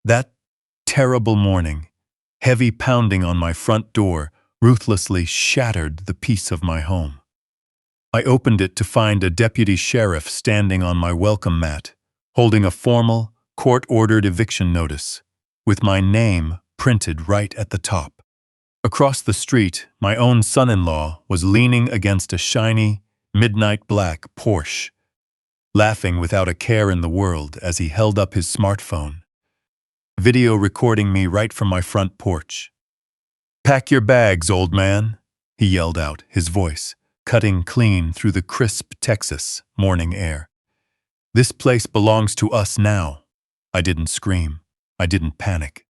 That terrible morning, heavy pounding on my front door, ruthlessly shattered the peace of my home. I opened it to find a deputy sheriff standing on my welcome mat, holding a formal, court-ordered eviction notice, with my name printed right at the top. Across the street, my own son-in-law was leaning against a shiny, midnight black Porsche, laughing without a care in the world as he held up his smartphone, video recording me right from my front porch. "Pack your bags, old man," he yelled out, his voice cutting clean through the crisp Texas morning air. "This place belongs to us now." I didn't scream. I didn't panic.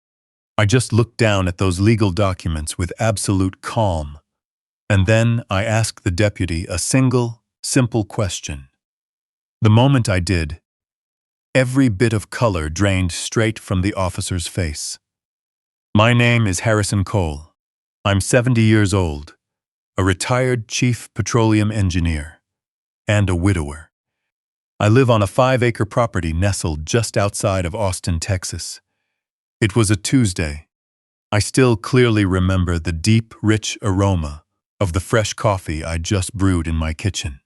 I just looked down at those legal documents with absolute calm. And then I asked the deputy a single, simple question. The moment I did, every bit of color drained straight from the officer's face. "My name is Harrison Cole. I'm 70 years old, a retired chief petroleum engineer, and a widower. I live on a 5-acre property nestled just outside of Austin, Texas. It was a Tuesday. I still clearly remember the deep, rich aroma of the fresh coffee I just brewed in my kitchen.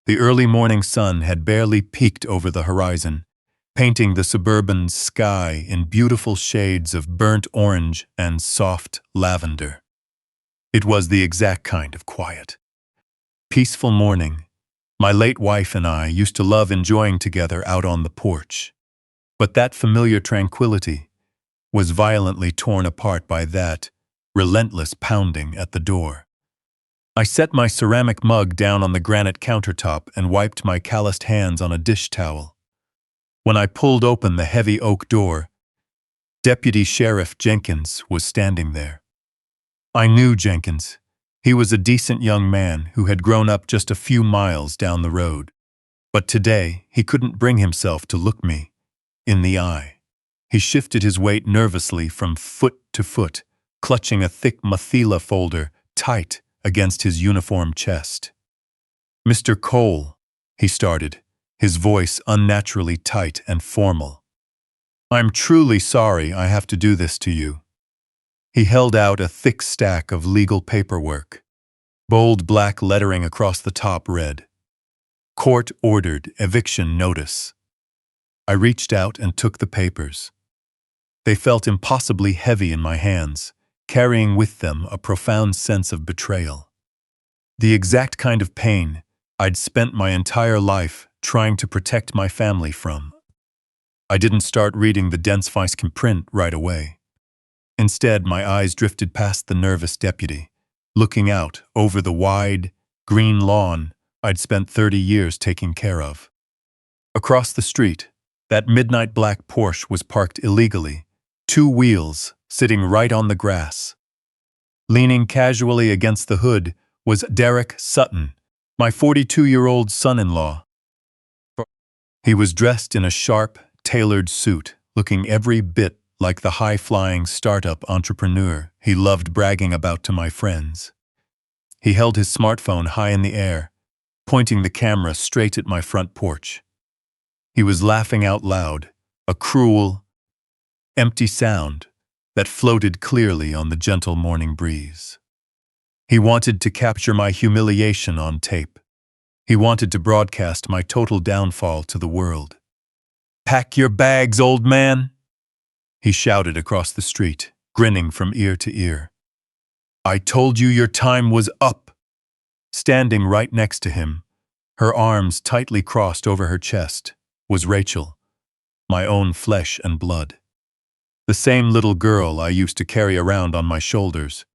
The early morning sun had barely peeked over the horizon, painting the suburban sky in beautiful shades of burnt orange and soft lavender. It was the exact kind of quiet. Peaceful morning. My late wife and I used to love enjoying together out on the porch. But that familiar tranquility was violently torn apart by that relentless pounding at the door. I set my ceramic mug down on the granite countertop and wiped my calloused hands on a dish towel. When I pulled open the heavy oak door, Deputy Sheriff Jenkins was standing there. I knew Jenkins. He was a decent young man who had grown up just a few miles down the road. But today, he couldn't bring himself to look me in the eye. He shifted his weight nervously from foot to foot, clutching a thick Mathila folder tight against his uniform chest. "Mr. Cole," he started, his voice unnaturally tight and formal. "I'm truly sorry I have to do this to you." He held out a thick stack of legal paperwork. Bold black lettering across the top read, "Court-ordered eviction notice." I reached out and took the papers. They felt impossibly heavy in my hands, carrying with them a profound sense of betrayal. The exact kind of pain I'd spent my entire life trying to protect my family from. I didn't start reading the dense Weisskin print right away. Instead, my eyes drifted past the nervous deputy, looking out over the wide, green lawn I'd spent 30 years taking care of. Across the street, that midnight black Porsche was parked illegally, 2 wheels sitting right on the grass. Leaning casually against the hood was Derek Sutton, my 42-year-old son-in-law. He was dressed in a sharp, tailored suit, looking every bit like the high-flying startup entrepreneur he loved bragging about to my friends. He held his smartphone high in the air, pointing the camera straight at my front porch. He was laughing out loud, a cruel, empty sound that floated clearly on the gentle morning breeze. He wanted to capture my humiliation on tape. He wanted to broadcast my total downfall to the world. "Pack your bags, old man," he shouted across the street, grinning from ear to ear. "I told you your time was up." Standing right next to him, her arms tightly crossed over her chest, was Rachel, my own flesh and blood. The same little girl I used to carry around on my shoulders.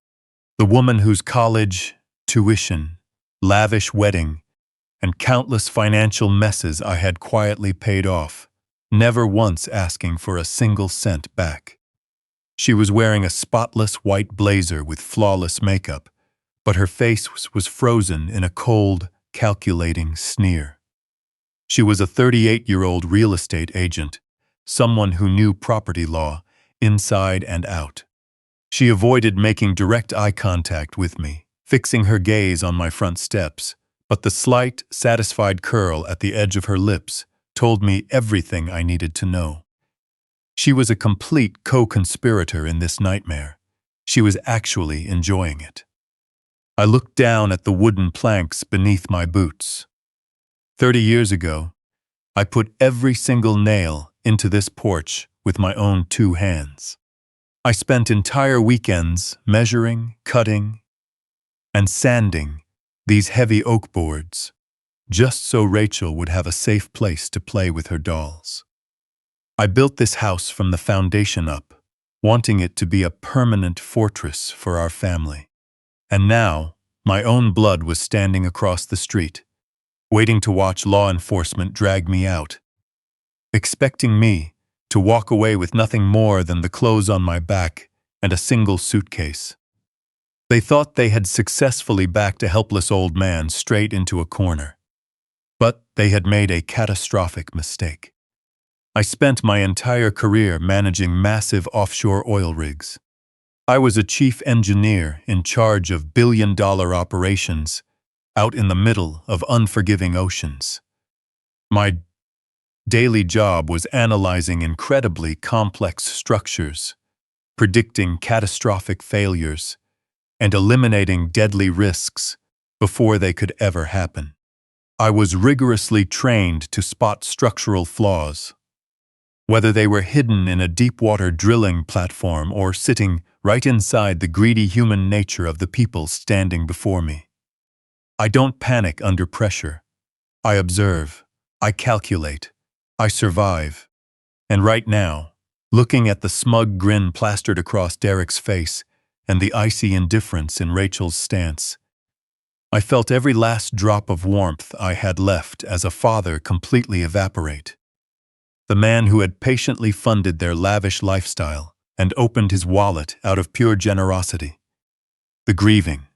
The woman whose college, tuition, lavish wedding, and countless financial messes I had quietly paid off, never once asking for a single cent back. She was wearing a spotless white blazer with flawless makeup, but her face was frozen in a cold, calculating sneer. She was a 38-year-old real estate agent, someone who knew property law inside and out. She avoided making direct eye contact with me, fixing her gaze on my front steps, but the slight, satisfied curl at the edge of her lips told me everything I needed to know. She was a complete co-conspirator in this nightmare. She was actually enjoying it. I looked down at the wooden planks beneath my boots. 30 years ago, I put every single nail into this porch with my own 2 hands. I spent entire weekends measuring, cutting, and sanding these heavy oak boards, just so Rachel would have a safe place to play with her dolls. I built this house from the foundation up, wanting it to be a permanent fortress for our family. And now, my own blood was standing across the street, waiting to watch law enforcement drag me out, expecting me to walk away with nothing more than the clothes on my back and a single suitcase. They thought they had successfully backed a helpless old man straight into a corner. But they had made a catastrophic mistake. I spent my entire career managing massive offshore oil rigs. I was a chief engineer in charge of billion-dollar operations out in the middle of unforgiving oceans. My daily job was analyzing incredibly complex structures, predicting catastrophic failures, and eliminating deadly risks before they could ever happen. I was rigorously trained to spot structural flaws, whether they were hidden in a deep-water drilling platform or sitting right inside the greedy human nature of the people standing before me. I don't panic under pressure. I observe. I calculate. I survive. And right now, looking at the smug grin plastered across Derek's face and the icy indifference in Rachel's stance, I felt every last drop of warmth I had left as a father completely evaporate. The man who had patiently funded their lavish lifestyle and opened his wallet out of pure generosity. The grieving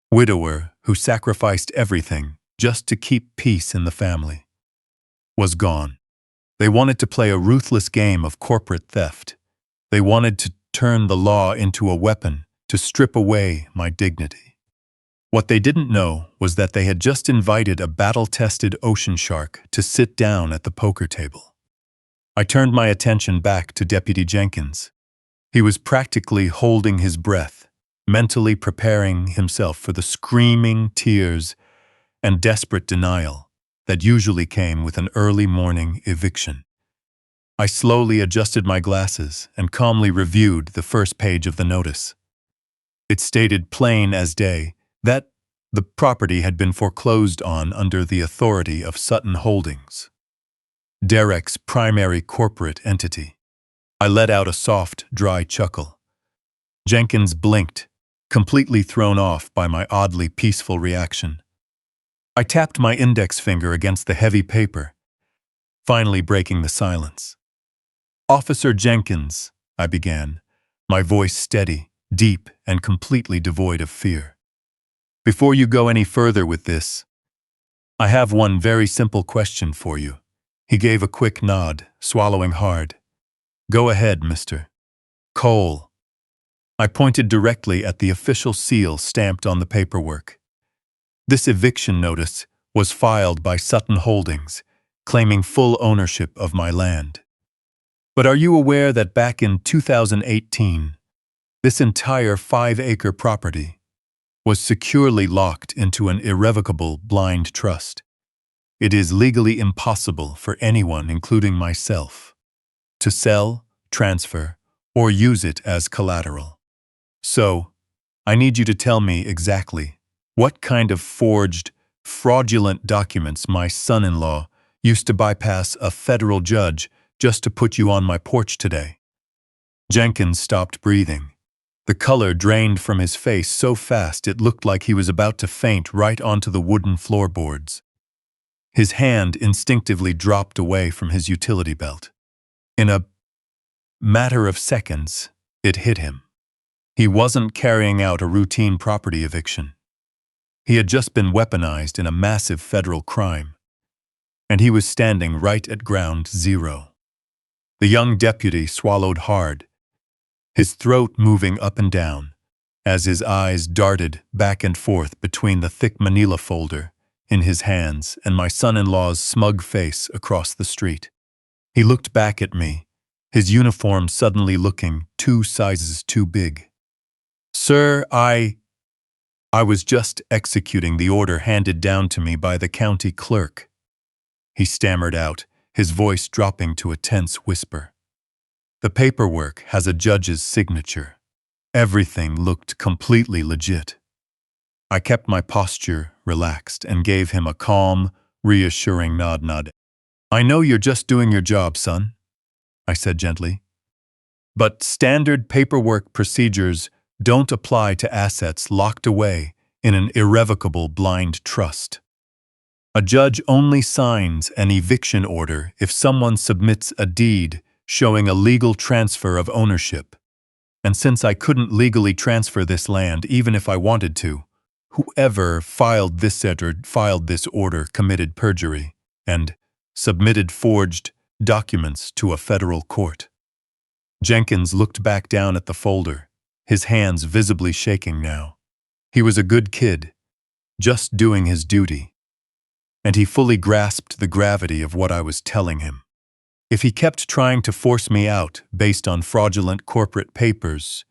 widower who sacrificed everything just to keep peace in the family was gone. They wanted to play a ruthless game of corporate theft. They wanted to turn the law into a weapon to strip away my dignity. What they didn't know was that they had just invited a battle-tested ocean shark to sit down at the poker table. I turned my attention back to Deputy Jenkins. He was practically holding his breath, mentally preparing himself for the screaming tears and desperate denial that usually came with an early morning eviction. I slowly adjusted my glasses and calmly reviewed the first page of the notice. It stated plain as day that the property had been foreclosed on under the authority of Sutton Holdings, Derek's primary corporate entity. I let out a soft, dry chuckle. Jenkins blinked, completely thrown off by my oddly peaceful reaction. I tapped my index finger against the heavy paper, finally breaking the silence. "Officer Jenkins," I began, my voice steady, deep, and completely devoid of fear. "Before you go any further with this, I have one very simple question for you." He gave a quick nod, swallowing hard. "Go ahead, Mr. Cole." I pointed directly at the official seal stamped on the paperwork. This eviction notice was filed by Sutton Holdings, claiming full ownership of my land. But are you aware that back in 2018, this entire 5-acre property was securely locked into an irrevocable blind trust? It is legally impossible for anyone, including myself, to sell, transfer, or use it as collateral. So, I need you to tell me exactly what kind of forged, fraudulent documents my son-in-law used to bypass a federal judge just to put you on my porch today. Jenkins stopped breathing. The color drained from his face so fast it looked like he was about to faint right onto the wooden floorboards. His hand instinctively dropped away from his utility belt. In a matter of seconds, it hit him. He wasn't carrying out a routine property eviction. He had just been weaponized in a massive federal crime, and he was standing right at ground zero. The young deputy swallowed hard, his throat moving up and down, as his eyes darted back and forth between the thick manila folder in his hands and my son-in-law's smug face across the street. He looked back at me, his uniform suddenly looking 2 sizes too big. "Sir, I was just executing the order handed down to me by the county clerk," he stammered out, his voice dropping to a tense whisper. "The paperwork has a judge's signature. Everything looked completely legit." I kept my posture relaxed and gave him a calm, reassuring nod. "I know you're just doing your job, son," I said gently. "But standard paperwork procedures don't apply to assets locked away in an irrevocable blind trust. A judge only signs an eviction order if someone submits a deed showing a legal transfer of ownership. And since I couldn't legally transfer this land even if I wanted to, whoever filed this order committed perjury and submitted forged documents to a federal court." Jenkins looked back down at the folder, his hands visibly shaking now. He was a good kid, just doing his duty. And he fully grasped the gravity of what I was telling him. If he kept trying to force me out based on fraudulent corporate papers,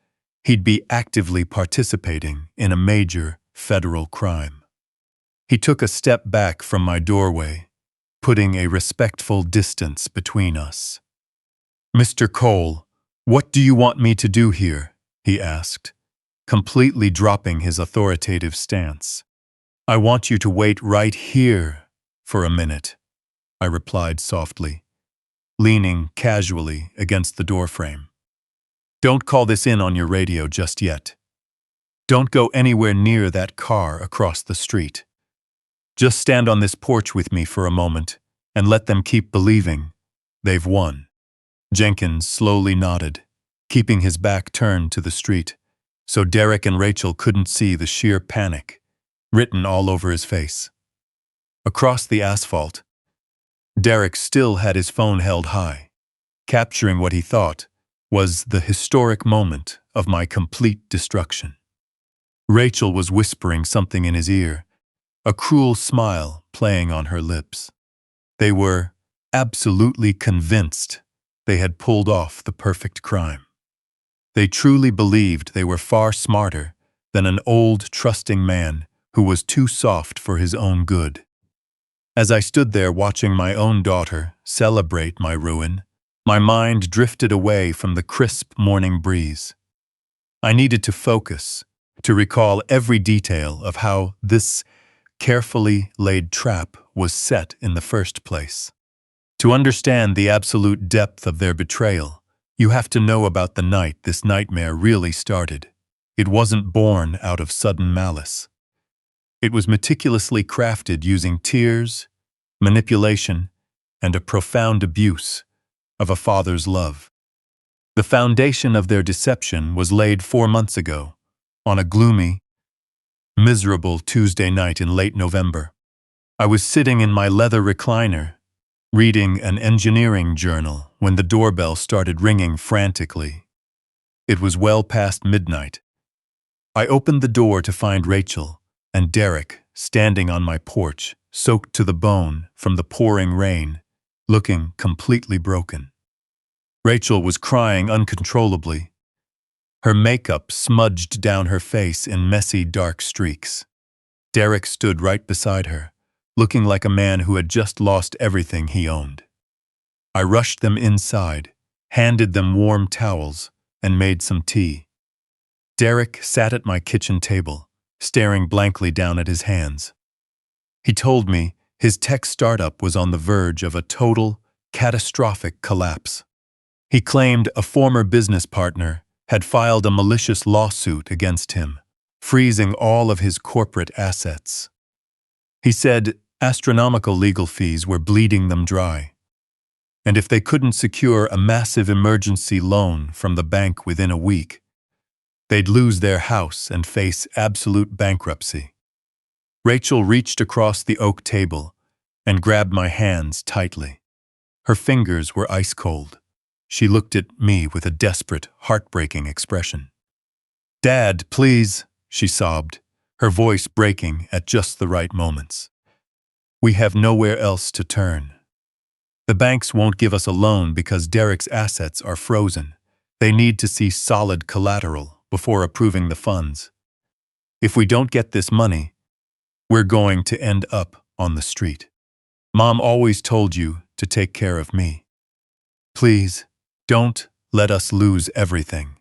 he'd be actively participating in a major federal crime. He took a step back from my doorway, putting a respectful distance between us. "Mr. Cole, what do you want me to do here?" he asked, completely dropping his authoritative stance. "I want you to wait right here for a minute," I replied softly, leaning casually against the doorframe. "Don't call this in on your radio just yet. Don't go anywhere near that car across the street. Just stand on this porch with me for a moment and let them keep believing they've won." Jenkins slowly nodded, keeping his back turned to the street, so Derek and Rachel couldn't see the sheer panic written all over his face. Across the asphalt, Derek still had his phone held high, capturing what he thought was the historic moment of my complete destruction. Rachel was whispering something in his ear, a cruel smile playing on her lips. They were absolutely convinced they had pulled off the perfect crime. They truly believed they were far smarter than an old, trusting man who was too soft for his own good. As I stood there watching my own daughter celebrate my ruin, my mind drifted away from the crisp morning breeze. I needed to focus, to recall every detail of how this carefully laid trap was set in the first place. To understand the absolute depth of their betrayal, you have to know about the night this nightmare really started. It wasn't born out of sudden malice. It was meticulously crafted using tears, manipulation, and a profound abuse of a father's love. The foundation of their deception was laid 4 months ago, on a gloomy, miserable Tuesday night in late November. I was sitting in my leather recliner, reading an engineering journal when the doorbell started ringing frantically. It was well past midnight. I opened the door to find Rachel and Derek standing on my porch, soaked to the bone from the pouring rain, looking completely broken. Rachel was crying uncontrollably, her makeup smudged down her face in messy, dark streaks. Derek stood right beside her, looking like a man who had just lost everything he owned. I rushed them inside, handed them warm towels, and made some tea. Derek sat at my kitchen table, staring blankly down at his hands. He told me his tech startup was on the verge of a total, catastrophic collapse. He claimed a former business partner had filed a malicious lawsuit against him, freezing all of his corporate assets. He said astronomical legal fees were bleeding them dry, and if they couldn't secure a massive emergency loan from the bank within a week, they'd lose their house and face absolute bankruptcy. Rachel reached across the oak table and grabbed my hands tightly. Her fingers were ice cold. She looked at me with a desperate, heartbreaking expression. "Dad, please," she sobbed, her voice breaking at just the right moments. "We have nowhere else to turn. The banks won't give us a loan because Derek's assets are frozen. They need to see solid collateral before approving the funds. If we don't get this money, we're going to end up on the street. Mom always told you to take care of me. Please, don't let us lose everything.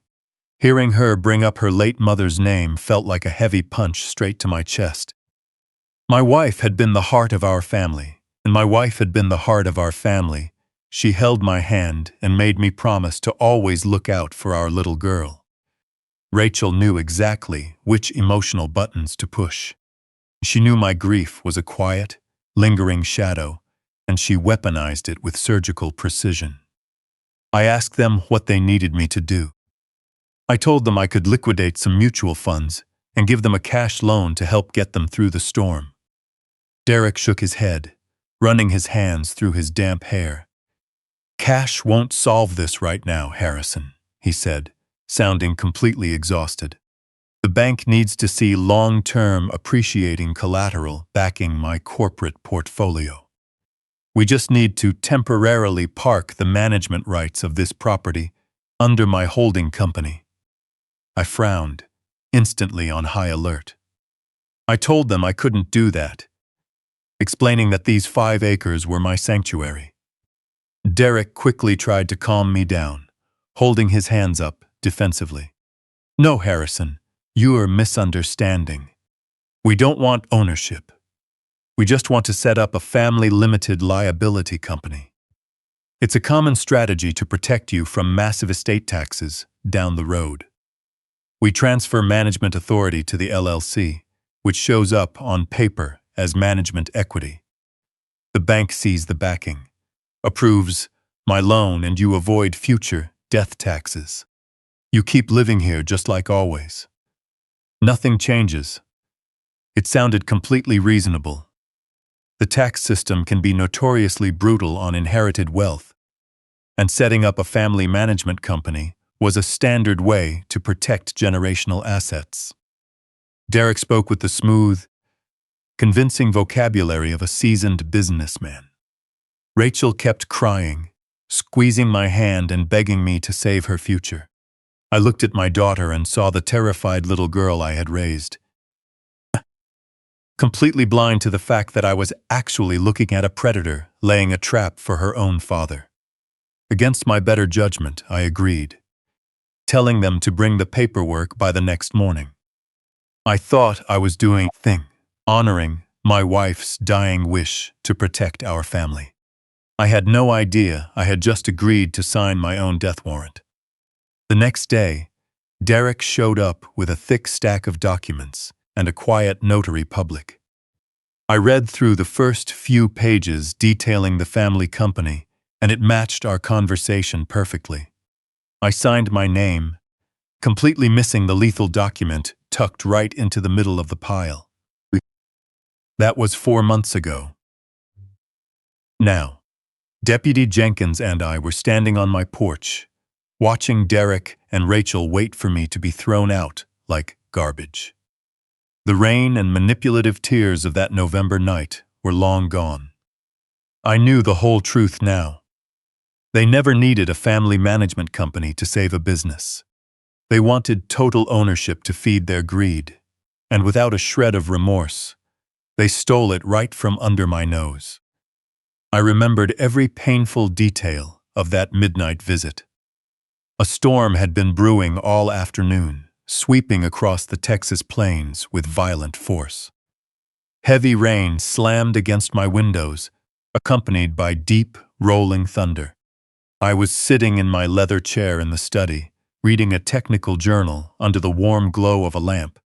Hearing her bring up her late mother's name felt like a heavy punch straight to my chest. My wife had been the heart of our family, and my wife had been the heart of our family. She held my hand and made me promise to always look out for our little girl. Rachel knew exactly which emotional buttons to push. She knew my grief was a quiet, lingering shadow, and she weaponized it with surgical precision. I asked them what they needed me to do. I told them I could liquidate some mutual funds and give them a cash loan to help get them through the storm. Derek shook his head, running his hands through his damp hair. Cash won't solve this right now, Harrison, he said, sounding completely exhausted. The bank needs to see long-term appreciating collateral backing my corporate portfolio. We just need to temporarily park the management rights of this property under my holding company. I frowned, instantly on high alert. I told them I couldn't do that, explaining that these 5 acres were my sanctuary. Derek quickly tried to calm me down, holding his hands up defensively. No, Harrison, you are misunderstanding. We don't want ownership. We just want to set up a family limited liability company. It's a common strategy to protect you from massive estate taxes down the road. We transfer management authority to the LLC, which shows up on paper as management equity. The bank sees the backing, approves my loan, and you avoid future death taxes. You keep living here just like always. Nothing changes. It sounded completely reasonable. The tax system can be notoriously brutal on inherited wealth, and setting up a family management company was a standard way to protect generational assets. Derek spoke with the smooth, convincing vocabulary of a seasoned businessman. Rachel kept crying, squeezing my hand and begging me to save her future. I looked at my daughter and saw the terrified little girl I had raised, completely blind to the fact that I was actually looking at a predator laying a trap for her own father. Against my better judgment, I agreed, telling them to bring the paperwork by the next morning. I thought I was doing the thing, honoring my wife's dying wish to protect our family. I had no idea I had just agreed to sign my own death warrant. The next day, Derek showed up with a thick stack of documents and a quiet notary public. I read through the first few pages detailing the family company, and it matched our conversation perfectly. I signed my name, completely missing the lethal document tucked right into the middle of the pile. That was 4 months ago. Now, Deputy Jenkins and I were standing on my porch, watching Derek and Rachel wait for me to be thrown out like garbage. The rain and manipulative tears of that November night were long gone. I knew the whole truth now. They never needed a family management company to save a business. They wanted total ownership to feed their greed, and without a shred of remorse, they stole it right from under my nose. I remembered every painful detail of that midnight visit. A storm had been brewing all afternoon, sweeping across the Texas plains with violent force. Heavy rain slammed against my windows, accompanied by deep, rolling thunder. I was sitting in my leather chair in the study, reading a technical journal under the warm glow of a lamp,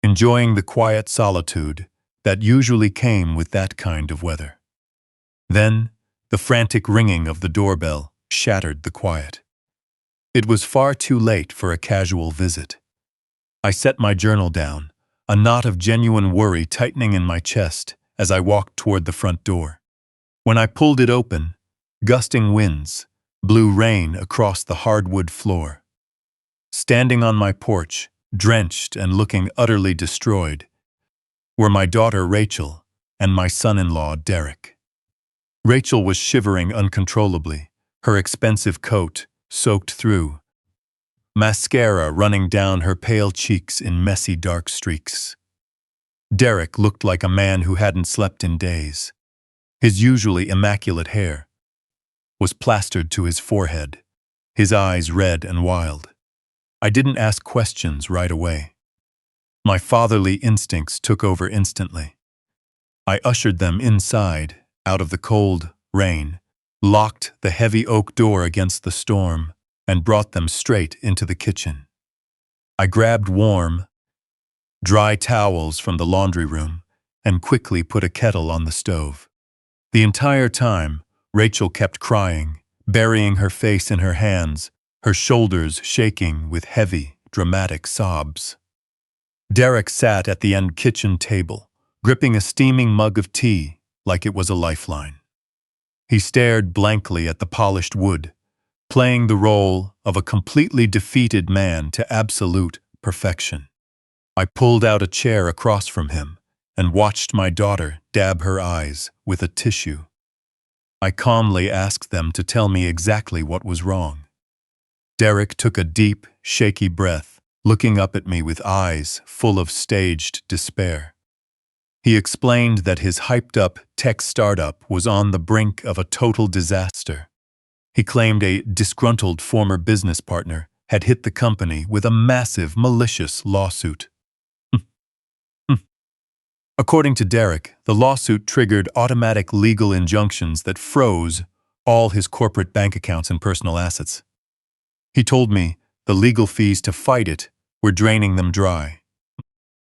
enjoying the quiet solitude that usually came with that kind of weather. Then, the frantic ringing of the doorbell shattered the quiet. It was far too late for a casual visit. I set my journal down, a knot of genuine worry tightening in my chest as I walked toward the front door. When I pulled it open, gusting winds blew rain across the hardwood floor. Standing on my porch, drenched and looking utterly destroyed, were my daughter Rachel and my son-in-law Derek. Rachel was shivering uncontrollably, her expensive coat soaked through, mascara running down her pale cheeks in messy dark streaks. Derek looked like a man who hadn't slept in days. His usually immaculate hair was plastered to his forehead, his eyes red and wild. I didn't ask questions right away. My fatherly instincts took over instantly. I ushered them inside, out of the cold rain, locked the heavy oak door against the storm, and brought them straight into the kitchen. I grabbed warm, dry towels from the laundry room and quickly put a kettle on the stove. The entire time, Rachel kept crying, burying her face in her hands, her shoulders shaking with heavy, dramatic sobs. Derek sat at the end kitchen table, gripping a steaming mug of tea like it was a lifeline. He stared blankly at the polished wood, playing the role of a completely defeated man to absolute perfection. I pulled out a chair across from him and watched my daughter dab her eyes with a tissue. I calmly asked them to tell me exactly what was wrong. Derek took a deep, shaky breath, looking up at me with eyes full of staged despair. He explained that his hyped-up tech startup was on the brink of a total disaster. He claimed a disgruntled former business partner had hit the company with a massive, malicious lawsuit. According to Derek, the lawsuit triggered automatic legal injunctions that froze all his corporate bank accounts and personal assets. He told me the legal fees to fight it were draining them dry.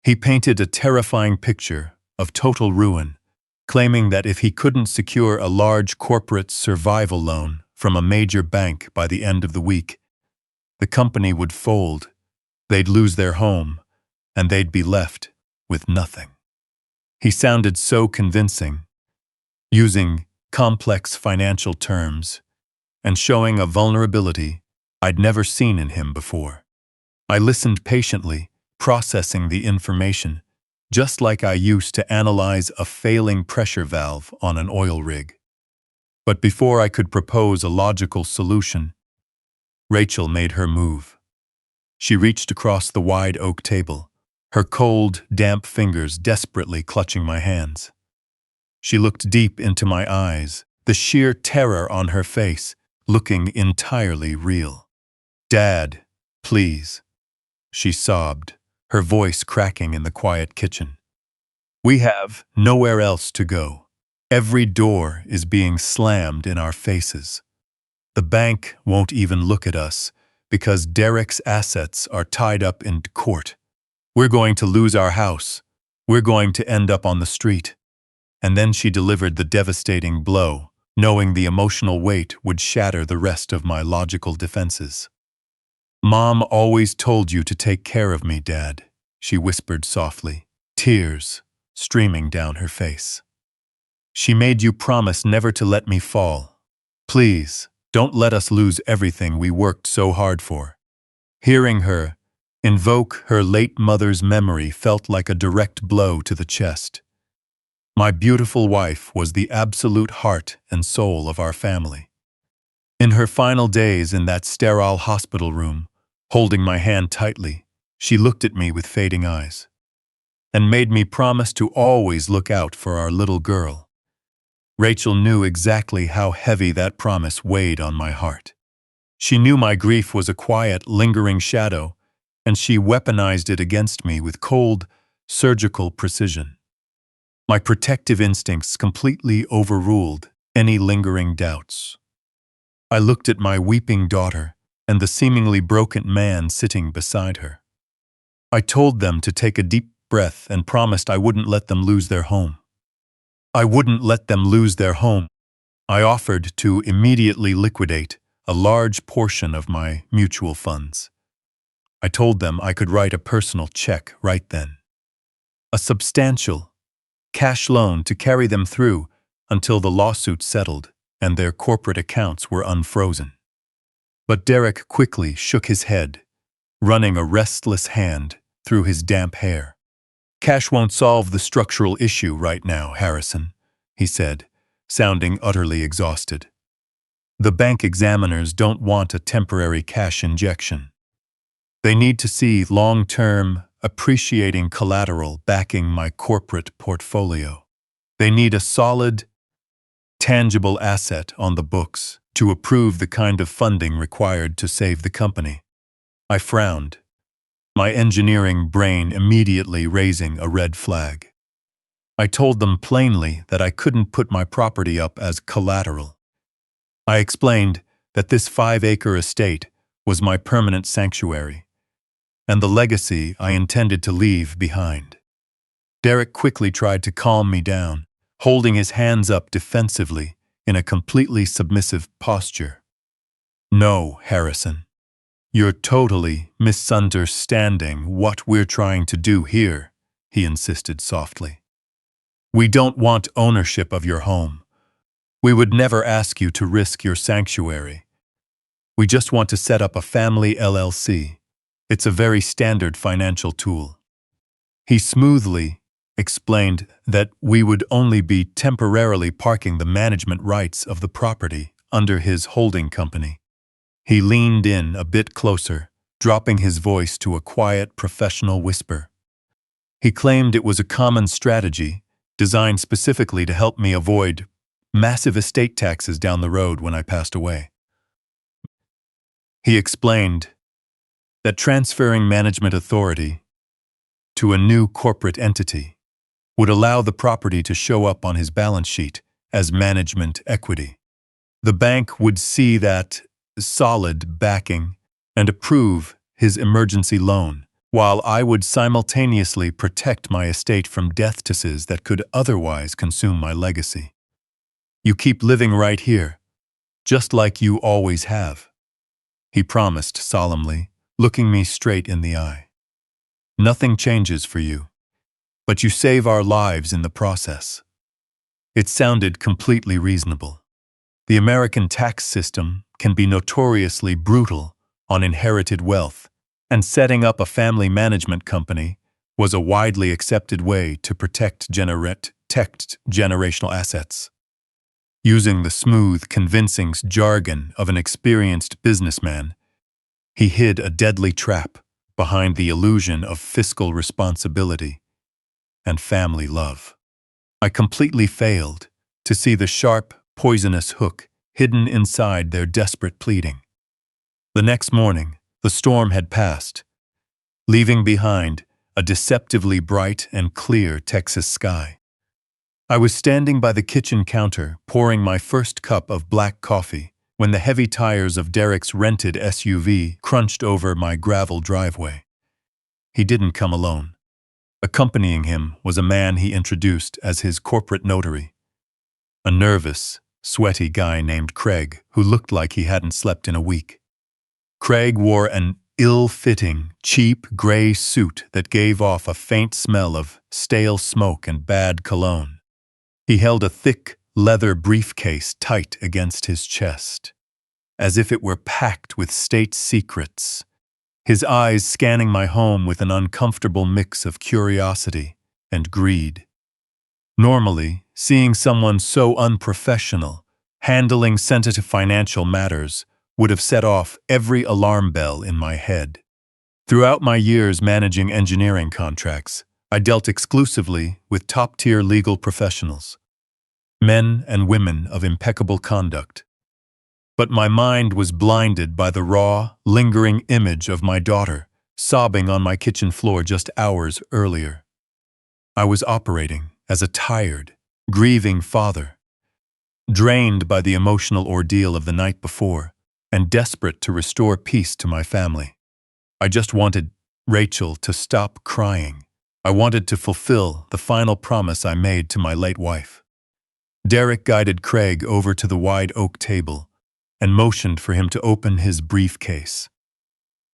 He painted a terrifying picture of total ruin, claiming that if he couldn't secure a large corporate survival loan from a major bank by the end of the week, the company would fold, they'd lose their home, and they'd be left with nothing. He sounded so convincing, using complex financial terms and showing a vulnerability I'd never seen in him before. I listened patiently, processing the information, just like I used to analyze a failing pressure valve on an oil rig. But before I could propose a logical solution, Rachel made her move. She reached across the wide oak table, her cold, damp fingers desperately clutching my hands. She looked deep into my eyes, the sheer terror on her face looking entirely real. "Dad, please," she sobbed, her voice cracking in the quiet kitchen. "We have nowhere else to go. Every door is being slammed in our faces. The bank won't even look at us because Derek's assets are tied up in court. We're going to lose our house. We're going to end up on the street." And then she delivered the devastating blow, knowing the emotional weight would shatter the rest of my logical defenses. "Mom always told you to take care of me, Dad," she whispered softly, tears streaming down her face. "She made you promise never to let me fall. Please, don't let us lose everything we worked so hard for." Hearing her invoke her late mother's memory felt like a direct blow to the chest. My beautiful wife was the absolute heart and soul of our family. In her final days in that sterile hospital room, holding my hand tightly, she looked at me with fading eyes and made me promise to always look out for our little girl. Rachel knew exactly how heavy that promise weighed on my heart. She knew my grief was a quiet, lingering shadow, and she weaponized it against me with cold, surgical precision. My protective instincts completely overruled any lingering doubts. I looked at my weeping daughter and the seemingly broken man sitting beside her. I told them to take a deep breath and promised I wouldn't let them lose their home. I wouldn't let them lose their home. I offered to immediately liquidate a large portion of my mutual funds. I told them I could write a personal check right then. A substantial cash loan to carry them through until the lawsuit settled and their corporate accounts were unfrozen. But Derek quickly shook his head, running a restless hand through his damp hair. "Cash won't solve the structural issue right now, Harrison," he said, sounding utterly exhausted. The bank examiners don't want a temporary cash injection. They need to see long-term, appreciating collateral backing my corporate portfolio. They need a solid, tangible asset on the books to approve the kind of funding required to save the company. I frowned, my engineering brain immediately raising a red flag. I told them plainly that I couldn't put my property up as collateral. I explained that this 5-acre estate was my permanent sanctuary, and the legacy I intended to leave behind. Derek quickly tried to calm me down, holding his hands up defensively in a completely submissive posture. "No, Harrison. You're totally misunderstanding what we're trying to do here," he insisted softly. "We don't want ownership of your home. We would never ask you to risk your sanctuary. We just want to set up a family LLC. It's a very standard financial tool." He smoothly explained that we would only be temporarily parking the management rights of the property under his holding company. He leaned in a bit closer, dropping his voice to a quiet, professional whisper. He claimed it was a common strategy designed specifically to help me avoid massive estate taxes down the road when I passed away. He explained that transferring management authority to a new corporate entity would allow the property to show up on his balance sheet as management equity. The bank would see that solid backing and approve his emergency loan, while I would simultaneously protect my estate from death taxes that could otherwise consume my legacy. "You keep living right here, just like you always have," he promised solemnly, looking me straight in the eye. "Nothing changes for you, but you save our lives in the process." It sounded completely reasonable. The American tax system can be notoriously brutal on inherited wealth, and setting up a family management company was a widely accepted way to protect generational assets. Using the smooth, convincing jargon of an experienced businessman, he hid a deadly trap behind the illusion of fiscal responsibility and family love. I completely failed to see the sharp, poisonous hook hidden inside their desperate pleading. The next morning, the storm had passed, leaving behind a deceptively bright and clear Texas sky. I was standing by the kitchen counter, pouring my first cup of black coffee, when the heavy tires of Derek's rented SUV crunched over my gravel driveway. He didn't come alone. Accompanying him was a man he introduced as his corporate notary, a nervous, sweaty guy named Craig who looked like he hadn't slept in a week. Craig wore an ill-fitting, cheap gray suit that gave off a faint smell of stale smoke and bad cologne. He held a thick, leather briefcase tight against his chest, as if it were packed with state secrets, his eyes scanning my home with an uncomfortable mix of curiosity and greed. Normally, seeing someone so unprofessional handling sensitive financial matters would have set off every alarm bell in my head. Throughout my years managing engineering contracts, I dealt exclusively with top-tier legal professionals, men and women of impeccable conduct. But my mind was blinded by the raw, lingering image of my daughter sobbing on my kitchen floor just hours earlier. I was operating as a tired, grieving father, drained by the emotional ordeal of the night before and desperate to restore peace to my family. I just wanted Rachel to stop crying. I wanted to fulfill the final promise I made to my late wife. Derek guided Craig over to the wide oak table and motioned for him to open his briefcase.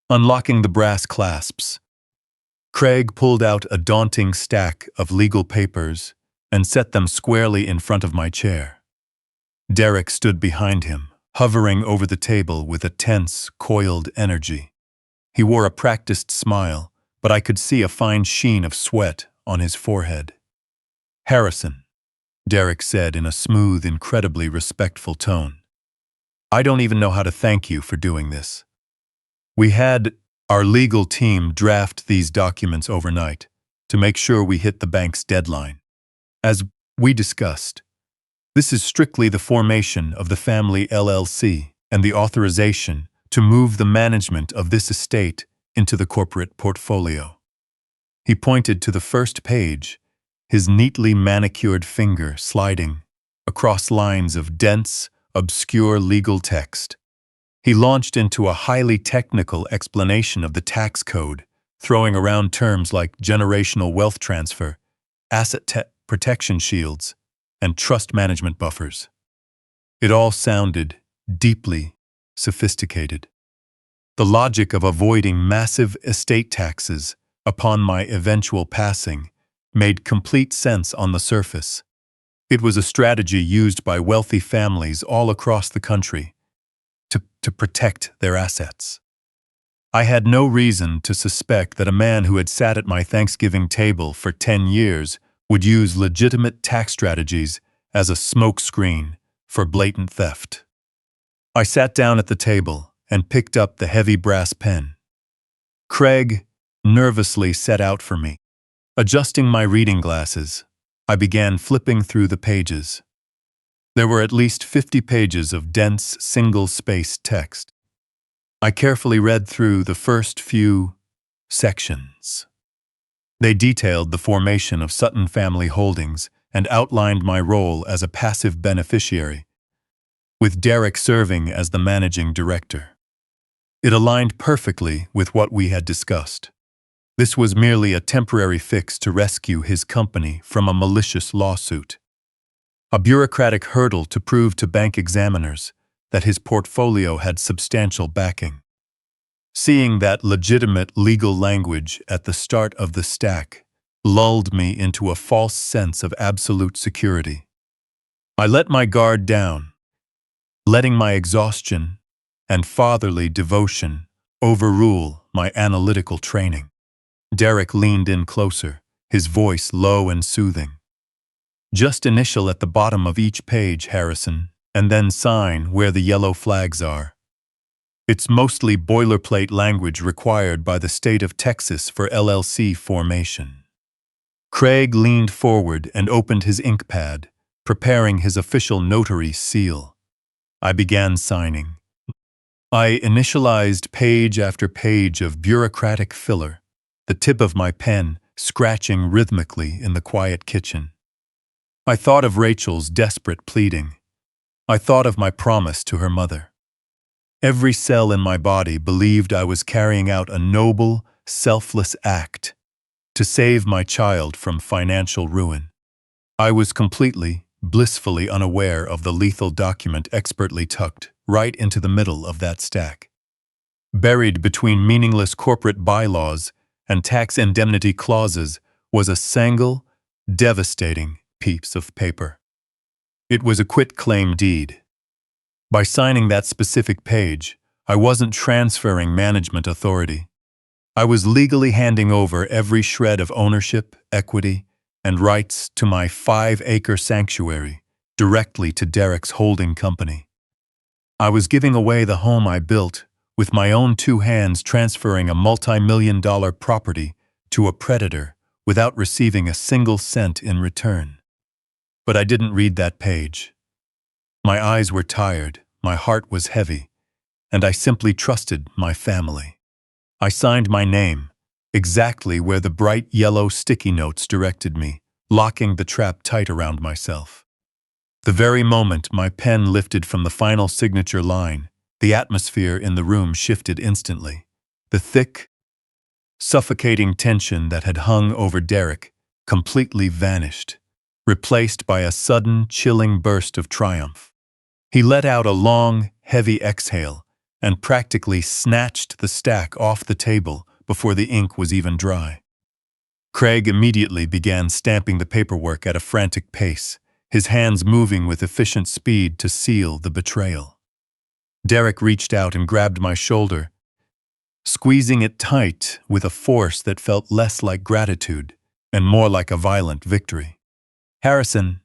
Unlocking the brass clasps, Craig pulled out a daunting stack of legal papers and set them squarely in front of my chair. Derek stood behind him, hovering over the table with a tense, coiled energy. He wore a practiced smile, but I could see a fine sheen of sweat on his forehead. "Harrison, Derek said in a smooth, incredibly respectful tone. "I don't even know how to thank you for doing this. We had our legal team draft these documents overnight to make sure we hit the bank's deadline. As we discussed, this is strictly the formation of the family LLC and the authorization to move the management of this estate into the corporate portfolio." He pointed to the first page, his neatly manicured finger sliding across lines of dense, obscure legal text. He launched into a highly technical explanation of the tax code, throwing around terms like generational wealth transfer, asset protection shields, and trust management buffers. It all sounded deeply sophisticated. The logic of avoiding massive estate taxes upon my eventual passing made complete sense on the surface. It was a strategy used by wealthy families all across the country to protect their assets. I had no reason to suspect that a man who had sat at my Thanksgiving table for 10 years would use legitimate tax strategies as a smokescreen for blatant theft. I sat down at the table and picked up the heavy brass pen. Craig nervously set out for me. Adjusting my reading glasses, I began flipping through the pages. There were at least 50 pages of dense, single-spaced text. I carefully read through the first few sections. They detailed the formation of Sutton Family Holdings and outlined my role as a passive beneficiary, with Derek serving as the managing director. It aligned perfectly with what we had discussed. This was merely a temporary fix to rescue his company from a malicious lawsuit, a bureaucratic hurdle to prove to bank examiners that his portfolio had substantial backing. Seeing that legitimate legal language at the start of the stack lulled me into a false sense of absolute security. I let my guard down, letting my exhaustion and fatherly devotion overrule my analytical training. Derek leaned in closer, his voice low and soothing. "Just initial at the bottom of each page, Harrison, and then sign where the yellow flags are. It's mostly boilerplate language required by the state of Texas for LLC formation." Craig leaned forward and opened his ink pad, preparing his official notary seal. I began signing. I initialized page after page of bureaucratic filler, the tip of my pen scratching rhythmically in the quiet kitchen. I thought of Rachel's desperate pleading. I thought of my promise to her mother. Every cell in my body believed I was carrying out a noble, selfless act to save my child from financial ruin. I was completely, blissfully unaware of the lethal document expertly tucked right into the middle of that stack. Buried between meaningless corporate bylaws and tax indemnity clauses was a single, devastating piece of paper. It was a quitclaim deed. By signing that specific page, I wasn't transferring management authority. I was legally handing over every shred of ownership, equity, and rights to my 5-acre sanctuary directly to Derek's holding company. I was giving away the home I built with my own 2 hands, transferring a multi-million-dollar property to a predator without receiving a single cent in return. But I didn't read that page. My eyes were tired, my heart was heavy, and I simply trusted my family. I signed my name, exactly where the bright yellow sticky notes directed me, locking the trap tight around myself. The very moment my pen lifted from the final signature line, the atmosphere in the room shifted instantly. The thick, suffocating tension that had hung over Derek completely vanished, replaced by a sudden, chilling burst of triumph. He let out a long, heavy exhale and practically snatched the stack off the table before the ink was even dry. Craig immediately began stamping the paperwork at a frantic pace, his hands moving with efficient speed to seal the betrayal. Derek reached out and grabbed my shoulder, squeezing it tight with a force that felt less like gratitude and more like a violent victory. "Harrison,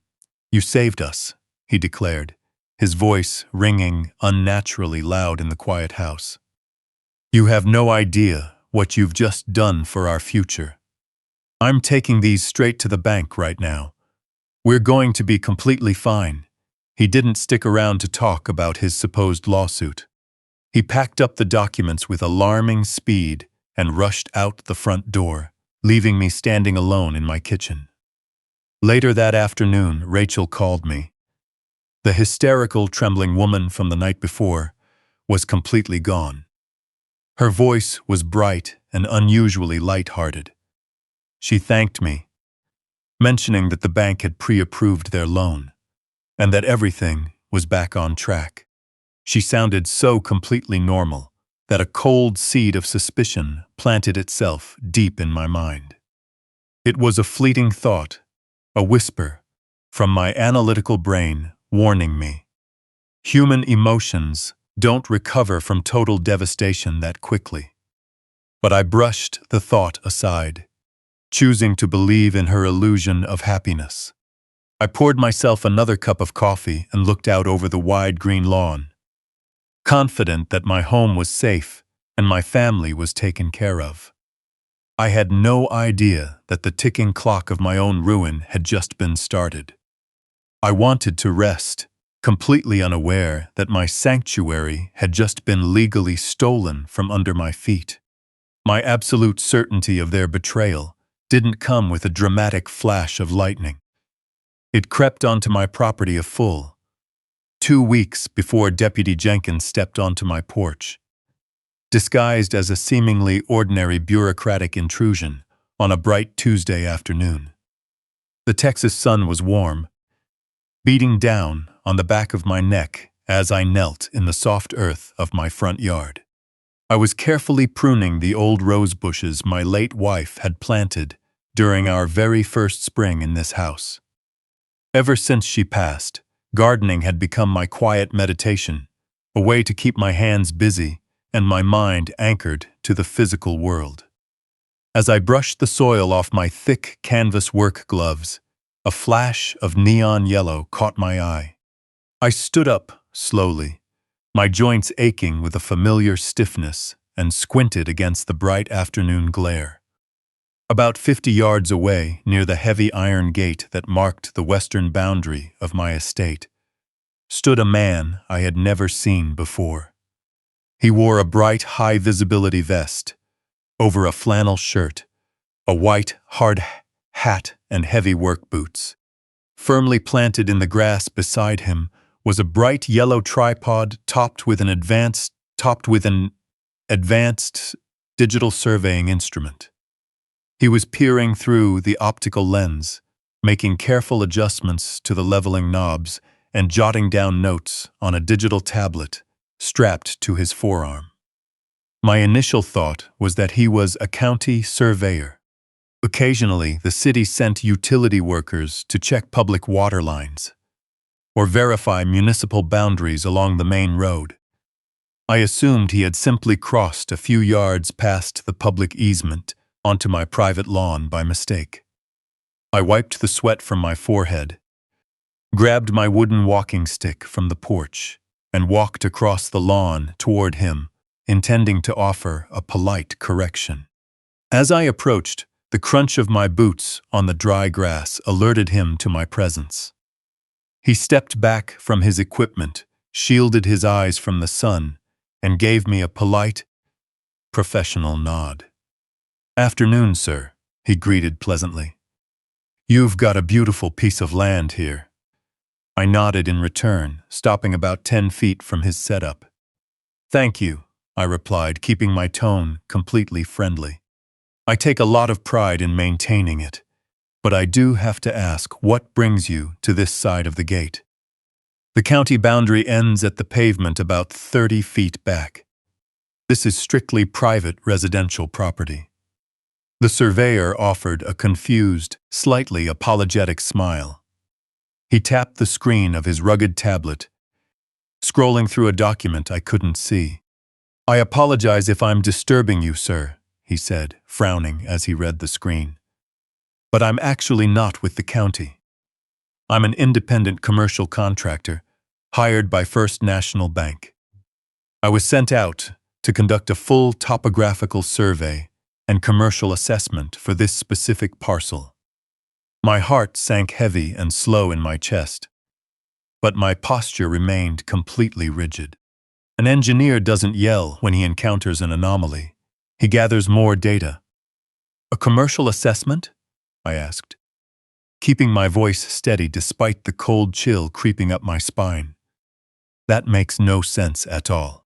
"You saved us," he declared, his voice ringing unnaturally loud in the quiet house. "You have no idea what you've just done for our future. I'm taking these straight to the bank right now. We're going to be completely fine." He didn't stick around to talk about his supposed lawsuit. He packed up the documents with alarming speed and rushed out the front door, leaving me standing alone in my kitchen. Later that afternoon, Rachel called me. The hysterical, trembling woman from the night before was completely gone. Her voice was bright and unusually light-hearted. She thanked me, mentioning that the bank had pre-approved their loan, and that everything was back on track. She sounded so completely normal that a cold seed of suspicion planted itself deep in my mind. It was a fleeting thought, a whisper from my analytical brain warning me. Human emotions don't recover from total devastation that quickly. But I brushed the thought aside, choosing to believe in her illusion of happiness. I poured myself another cup of coffee and looked out over the wide green lawn, confident that my home was safe and my family was taken care of. I had no idea that the ticking clock of my own ruin had just been started. I wanted to rest, completely unaware that my sanctuary had just been legally stolen from under my feet. My absolute certainty of their betrayal didn't come with a dramatic flash of lightning. It crept onto my property a full 2 weeks before Deputy Jenkins stepped onto my porch, disguised as a seemingly ordinary bureaucratic intrusion on a bright Tuesday afternoon. The Texas sun was warm, beating down on the back of my neck as I knelt in the soft earth of my front yard. I was carefully pruning the old rose bushes my late wife had planted during our very first spring in this house. Ever since she passed, gardening had become my quiet meditation, a way to keep my hands busy and my mind anchored to the physical world. As I brushed the soil off my thick canvas work gloves, a flash of neon yellow caught my eye. I stood up slowly, my joints aching with a familiar stiffness, and squinted against the bright afternoon glare. About 50 yards away, near the heavy iron gate that marked the western boundary of my estate, stood a man I had never seen before. He wore a bright, high-visibility vest, over a flannel shirt, a white, hard hat, and heavy work boots. Firmly planted in the grass beside him was a bright yellow tripod topped with an advanced digital surveying instrument. He was peering through the optical lens, making careful adjustments to the leveling knobs and jotting down notes on a digital tablet strapped to his forearm. My initial thought was that he was a county surveyor. Occasionally, the city sent utility workers to check public water lines or verify municipal boundaries along the main road. I assumed he had simply crossed a few yards past the public easement onto my private lawn by mistake. I wiped the sweat from my forehead, grabbed my wooden walking stick from the porch, and walked across the lawn toward him, intending to offer a polite correction. As I approached, the crunch of my boots on the dry grass alerted him to my presence. He stepped back from his equipment, shielded his eyes from the sun, and gave me a polite, professional nod. "Afternoon, sir," he greeted pleasantly. "You've got a beautiful piece of land here." I nodded in return, stopping about 10 feet from his setup. "Thank you," I replied, keeping my tone completely friendly. "I take a lot of pride in maintaining it, but I do have to ask, what brings you to this side of the gate?" "The county boundary ends at the pavement about 30 feet back. This is strictly private residential property." The surveyor offered a confused, slightly apologetic smile. He tapped the screen of his rugged tablet, scrolling through a document I couldn't see. "I apologize if I'm disturbing you, sir," he said, frowning as he read the screen. "But I'm actually not with the county. I'm an independent commercial contractor, hired by First National Bank. I was sent out to conduct a full topographical survey and commercial assessment for this specific parcel. My heart sank heavy and slow in my chest, but my posture remained completely rigid. An engineer doesn't yell when he encounters an anomaly. He gathers more data. A commercial assessment? I asked, keeping my voice steady despite the cold chill creeping up my spine. That makes no sense at all.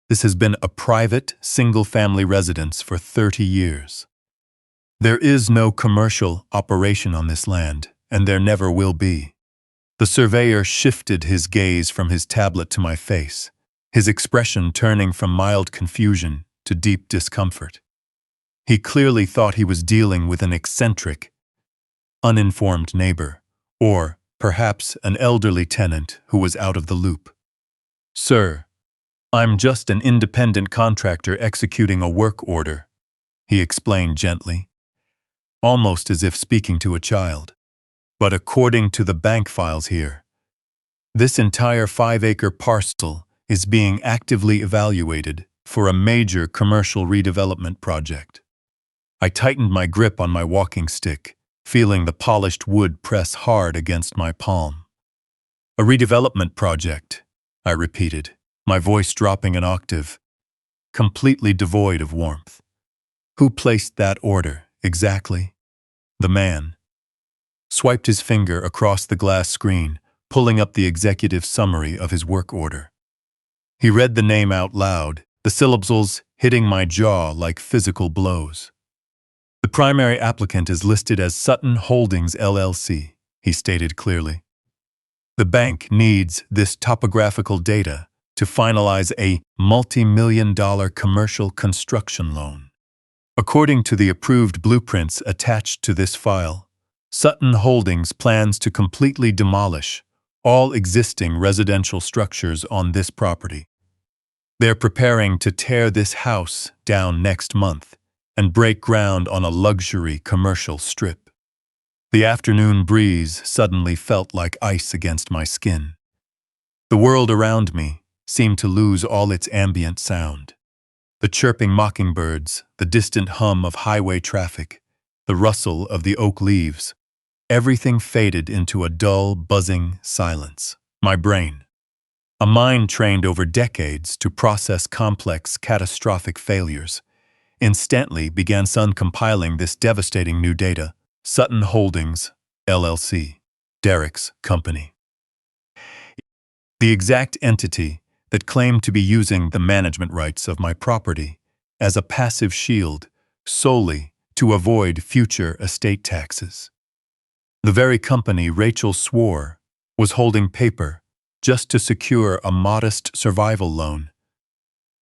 This has been a private, single-family residence for 30 years. There is no commercial operation on this land, and there never will be. The surveyor shifted his gaze from his tablet to my face, his expression turning from mild confusion to deep discomfort. He clearly thought he was dealing with an eccentric, uninformed neighbor, or perhaps an elderly tenant who was out of the loop. "Sir, I'm just an independent contractor executing a work order," he explained gently, almost as if speaking to a child. "But according to the bank files here, this entire 5-acre parcel is being actively evaluated for a major commercial redevelopment project." I tightened my grip on my walking stick, feeling the polished wood press hard against my palm. "A redevelopment project," I repeated, my voice dropping an octave, completely devoid of warmth. "Who placed that order, exactly?" The man swiped his finger across the glass screen, pulling up the executive summary of his work order. He read the name out loud, the syllables hitting my jaw like physical blows. "The primary applicant is listed as Sutton Holdings LLC," he stated clearly. "The bank needs this topographical data to finalize a multi-million-dollar commercial construction loan. According to the approved blueprints attached to this file, Sutton Holdings plans to completely demolish all existing residential structures on this property. They're preparing to tear this house down next month and break ground on a luxury commercial strip." The afternoon breeze suddenly felt like ice against my skin. The world around me seemed to lose all its ambient sound. The chirping mockingbirds, the distant hum of highway traffic, the rustle of the oak leaves, everything faded into a dull, buzzing silence. My brain, a mind trained over decades to process complex, catastrophic failures, instantly began compiling this devastating new data. Sutton Holdings, LLC, Derek's company. The exact entity that claimed to be using the management rights of my property as a passive shield solely to avoid future estate taxes. The very company Rachel swore was holding paper just to secure a modest survival loan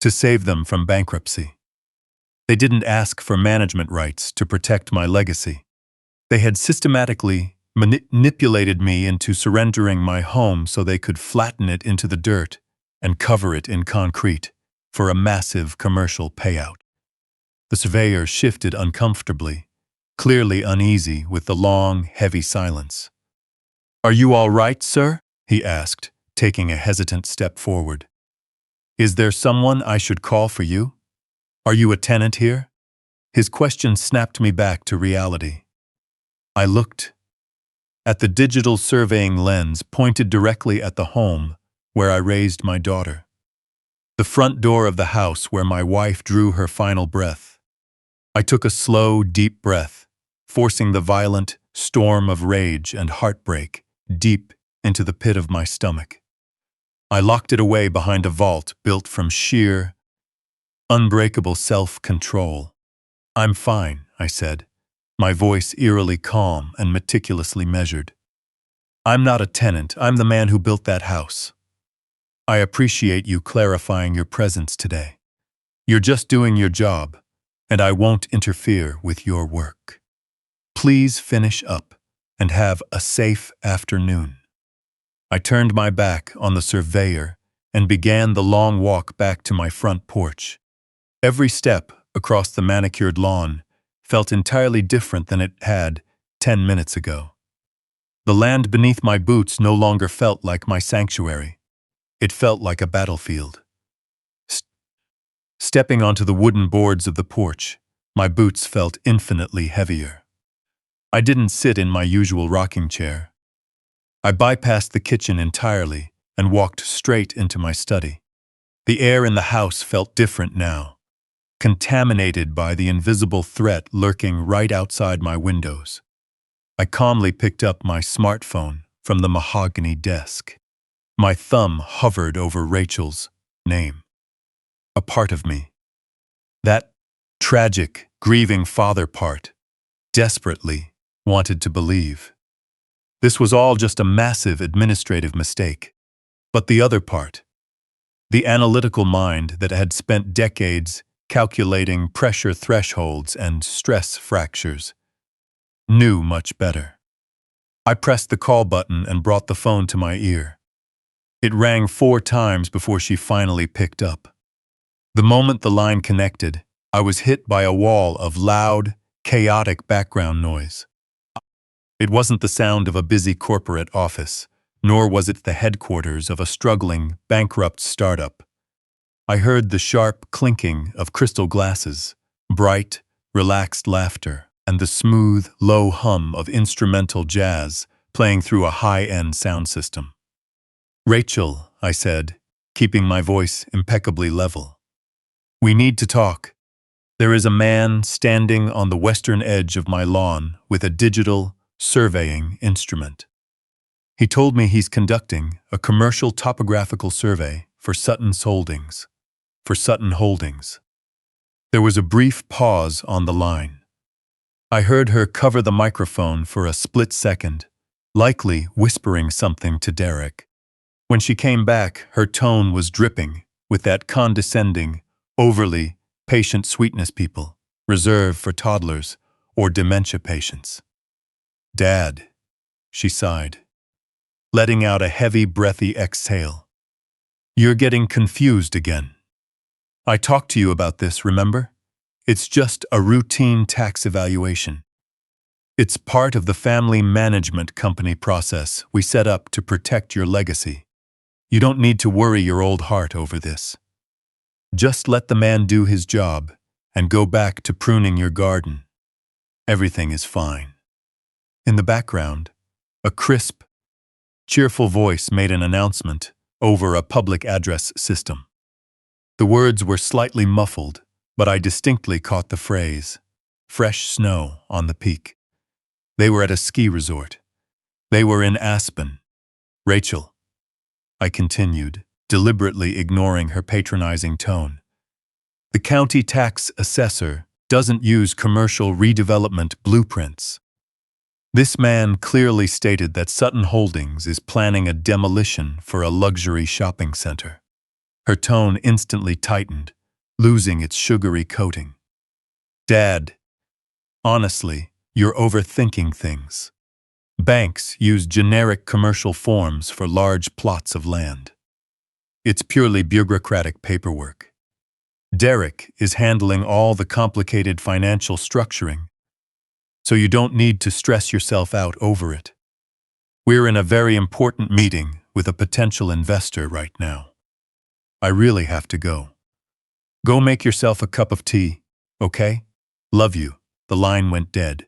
to save them from bankruptcy. They didn't ask for management rights to protect my legacy. They had systematically manipulated me into surrendering my home so they could flatten it into the dirt and cover it in concrete for a massive commercial payout. The surveyor shifted uncomfortably, clearly uneasy with the long, heavy silence. "Are you all right, sir?" he asked, taking a hesitant step forward. "Is there someone I should call for you? Are you a tenant here?" His question snapped me back to reality. I looked at the digital surveying lens pointed directly at the home where I raised my daughter. The front door of the house where my wife drew her final breath. I took a slow, deep breath, forcing the violent storm of rage and heartbreak deep into the pit of my stomach. I locked it away behind a vault built from sheer, unbreakable self-control. "I'm fine," I said, my voice eerily calm and meticulously measured. "I'm not a tenant, I'm the man who built that house. I appreciate you clarifying your presence today. You're just doing your job, and I won't interfere with your work. Please finish up and have a safe afternoon." I turned my back on the surveyor and began the long walk back to my front porch. Every step across the manicured lawn felt entirely different than it had 10 minutes ago. The land beneath my boots no longer felt like my sanctuary. It felt like a battlefield. Stepping onto the wooden boards of the porch, my boots felt infinitely heavier. I didn't sit in my usual rocking chair. I bypassed the kitchen entirely and walked straight into my study. The air in the house felt different now, contaminated by the invisible threat lurking right outside my windows. I calmly picked up my smartphone from the mahogany desk. My thumb hovered over Rachel's name. A part of me, that tragic, grieving father part, desperately wanted to believe. This was all just a massive administrative mistake. But the other part, the analytical mind that had spent decades calculating pressure thresholds and stress fractures, knew much better. I pressed the call button and brought the phone to my ear. It rang 4 times before she finally picked up. The moment the line connected, I was hit by a wall of loud, chaotic background noise. It wasn't the sound of a busy corporate office, nor was it the headquarters of a struggling, bankrupt startup. I heard the sharp clinking of crystal glasses, bright, relaxed laughter, and the smooth, low hum of instrumental jazz playing through a high-end sound system. "Rachel," I said, keeping my voice impeccably level. "We need to talk. There is a man standing on the western edge of my lawn with a digital surveying instrument. He told me he's conducting a commercial topographical survey for Sutton's Holdings. There was a brief pause on the line. I heard her cover the microphone for a split second, likely whispering something to Derek. When she came back, her tone was dripping with that condescending, overly patient sweetness people reserve for toddlers or dementia patients. "Dad," she sighed, letting out a heavy, breathy exhale. "You're getting confused again. I talked to you about this, remember? It's just a routine tax evaluation. It's part of the family management company process we set up to protect your legacy. You don't need to worry your old heart over this. Just let the man do his job and go back to pruning your garden. Everything is fine." In the background, a crisp, cheerful voice made an announcement over a public address system. The words were slightly muffled, but I distinctly caught the phrase, "fresh snow on the peak." They were at a ski resort. They were in Aspen. "Rachel," I continued, deliberately ignoring her patronizing tone, "the county tax assessor doesn't use commercial redevelopment blueprints. This man clearly stated that Sutton Holdings is planning a demolition for a luxury shopping center." Her tone instantly tightened, losing its sugary coating. "Dad, honestly, you're overthinking things. Banks use generic commercial forms for large plots of land. It's purely bureaucratic paperwork. Derek is handling all the complicated financial structuring, so you don't need to stress yourself out over it. We're in a very important meeting with a potential investor right now. I really have to go. Go make yourself a cup of tea, okay? Love you." The line went dead.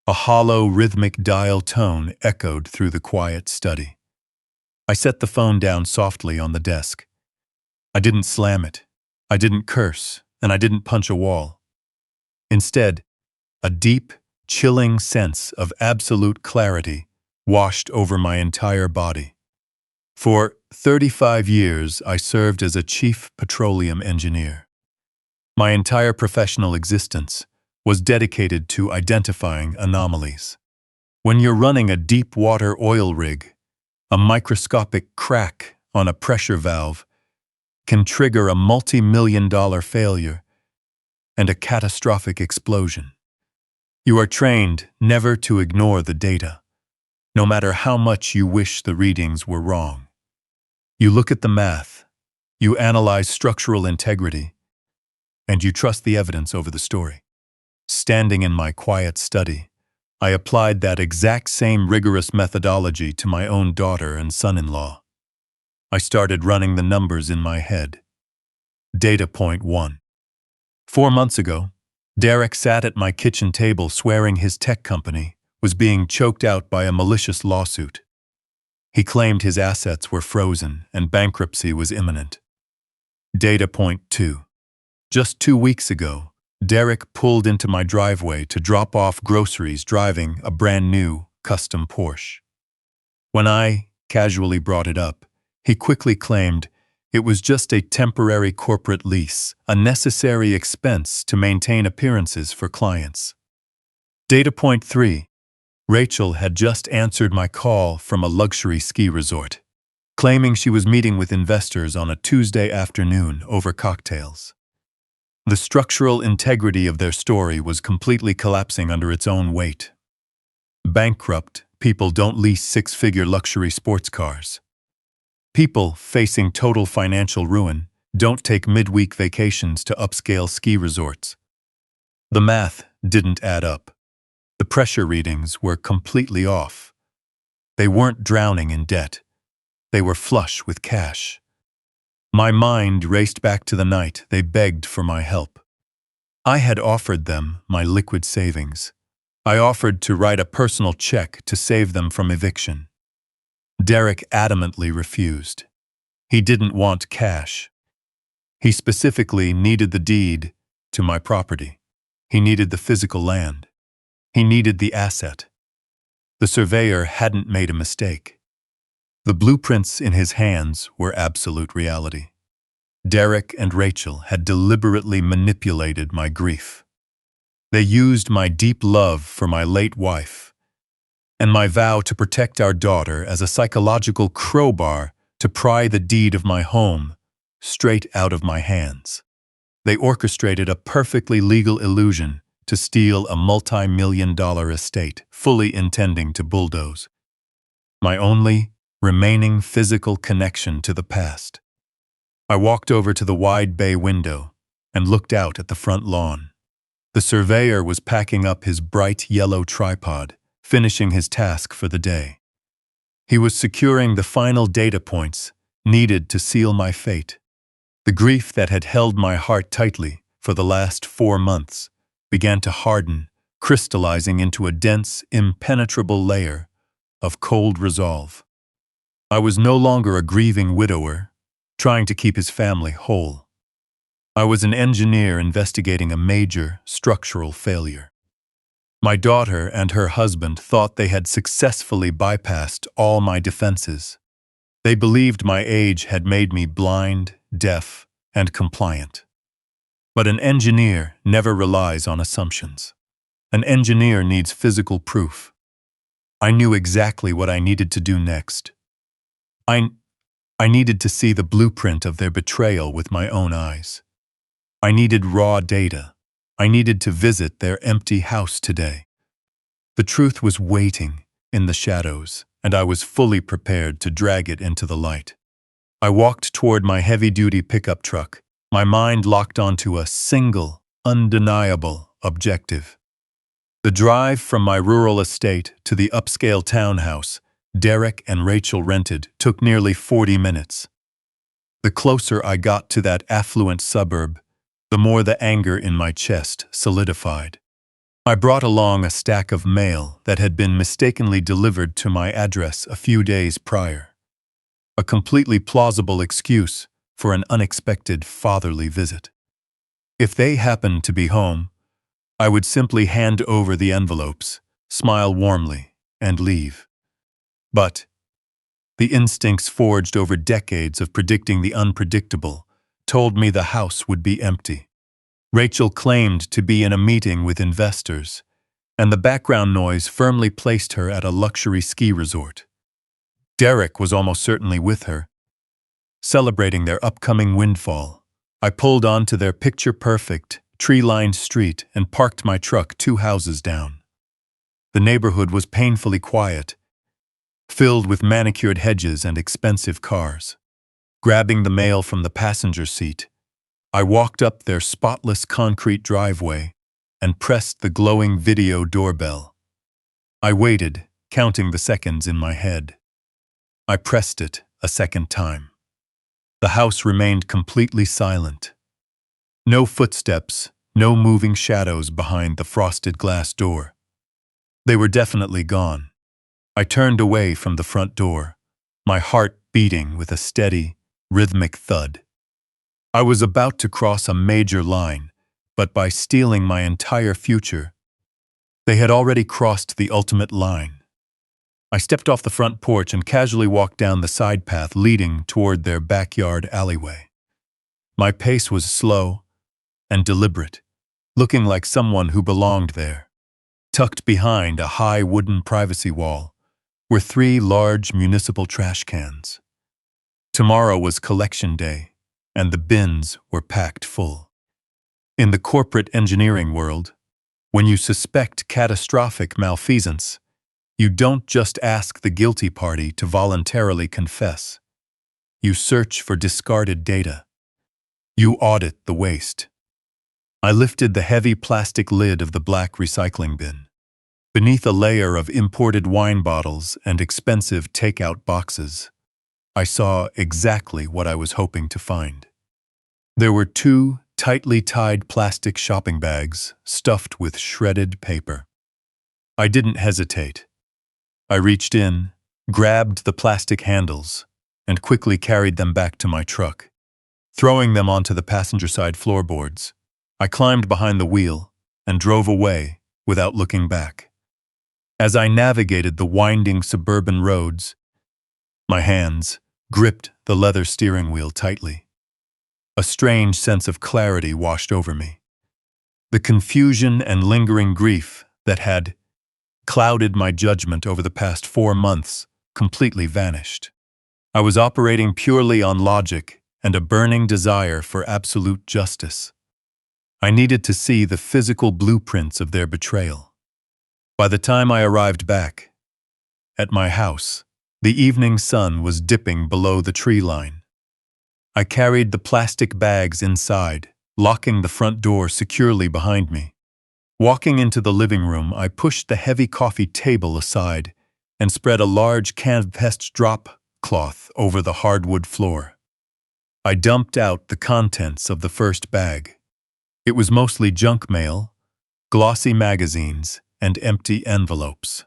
A hollow, rhythmic dial tone echoed through the quiet study. I set the phone down softly on the desk. I didn't slam it. I didn't curse, and I didn't punch a wall. Instead, a deep, chilling sense of absolute clarity washed over my entire body. For 35 years, I served as a chief petroleum engineer. My entire professional existence was dedicated to identifying anomalies. When you're running a deep-water oil rig, a microscopic crack on a pressure valve can trigger a multi-million-dollar failure and a catastrophic explosion. You are trained never to ignore the data, no matter how much you wish the readings were wrong. You look at the math, you analyze structural integrity, and you trust the evidence over the story. Standing in my quiet study, I applied that exact same rigorous methodology to my own daughter and son-in-law. I started running the numbers in my head. Data point 1. 4 months ago, Derek sat at my kitchen table swearing his tech company was being choked out by a malicious lawsuit. He claimed his assets were frozen and bankruptcy was imminent. Data point 2. Just 2 weeks ago, Derek pulled into my driveway to drop off groceries driving a brand new, custom Porsche. When I casually brought it up, he quickly claimed it was just a temporary corporate lease, a necessary expense to maintain appearances for clients. Data point 3. Rachel had just answered my call from a luxury ski resort, claiming she was meeting with investors on a Tuesday afternoon over cocktails. The structural integrity of their story was completely collapsing under its own weight. Bankrupt people don't lease six-figure luxury sports cars. People facing total financial ruin don't take midweek vacations to upscale ski resorts. The math didn't add up. The pressure readings were completely off. They weren't drowning in debt. They were flush with cash. My mind raced back to the night they begged for my help. I had offered them my liquid savings. I offered to write a personal check to save them from eviction. Derek adamantly refused. He didn't want cash. He specifically needed the deed to my property. He needed the physical land. He needed the asset. The surveyor hadn't made a mistake. The blueprints in his hands were absolute reality. Derek and Rachel had deliberately manipulated my grief. They used my deep love for my late wife and my vow to protect our daughter as a psychological crowbar to pry the deed of my home straight out of my hands. They orchestrated a perfectly legal illusion to steal a multi-million-dollar estate, fully intending to bulldoze my only remaining physical connection to the past. I walked over to the wide bay window and looked out at the front lawn. The surveyor was packing up his bright yellow tripod, finishing his task for the day. He was securing the final data points needed to seal my fate. The grief that had held my heart tightly for the last 4 months began to harden, crystallizing into a dense, impenetrable layer of cold resolve. I was no longer a grieving widower, trying to keep his family whole. I was an engineer investigating a major structural failure. My daughter and her husband thought they had successfully bypassed all my defenses. They believed my age had made me blind, deaf, and compliant. But an engineer never relies on assumptions. An engineer needs physical proof. I knew exactly what I needed to do next. I needed to see the blueprint of their betrayal with my own eyes. I needed raw data. I needed to visit their empty house today. The truth was waiting in the shadows, and I was fully prepared to drag it into the light. I walked toward my heavy-duty pickup truck, my mind locked onto a single, undeniable objective. The drive from my rural estate to the upscale townhouse Derek and Rachel rented took nearly 40 minutes. The closer I got to that affluent suburb, the more the anger in my chest solidified. I brought along a stack of mail that had been mistakenly delivered to my address a few days prior. A completely plausible excuse for an unexpected fatherly visit. If they happened to be home, I would simply hand over the envelopes, smile warmly, and leave. But the instincts forged over decades of predicting the unpredictable told me the house would be empty. Rachel claimed to be in a meeting with investors, and the background noise firmly placed her at a luxury ski resort. Derek was almost certainly with her, celebrating their upcoming windfall. I pulled onto their picture-perfect, tree-lined street and parked my truck 2 houses down. The neighborhood was painfully quiet, filled with manicured hedges and expensive cars. Grabbing the mail from the passenger seat, I walked up their spotless concrete driveway and pressed the glowing video doorbell. I waited, counting the seconds in my head. I pressed it a second time. The house remained completely silent. No footsteps, no moving shadows behind the frosted glass door. They were definitely gone. I turned away from the front door, my heart beating with a steady, rhythmic thud. I was about to cross a major line, but by stealing my entire future, they had already crossed the ultimate line. I stepped off the front porch and casually walked down the side path leading toward their backyard alleyway. My pace was slow and deliberate, looking like someone who belonged there. Tucked behind a high wooden privacy wall were 3 large municipal trash cans. Tomorrow was collection day, and the bins were packed full. In the corporate engineering world, when you suspect catastrophic malfeasance, you don't just ask the guilty party to voluntarily confess. You search for discarded data. You audit the waste. I lifted the heavy plastic lid of the black recycling bin. Beneath a layer of imported wine bottles and expensive takeout boxes, I saw exactly what I was hoping to find. There were 2 tightly tied plastic shopping bags stuffed with shredded paper. I didn't hesitate. I reached in, grabbed the plastic handles, and quickly carried them back to my truck. Throwing them onto the passenger side floorboards, I climbed behind the wheel and drove away without looking back. As I navigated the winding suburban roads, my hands gripped the leather steering wheel tightly. A strange sense of clarity washed over me. The confusion and lingering grief that had clouded my judgment over the past 4 months completely vanished. I was operating purely on logic and a burning desire for absolute justice. I needed to see the physical blueprints of their betrayal. By the time I arrived back at my house, the evening sun was dipping below the tree line. I carried the plastic bags inside, locking the front door securely behind me. Walking into the living room, I pushed the heavy coffee table aside and spread a large canvas drop cloth over the hardwood floor. I dumped out the contents of the first bag. It was mostly junk mail, glossy magazines, and empty envelopes.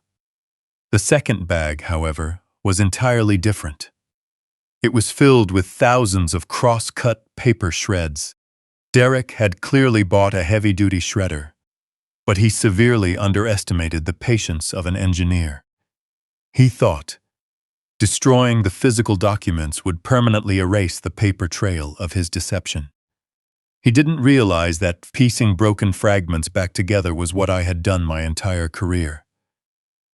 The second bag, however, was entirely different. It was filled with thousands of cross-cut paper shreds. Derek had clearly bought a heavy-duty shredder, but he severely underestimated the patience of an engineer. He thought destroying the physical documents would permanently erase the paper trail of his deception. He didn't realize that piecing broken fragments back together was what I had done my entire career.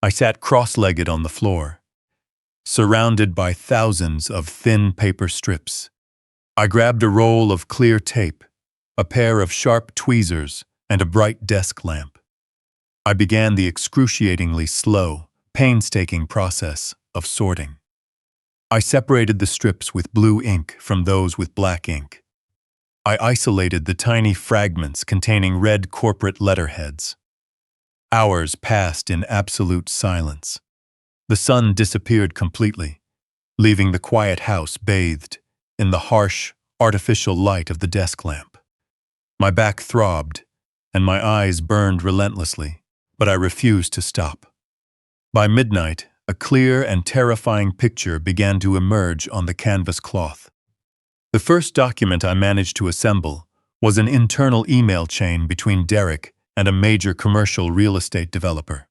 I sat cross-legged on the floor, surrounded by thousands of thin paper strips. I grabbed a roll of clear tape, a pair of sharp tweezers, and a bright desk lamp. I began the excruciatingly slow, painstaking process of sorting. I separated the strips with blue ink from those with black ink. I isolated the tiny fragments containing red corporate letterheads. Hours passed in absolute silence. The sun disappeared completely, leaving the quiet house bathed in the harsh, artificial light of the desk lamp. My back throbbed, and my eyes burned relentlessly, but I refused to stop. By midnight, a clear and terrifying picture began to emerge on the canvas cloth. The first document I managed to assemble was an internal email chain between Derek and a major commercial real estate developer.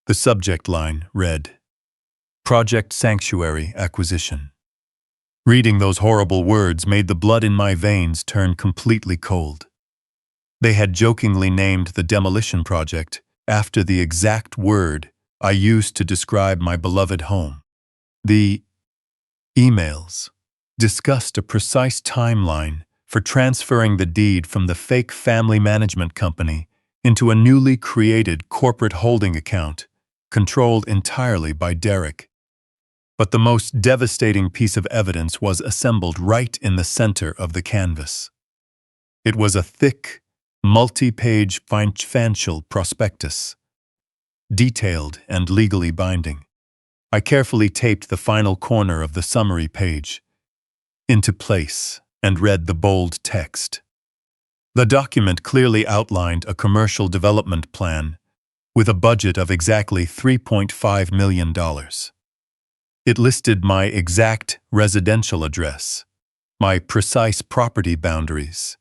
The subject line read, "Project Sanctuary Acquisition." Reading those horrible words made the blood in my veins turn completely cold. They had jokingly named the demolition project after the exact word I used to describe my beloved home. The emails discussed a precise timeline for transferring the deed from the fake family management company into a newly created corporate holding account controlled entirely by Derek. But the most devastating piece of evidence was assembled right in the center of the canvas. It was a thick, multi-page financial prospectus. detailed and legally binding. I carefully taped the final corner of the summary page into place and read the bold text. The document clearly outlined a commercial development plan with a budget of exactly $3.5 million. It listed my exact residential address, my precise property boundaries,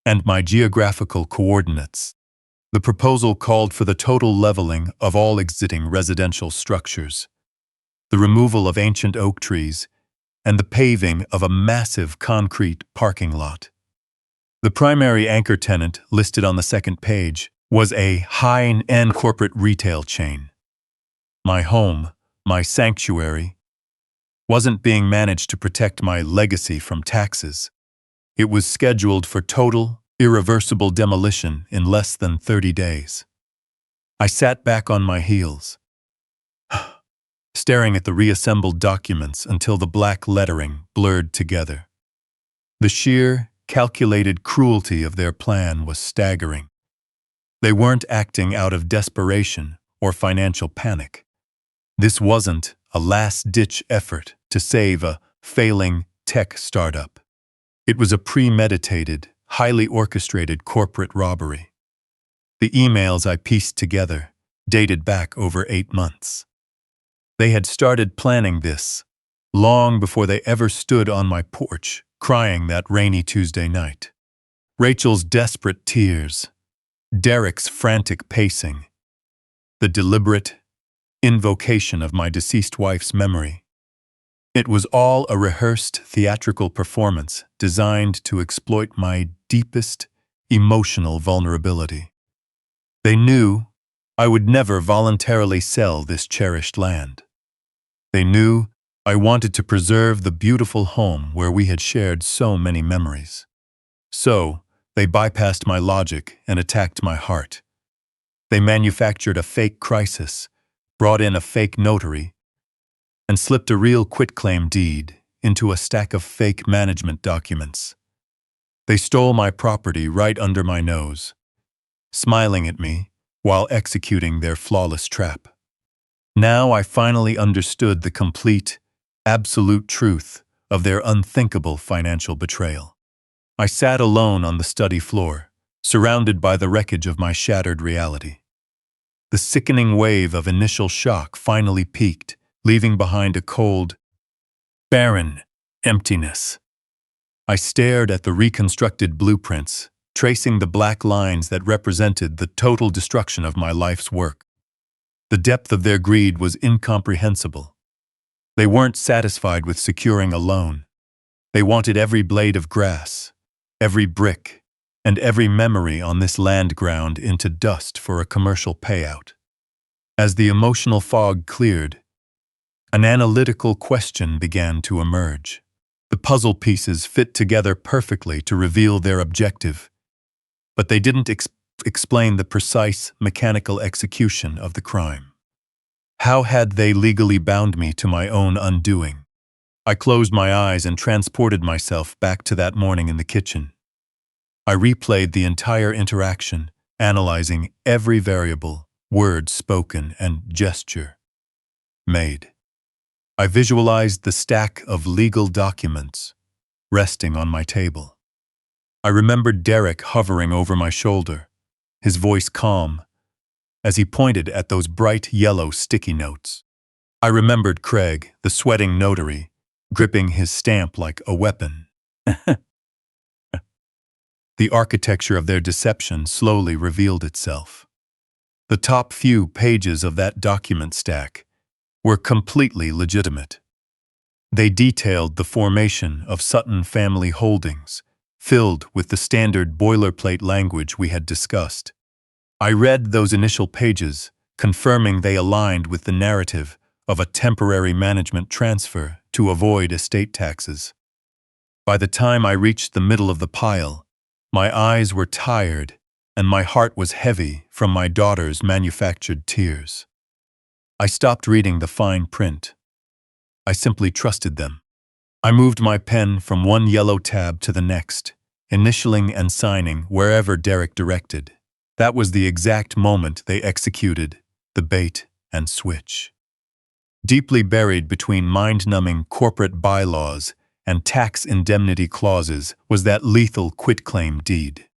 and my geographical coordinates. The proposal called for the total leveling of all existing residential structures, the removal of ancient oak trees, and the paving of a massive concrete parking lot. The primary anchor tenant listed on the second page was a high-end corporate retail chain. My home, my sanctuary, wasn't being managed to protect my legacy from taxes. It was scheduled for total, irreversible demolition in less than 30 days. I sat back on my heels, staring at the reassembled documents until the black lettering blurred together. The sheer, calculated cruelty of their plan was staggering. They weren't acting out of desperation or financial panic. This wasn't a last-ditch effort to save a failing tech startup. It was a premeditated, highly orchestrated corporate robbery. The emails I pieced together dated back over 8 months. They had started planning this long before they ever stood on my porch, crying that rainy Tuesday night. Rachel's desperate tears, Derek's frantic pacing, the deliberate invocation of my deceased wife's memory. It was all a rehearsed theatrical performance designed to exploit my deepest emotional vulnerability. They knew I would never voluntarily sell this cherished land. They knew I wanted to preserve the beautiful home where we had shared so many memories. So, they bypassed my logic and attacked my heart. They manufactured a fake crisis, brought in a fake notary, and slipped a real quitclaim deed into a stack of fake management documents. They stole my property right under my nose, smiling at me while executing their flawless trap. Now I finally understood the complete, absolute truth of their unthinkable financial betrayal. I sat alone on the study floor, surrounded by the wreckage of my shattered reality. The sickening wave of initial shock finally peaked, leaving behind a cold, barren emptiness. I stared at the reconstructed blueprints, tracing the black lines that represented the total destruction of my life's work. The depth of their greed was incomprehensible. They weren't satisfied with securing a loan. They wanted every blade of grass, every brick, and every memory on this land ground into dust for a commercial payout. As the emotional fog cleared, an analytical question began to emerge. The puzzle pieces fit together perfectly to reveal their objective, but they didn't explain the precise mechanical execution of the crime. How had they legally bound me to my own undoing? I closed my eyes and transported myself back to that morning in the kitchen. I replayed the entire interaction, analyzing every variable, word spoken, and gesture made. I visualized the stack of legal documents resting on my table. I remembered Derek hovering over my shoulder, his voice calm, as he pointed at those bright yellow sticky notes. I remembered Craig, the sweating notary, gripping his stamp like a weapon. The architecture of their deception slowly revealed itself. The top few pages of that document stack were completely legitimate. They detailed the formation of Sutton family holdings, filled with the standard boilerplate language we had discussed. I read those initial pages, confirming they aligned with the narrative of a temporary management transfer to avoid estate taxes. By the time I reached the middle of the pile, my eyes were tired and my heart was heavy from my daughter's manufactured tears. I stopped reading the fine print. I simply trusted them. I moved my pen from one yellow tab to the next, initialing and signing wherever Derek directed. That was the exact moment they executed the bait and switch. Deeply buried between mind-numbing corporate bylaws and tax indemnity clauses was that lethal quitclaim deed.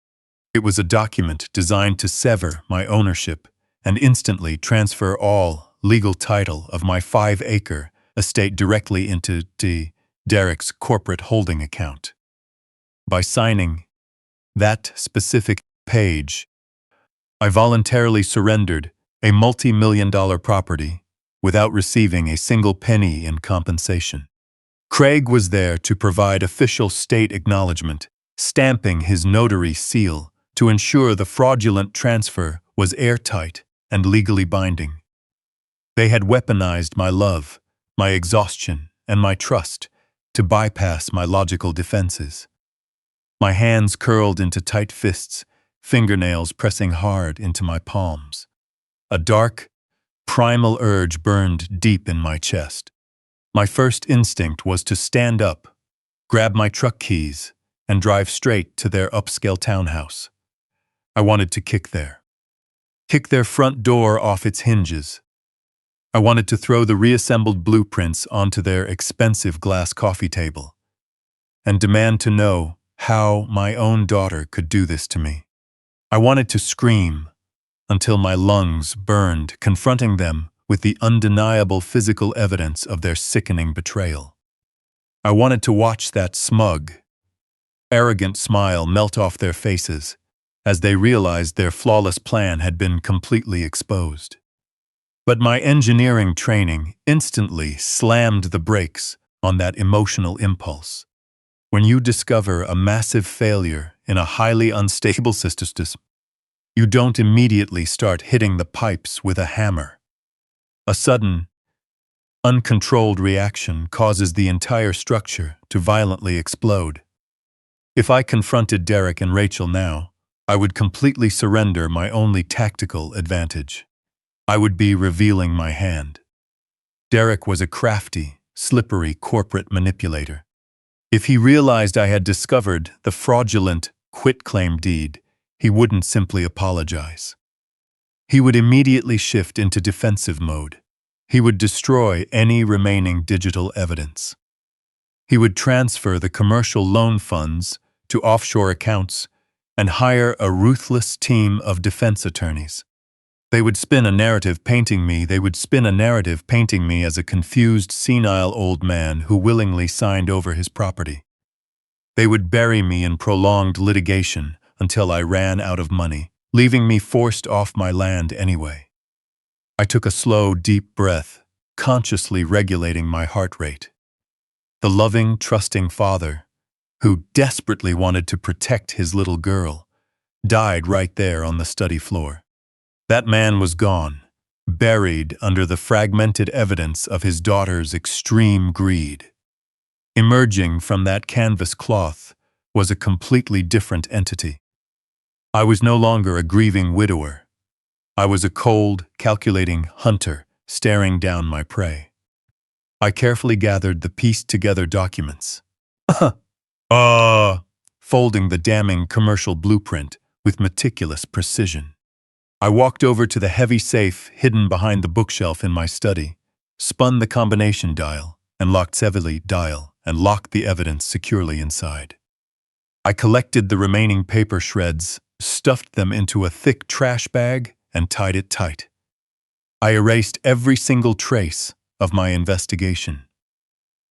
It was a document designed to sever my ownership and instantly transfer all legal title of my 5-acre estate directly into Derek's corporate holding account. By signing that specific page, I voluntarily surrendered a multi-million-dollar property without receiving a single penny in compensation. Craig was there to provide official state acknowledgement, stamping his notary seal to ensure the fraudulent transfer was airtight and legally binding. They had weaponized my love, my exhaustion, and my trust to bypass my logical defenses. My hands curled into tight fists, fingernails pressing hard into my palms. A dark, primal urge burned deep in my chest. My first instinct was to stand up, grab my truck keys, and drive straight to their upscale townhouse. I wanted to kick their front door off its hinges. I wanted to throw the reassembled blueprints onto their expensive glass coffee table, and demand to know how my own daughter could do this to me. I wanted to scream until my lungs burned, confronting them with the undeniable physical evidence of their sickening betrayal. I wanted to watch that smug, arrogant smile melt off their faces as they realized their flawless plan had been completely exposed. But my engineering training instantly slammed the brakes on that emotional impulse. When you discover a massive failure in a highly unstable system, you don't immediately start hitting the pipes with a hammer. A sudden, uncontrolled reaction causes the entire structure to violently explode. If I confronted Derek and Rachel now, I would completely surrender my only tactical advantage. I would be revealing my hand. Derek was a crafty, slippery corporate manipulator. If he realized I had discovered the fraudulent quitclaim deed, he wouldn't simply apologize. He would immediately shift into defensive mode. He would destroy any remaining digital evidence. He would transfer the commercial loan funds to offshore accounts and hire a ruthless team of defense attorneys. They would spin a narrative painting me as a confused, senile old man who willingly signed over his property. They would bury me in prolonged litigation until I ran out of money, leaving me forced off my land anyway. I took a slow, deep breath, consciously regulating my heart rate. The loving, trusting father, who desperately wanted to protect his little girl, died right there on the study floor. That man was gone, buried under the fragmented evidence of his daughter's extreme greed. Emerging from that canvas cloth was a completely different entity. I was no longer a grieving widower. I was a cold, calculating hunter staring down my prey. I carefully gathered the pieced-together documents. Folding the damning commercial blueprint with meticulous precision. I walked over to the heavy safe hidden behind the bookshelf in my study, spun the combination dial, and locked the evidence securely inside. I collected the remaining paper shreds, stuffed them into a thick trash bag, and tied it tight. I erased every single trace of my investigation.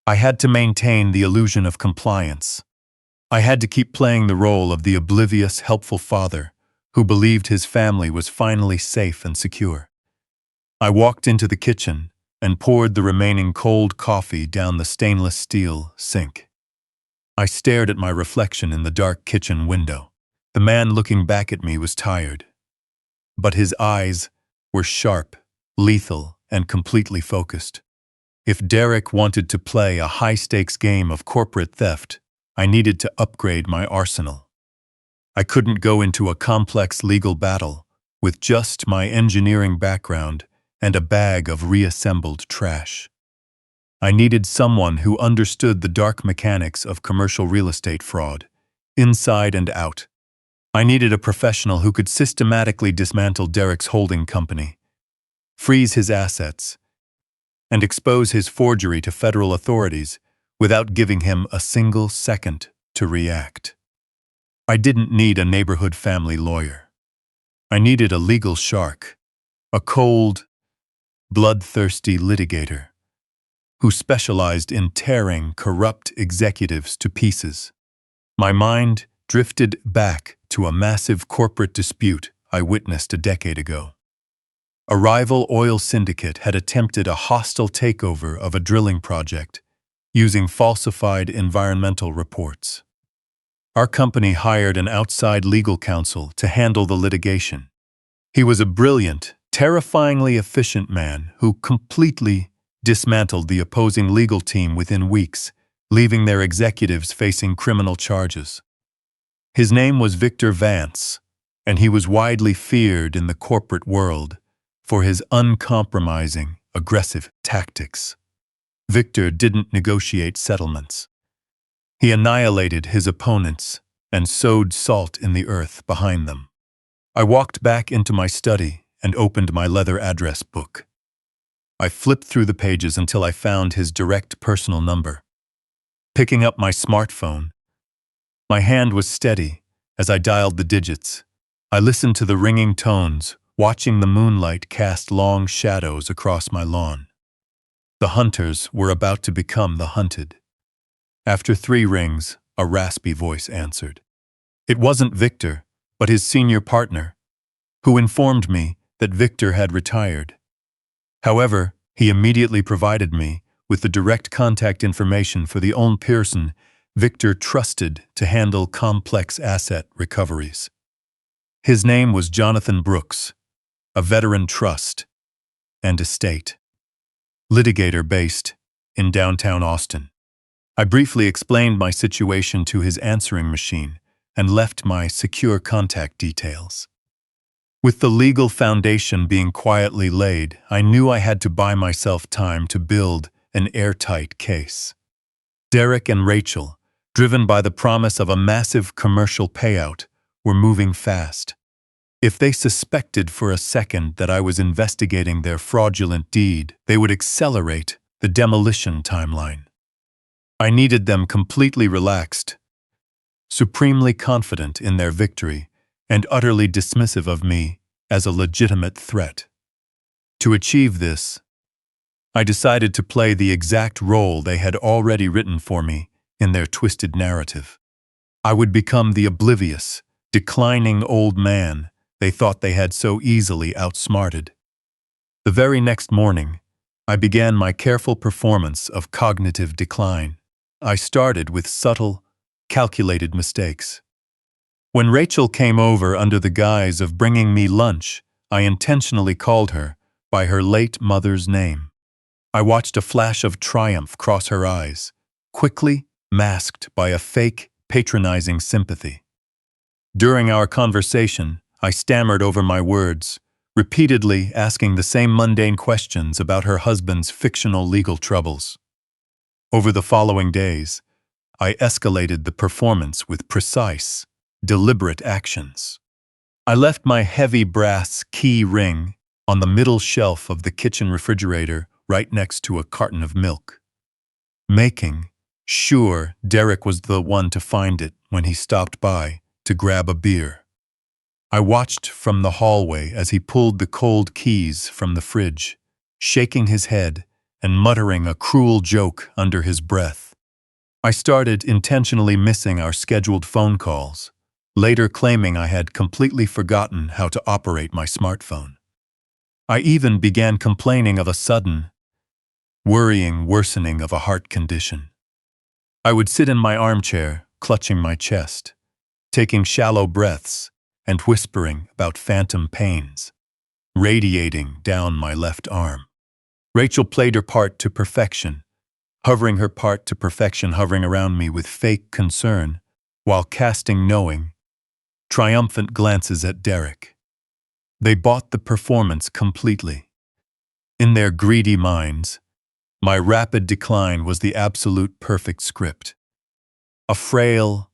I had to maintain the illusion of compliance. I had to keep playing the role of the oblivious, helpful father who believed his family was finally safe and secure. I walked into the kitchen and poured the remaining cold coffee down the stainless steel sink. I stared at my reflection in the dark kitchen window. The man looking back at me was tired, but his eyes were sharp, lethal, and completely focused. If Derek wanted to play a high-stakes game of corporate theft, I needed to upgrade my arsenal. I couldn't go into a complex legal battle with just my engineering background and a bag of reassembled trash. I needed someone who understood the dark mechanics of commercial real estate fraud, inside and out. I needed a professional who could systematically dismantle Derek's holding company, freeze his assets, and expose his forgery to federal authorities without giving him a single second to react. I didn't need a neighborhood family lawyer. I needed a legal shark, a cold, bloodthirsty litigator who specialized in tearing corrupt executives to pieces. My mind drifted back to a massive corporate dispute I witnessed a decade ago. A rival oil syndicate had attempted a hostile takeover of a drilling project using falsified environmental reports. Our company hired an outside legal counsel to handle the litigation. He was a brilliant, terrifyingly efficient man who completely dismantled the opposing legal team within weeks, leaving their executives facing criminal charges. His name was Victor Vance, and he was widely feared in the corporate world for his uncompromising, aggressive tactics. Victor didn't negotiate settlements. He annihilated his opponents and sowed salt in the earth behind them. I walked back into my study and opened my leather address book. I flipped through the pages until I found his direct personal number. Picking up my smartphone, my hand was steady as I dialed the digits. I listened to the ringing tones, watching the moonlight cast long shadows across my lawn. The hunters were about to become the hunted. After 3 rings, a raspy voice answered. It wasn't Victor, but his senior partner, who informed me that Victor had retired. However, he immediately provided me with the direct contact information for the only person Victor trusted to handle complex asset recoveries. His name was Jonathan Brooks, a veteran trust and estate litigator based in downtown Austin. I briefly explained my situation to his answering machine and left my secure contact details. With the legal foundation being quietly laid, I knew I had to buy myself time to build an airtight case. Derek and Rachel, driven by the promise of a massive commercial payout, were moving fast. If they suspected for a second that I was investigating their fraudulent deed, they would accelerate the demolition timeline. I needed them completely relaxed, supremely confident in their victory, and utterly dismissive of me as a legitimate threat. To achieve this, I decided to play the exact role they had already written for me in their twisted narrative. I would become the oblivious, declining old man they thought they had so easily outsmarted. The very next morning, I began my careful performance of cognitive decline. I started with subtle, calculated mistakes. When Rachel came over under the guise of bringing me lunch, I intentionally called her by her late mother's name. I watched a flash of triumph cross her eyes, quickly masked by a fake, patronizing sympathy. During our conversation, I stammered over my words, repeatedly asking the same mundane questions about her husband's fictional legal troubles. Over the following days, I escalated the performance with precise, deliberate actions. I left my heavy brass key ring on the middle shelf of the kitchen refrigerator right next to a carton of milk, making sure Derek was the one to find it when he stopped by to grab a beer. I watched from the hallway as he pulled the cold keys from the fridge, shaking his head and muttering a cruel joke under his breath. I started intentionally missing our scheduled phone calls, later claiming I had completely forgotten how to operate my smartphone. I even began complaining of a sudden, worrying worsening of a heart condition. I would sit in my armchair, clutching my chest, taking shallow breaths, and whispering about phantom pains, radiating down my left arm. Rachel played her part to perfection, hovering around me with fake concern, while casting knowing, triumphant glances at Derek. They bought the performance completely. In their greedy minds, my rapid decline was the absolute perfect script. A frail,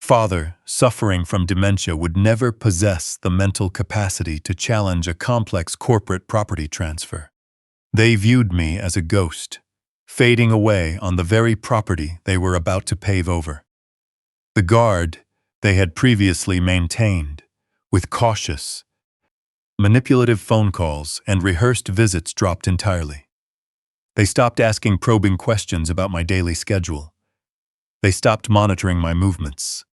father, suffering from dementia, would never possess the mental capacity to challenge a complex corporate property transfer. They viewed me as a ghost, fading away on the very property they were about to pave over. The guard they had previously maintained, with cautious, manipulative phone calls and rehearsed visits, dropped entirely. They stopped asking probing questions about my daily schedule. They stopped monitoring my movements.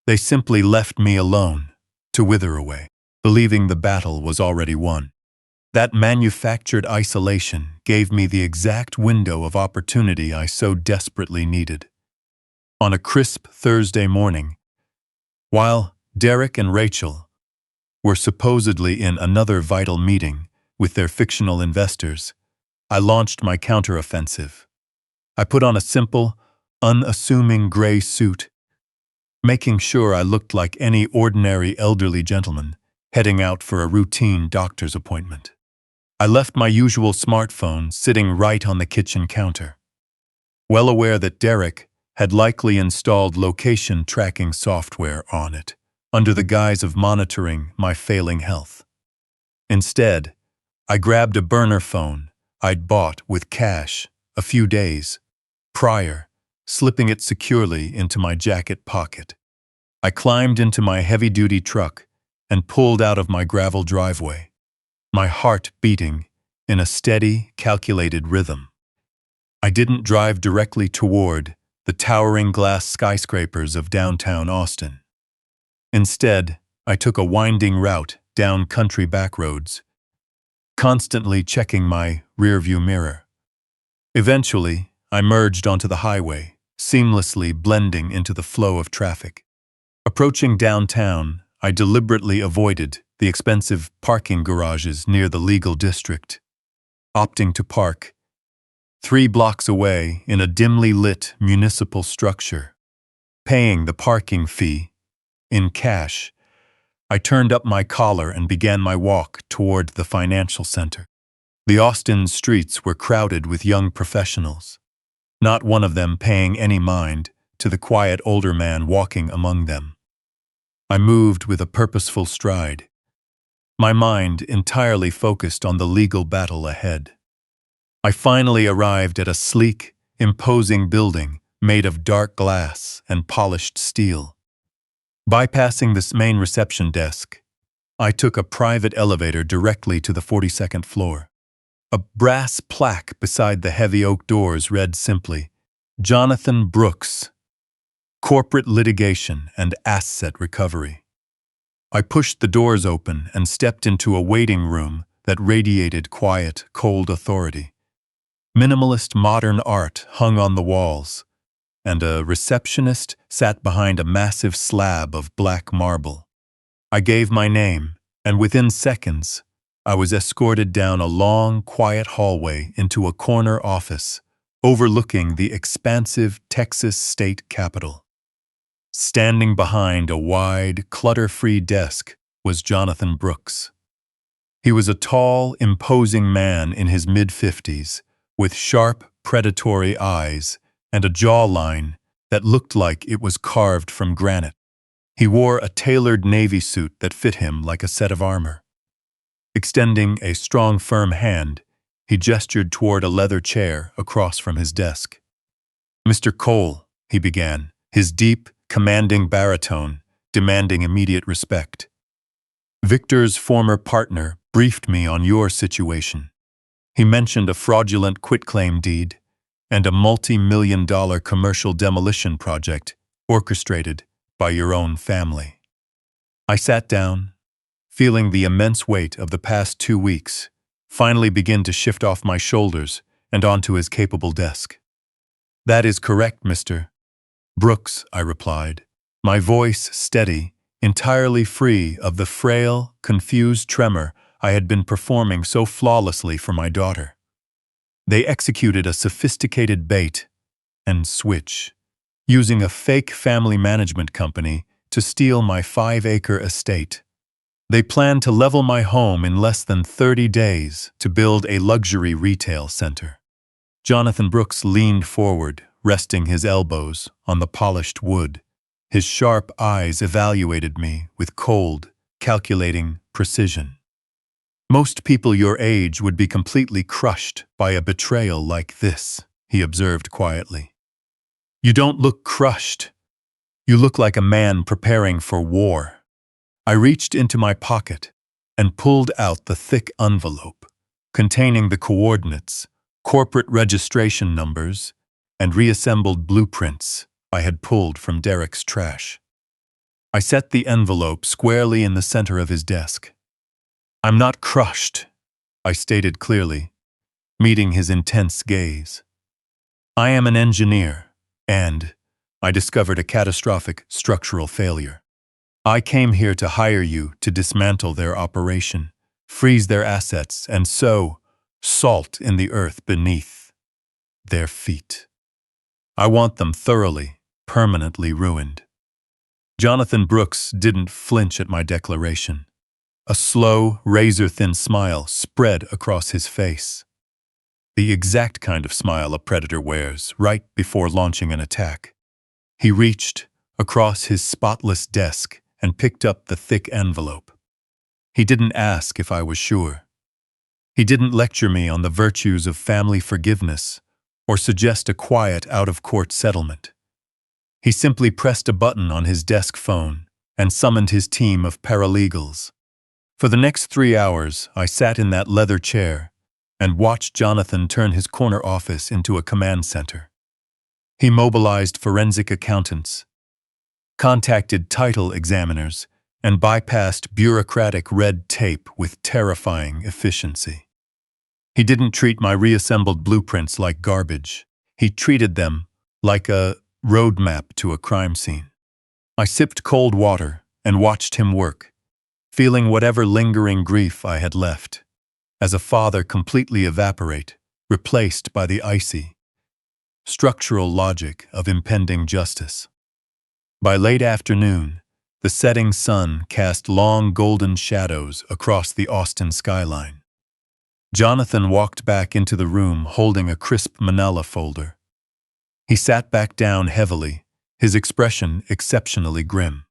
They simply left me alone to wither away, believing the battle was already won. That manufactured isolation gave me the exact window of opportunity I so desperately needed. On a crisp Thursday morning, while Derek and Rachel were supposedly in another vital meeting with their fictional investors, I launched my counteroffensive. I put on a simple, unassuming gray suit, making sure I looked like any ordinary elderly gentleman heading out for a routine doctor's appointment. I left my usual smartphone sitting right on the kitchen counter, well aware that Derek had likely installed location tracking software on it, under the guise of monitoring my failing health. Instead, I grabbed a burner phone I'd bought with cash a few days prior, slipping it securely into my jacket pocket. I climbed into my heavy-duty truck and pulled out of my gravel driveway, my heart beating in a steady, calculated rhythm. I didn't drive directly toward the towering glass skyscrapers of downtown Austin. Instead, I took a winding route down country backroads, constantly checking my rearview mirror. Eventually, I merged onto the highway, seamlessly blending into the flow of traffic. Approaching downtown, I deliberately avoided the expensive parking garages near the legal district, opting to park 3 blocks away in a dimly lit municipal structure. Paying the parking fee in cash, I turned up my collar and began my walk toward the financial center. The Austin streets were crowded with young professionals, not one of them paying any mind to the quiet older man walking among them. I moved with a purposeful stride, my mind entirely focused on the legal battle ahead. I finally arrived at a sleek, imposing building made of dark glass and polished steel. Bypassing this main reception desk, I took a private elevator directly to the 42nd floor. A brass plaque beside the heavy oak doors read simply, "Jonathan Brooks, Corporate Litigation and Asset Recovery." I pushed the doors open and stepped into a waiting room that radiated quiet, cold authority. Minimalist modern art hung on the walls, and a receptionist sat behind a massive slab of black marble. I gave my name, and within seconds, I was escorted down a long, quiet hallway into a corner office overlooking the expansive Texas state capitol. Standing behind a wide, clutter-free desk was Jonathan Brooks. He was a tall, imposing man in his mid-50s, with sharp, predatory eyes and a jawline that looked like it was carved from granite. He wore a tailored navy suit that fit him like a set of armor. Extending a strong, firm hand, he gestured toward a leather chair across from his desk. "Mr. Cole," he began, his deep, commanding baritone demanding immediate respect. "Victor's former partner briefed me on your situation. He mentioned a fraudulent quitclaim deed and a multi-million-dollar commercial demolition project orchestrated by your own family." I sat down, feeling the immense weight of the past 2 weeks finally begin to shift off my shoulders and onto his capable desk. "That is correct, Mr. Brooks," I replied, my voice steady, entirely free of the frail, confused tremor I had been performing so flawlessly for my daughter. "They executed a sophisticated bait and switch, using a fake family management company to steal my 5-acre estate. They planned to level my home in less than 30 days to build a luxury retail center." Jonathan Brooks leaned forward, resting his elbows on the polished wood, His sharp eyes evaluated me with cold, calculating precision. Most people your age would be completely crushed by a betrayal like this, he observed quietly. You don't look crushed. You look like a man preparing for war. I reached into my pocket and pulled out the thick envelope containing the coordinates, corporate registration numbers, and reassembled blueprints I had pulled from Derek's trash. I set the envelope squarely in the center of his desk. I'm not crushed, I stated clearly, meeting his intense gaze. I am an engineer, and I discovered a catastrophic structural failure. I came here to hire you to dismantle their operation, freeze their assets, and sow salt in the earth beneath their feet. I want them thoroughly, permanently ruined. Jonathan Brooks didn't flinch at my declaration. A slow, razor-thin smile spread across his face. The exact kind of smile a predator wears right before launching an attack. He reached across his spotless desk and picked up the thick envelope. He didn't ask if I was sure. He didn't lecture me on the virtues of family forgiveness or suggest a quiet out-of-court settlement. He simply pressed a button on his desk phone and summoned his team of paralegals. For the next 3 hours, I sat in that leather chair and watched Jonathan turn his corner office into a command center. He mobilized forensic accountants, contacted title examiners, and bypassed bureaucratic red tape with terrifying efficiency. He didn't treat my reassembled blueprints like garbage. He treated them like a roadmap to a crime scene. I sipped cold water and watched him work, feeling whatever lingering grief I had left, as a father completely evaporate, replaced by the icy, structural logic of impending justice. By late afternoon, the setting sun cast long golden shadows across the Austin skyline. Jonathan walked back into the room holding a crisp manila folder. He sat back down heavily, his expression exceptionally grim.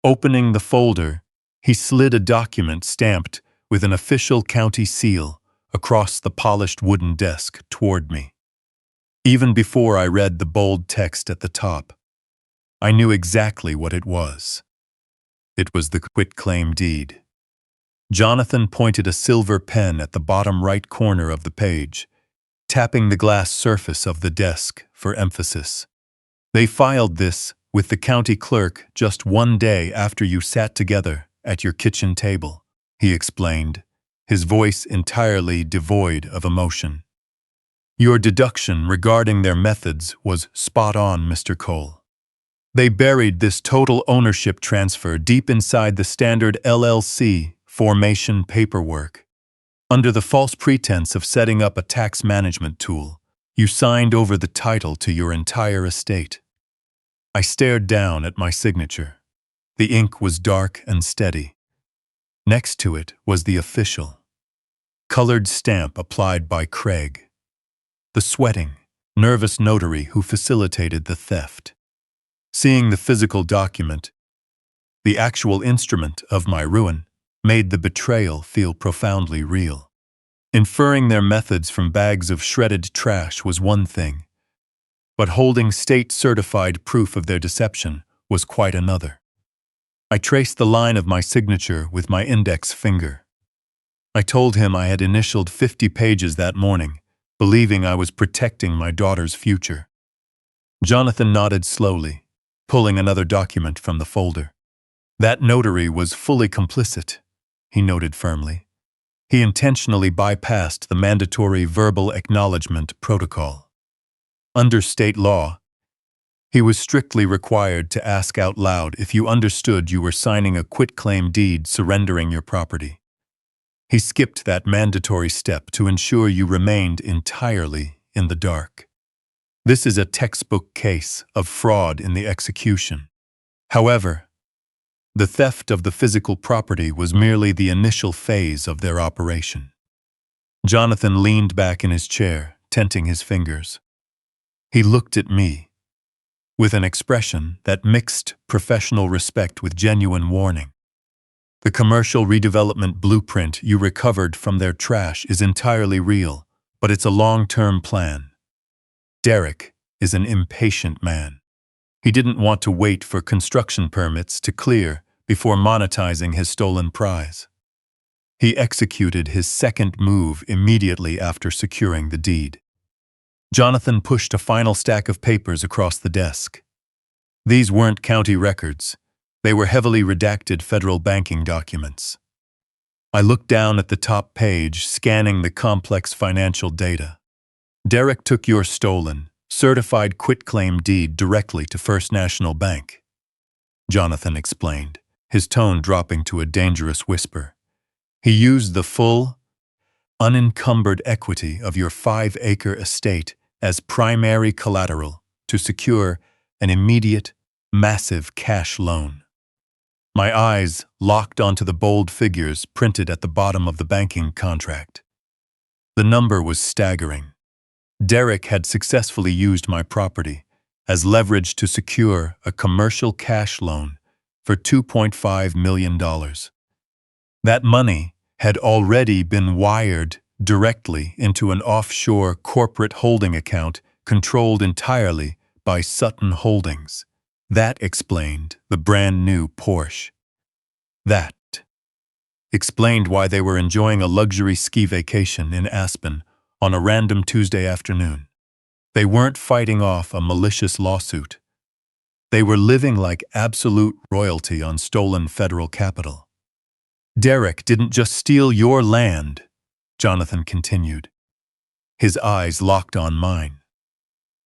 Opening the folder, he slid a document stamped with an official county seal across the polished wooden desk toward me. Even before I read the bold text at the top, I knew exactly what it was. It was the quitclaim deed. Jonathan pointed a silver pen at the bottom right corner of the page, tapping the glass surface of the desk for emphasis. They filed this with the county clerk just 1 day after you sat together at your kitchen table, he explained, his voice entirely devoid of emotion. Your deduction regarding their methods was spot on, Mr. Cole. They buried this total ownership transfer deep inside the standard LLC formation paperwork. Under the false pretense of setting up a tax management tool, you signed over the title to your entire estate. I stared down at my signature. The ink was dark and steady. Next to it was the official, colored stamp applied by Craig, the sweating, nervous notary who facilitated the theft. Seeing the physical document, the actual instrument of my ruin, made the betrayal feel profoundly real. Inferring their methods from bags of shredded trash was one thing, but holding state-certified proof of their deception was quite another. I traced the line of my signature with my index finger. I told him I had initialed 50 pages that morning, believing I was protecting my daughter's future. Jonathan nodded slowly, pulling another document from the folder. That notary was fully complicit, he noted firmly. He intentionally bypassed the mandatory verbal acknowledgement protocol. Under state law, he was strictly required to ask out loud if you understood you were signing a quitclaim deed surrendering your property. He skipped that mandatory step to ensure you remained entirely in the dark. This is a textbook case of fraud in the execution. However, the theft of the physical property was merely the initial phase of their operation. Jonathan leaned back in his chair, tenting his fingers. He looked at me with an expression that mixed professional respect with genuine warning. The commercial redevelopment blueprint you recovered from their trash is entirely real, but it's a long-term plan. Derek is an impatient man. He didn't want to wait for construction permits to clear before monetizing his stolen prize. He executed his second move immediately after securing the deed. Jonathan pushed a final stack of papers across the desk. These weren't county records. They were heavily redacted federal banking documents. I looked down at the top page, scanning the complex financial data. Derek took your stolen, certified quitclaim deed directly to First National Bank, Jonathan explained, his tone dropping to a dangerous whisper. He used the full, unencumbered equity of your 5-acre estate as primary collateral to secure an immediate, massive cash loan. My eyes locked onto the bold figures printed at the bottom of the banking contract. The number was staggering. Derek had successfully used my property as leverage to secure a commercial cash loan for $2.5 million. That money had already been wired directly into an offshore corporate holding account controlled entirely by Sutton Holdings. That explained the brand new Porsche. That explained why they were enjoying a luxury ski vacation in Aspen on a random Tuesday afternoon. They weren't fighting off a malicious lawsuit. They were living like absolute royalty on stolen federal capital. Derek didn't just steal your land, Jonathan continued. His eyes locked on mine.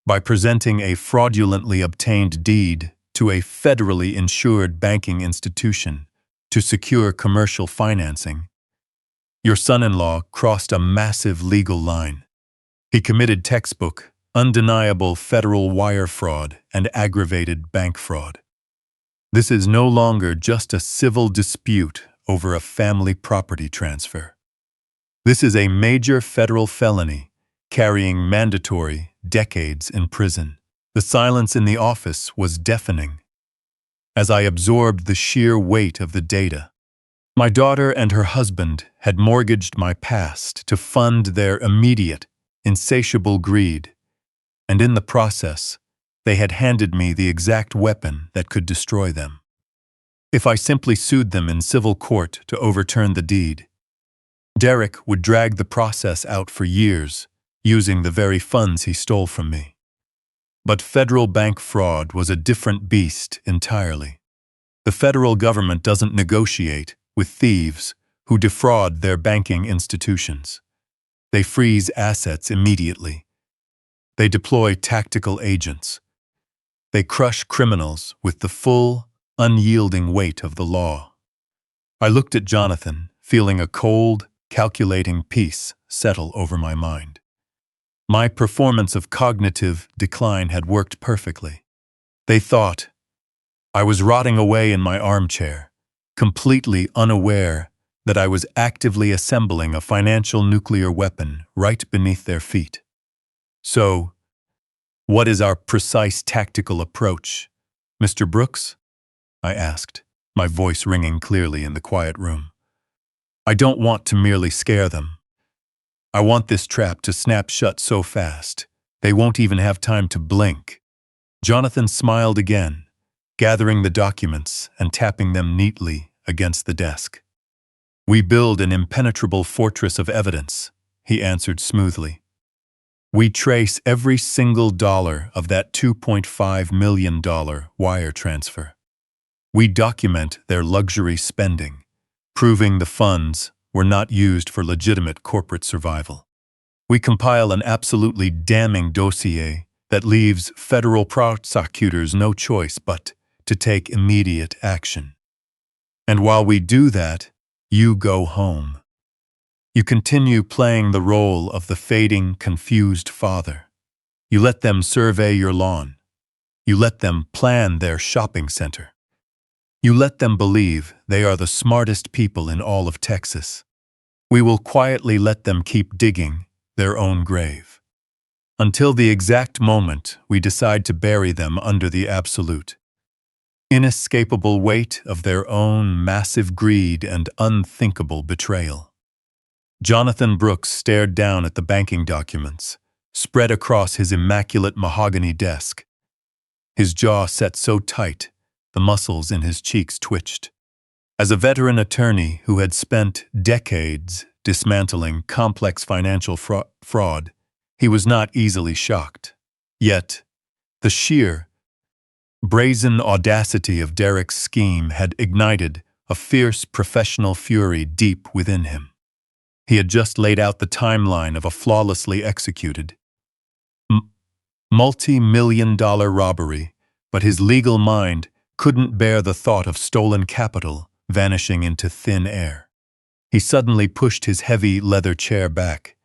By presenting a fraudulently obtained deed to a federally insured banking institution to secure commercial financing, your son-in-law crossed a massive legal line. He committed textbook, undeniable federal wire fraud and aggravated bank fraud. This is no longer just a civil dispute over a family property transfer. This is a major federal felony carrying mandatory decades in prison. The silence in the office was deafening. As I absorbed the sheer weight of the data, my daughter and her husband had mortgaged my past to fund their immediate, insatiable greed, and in the process, they had handed me the exact weapon that could destroy them. If I simply sued them in civil court to overturn the deed, Derek would drag the process out for years, using the very funds he stole from me. But federal bank fraud was a different beast entirely. The federal government doesn't negotiate with thieves who defraud their banking institutions. They freeze assets immediately. They deploy tactical agents. They crush criminals with the full, unyielding weight of the law. I looked at Jonathan, feeling a cold, calculating peace settle over my mind. My performance of cognitive decline had worked perfectly. They thought I was rotting away in my armchair, completely unaware that I was actively assembling a financial nuclear weapon right beneath their feet. So, what is our precise tactical approach, Mr. Brooks? I asked, my voice ringing clearly in the quiet room. I don't want to merely scare them. I want this trap to snap shut so fast, they won't even have time to blink. Jonathan smiled again, gathering the documents and tapping them neatly against the desk. We build an impenetrable fortress of evidence, he answered smoothly. We trace every single dollar of that $2.5 million wire transfer. We document their luxury spending, proving the funds were not used for legitimate corporate survival. We compile an absolutely damning dossier that leaves federal prosecutors no choice but to take immediate action. And while we do that, you go home. You continue playing the role of the fading, confused father. You let them survey your lawn. You let them plan their shopping center. You let them believe they are the smartest people in all of Texas. We will quietly let them keep digging their own grave. until the exact moment we decide to bury them under the absolute, inescapable weight of their own massive greed and unthinkable betrayal. Jonathan Brooks stared down at the banking documents, spread across his immaculate mahogany desk. His jaw set so tight, the muscles in his cheeks twitched. As a veteran attorney who had spent decades dismantling complex financial fraud, he was not easily shocked. Yet, the sheer, brazen audacity of Derek's scheme had ignited a fierce professional fury deep within him. He had just laid out the timeline of a flawlessly executed, multi-million-dollar robbery, but his legal mind couldn't bear the thought of stolen capital vanishing into thin air. He suddenly pushed his heavy leather chair back,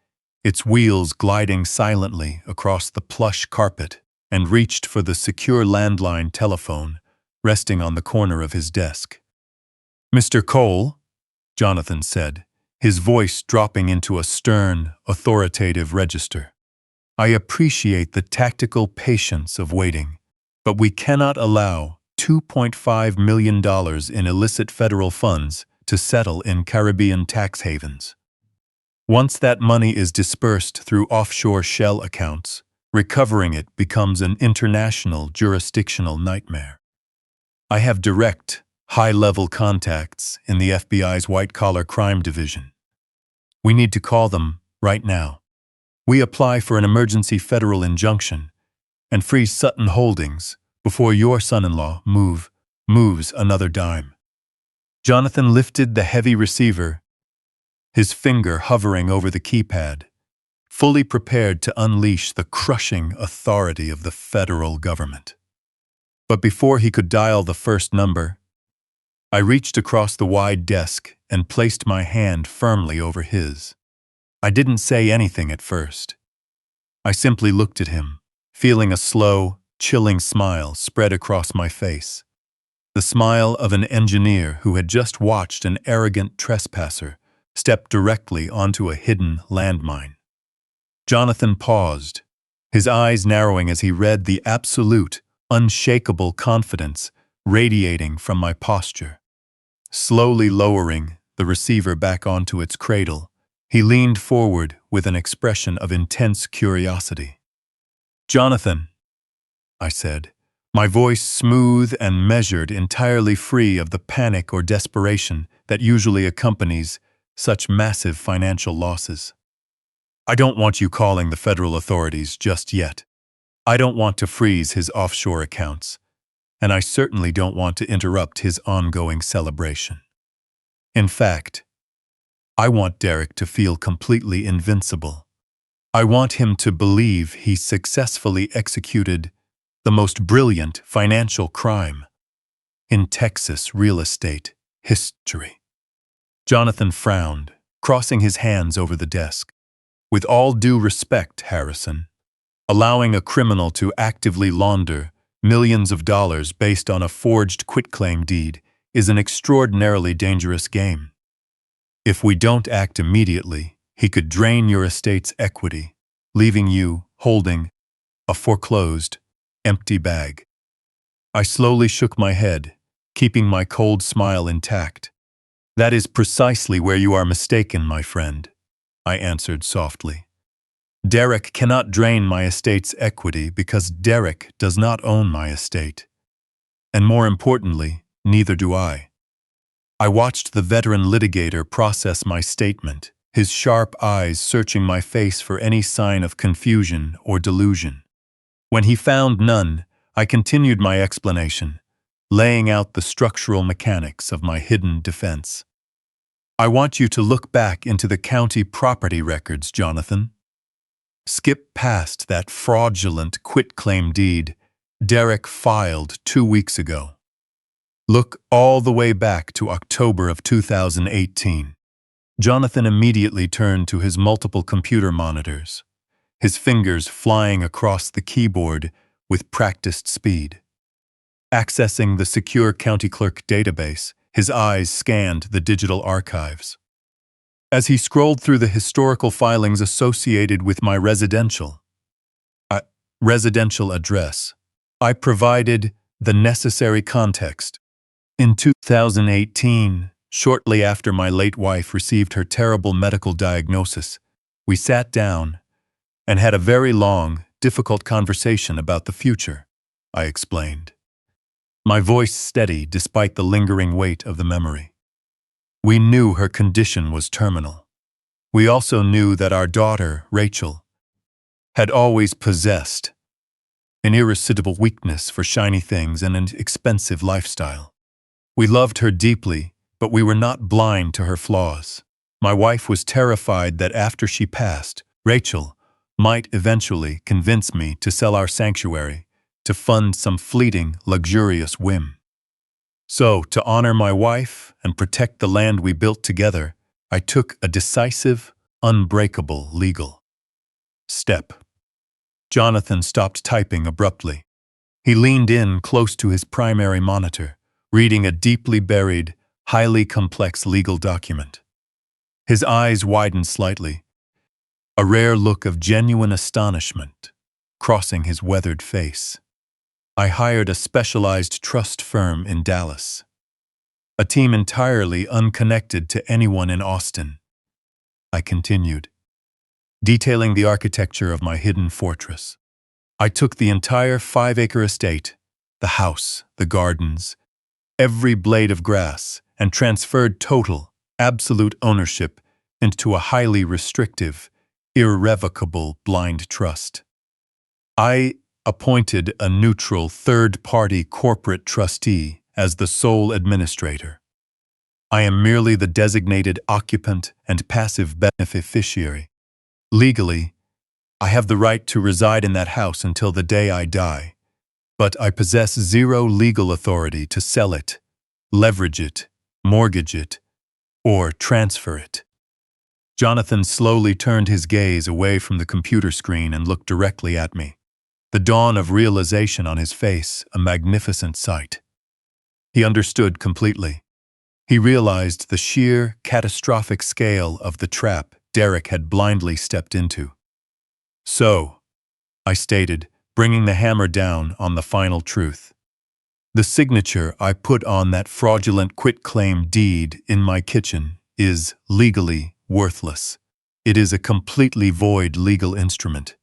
its wheels gliding silently across the plush carpet, and reached for the secure landline telephone resting on the corner of his desk. "Mr. Cole," Jonathan said, his voice dropping into a stern, authoritative register. "I appreciate the tactical patience of waiting, but we cannot allow $2.5 million in illicit federal funds to settle in Caribbean tax havens. Once that money is dispersed through offshore shell accounts, recovering it becomes an international jurisdictional nightmare. I have direct, high-level contacts in the FBI's white-collar crime division. We need to call them right now. We apply for an emergency federal injunction and freeze Sutton Holdings before your son-in-law moves another dime." Jonathan lifted the heavy receiver, his finger hovering over the keypad, fully prepared to unleash the crushing authority of the federal government. But before he could dial the first number, I reached across the wide desk and placed my hand firmly over his. I didn't say anything at first. I simply looked at him, feeling a slow, chilling smile spread across my face. The smile of an engineer who had just watched an arrogant trespasser step directly onto a hidden landmine. Jonathan paused, his eyes narrowing as he read the absolute, unshakable confidence radiating from my posture. Slowly lowering the receiver back onto its cradle, he leaned forward with an expression of intense curiosity. "Jonathan," I said, my voice smooth and measured, entirely free of the panic or desperation that usually accompanies such massive financial losses. "I don't want you calling the federal authorities just yet. I don't want to freeze his offshore accounts, and I certainly don't want to interrupt his ongoing celebration. In fact, I want Derek to feel completely invincible. I want him to believe he successfully executed the most brilliant financial crime in Texas real estate history." Jonathan frowned, crossing his hands over the desk. "With all due respect, Harrison, allowing a criminal to actively launder millions of dollars based on a forged quitclaim deed is an extraordinarily dangerous game. If we don't act immediately, he could drain your estate's equity, leaving you holding a foreclosed, empty bag." I slowly shook my head, keeping my cold smile intact. "That is precisely where you are mistaken, my friend," I answered softly. "Derek cannot drain my estate's equity because Derek does not own my estate. And more importantly, neither do I." I watched the veteran litigator process my statement, his sharp eyes searching my face for any sign of confusion or delusion. When he found none, I continued my explanation, laying out the structural mechanics of my hidden defense. "I want you to look back into the county property records, Jonathan. Skip past that fraudulent quitclaim deed Derek filed 2 weeks ago. Look all the way back to October of 2018. Jonathan immediately turned to his multiple computer monitors, his fingers flying across the keyboard with practiced speed. Accessing the secure county clerk database, his eyes scanned the digital archives. As he scrolled through the historical filings associated with my residential, residential address. I provided the necessary context. In 2018, shortly after my late wife received her terrible medical diagnosis, we sat down and had a very long, difficult conversation about the future, I explained, my voice steady despite the lingering weight of the memory. We knew her condition was terminal. We also knew that our daughter, Rachel, had always possessed an irresistible weakness for shiny things and an expensive lifestyle. We loved her deeply, but we were not blind to her flaws. My wife was terrified that after she passed, Rachel might eventually convince me to sell our sanctuary to fund some fleeting, luxurious whim. So, to honor my wife and protect the land we built together, I took a decisive, unbreakable legal step. Jonathan stopped typing abruptly. He leaned in close to his primary monitor, reading a deeply buried, highly complex legal document. His eyes widened slightly, a rare look of genuine astonishment crossing his weathered face. I hired a specialized trust firm in Dallas, a team entirely unconnected to anyone in Austin. I continued, detailing the architecture of my hidden fortress. I took the entire 5-acre estate, the house, the gardens, every blade of grass, and transferred total, absolute ownership into a highly restrictive, irrevocable blind trust. I appointed a neutral third-party corporate trustee as the sole administrator. I am merely the designated occupant and passive beneficiary. Legally, I have the right to reside in that house until the day I die, but I possess zero legal authority to sell it, leverage it, mortgage it, or transfer it. Jonathan slowly turned his gaze away from the computer screen and looked directly at me, the dawn of realization on his face a magnificent sight. He understood completely. He realized the sheer, catastrophic scale of the trap Derek had blindly stepped into. So, I stated, bringing the hammer down on the final truth. The signature I put on that fraudulent quitclaim deed in my kitchen is legally worthless. It is a completely void legal instrument.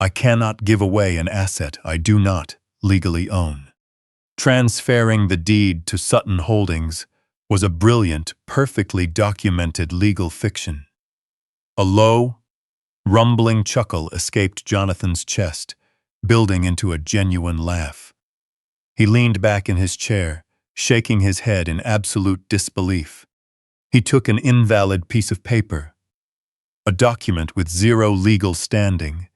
I cannot give away an asset I do not legally own. Transferring the deed to Sutton Holdings was a brilliant, perfectly documented legal fiction. A low, rumbling chuckle escaped Jonathan's chest, building into a genuine laugh. He leaned back in his chair, shaking his head in absolute disbelief. He took an invalid piece of paper, a document with zero legal standing,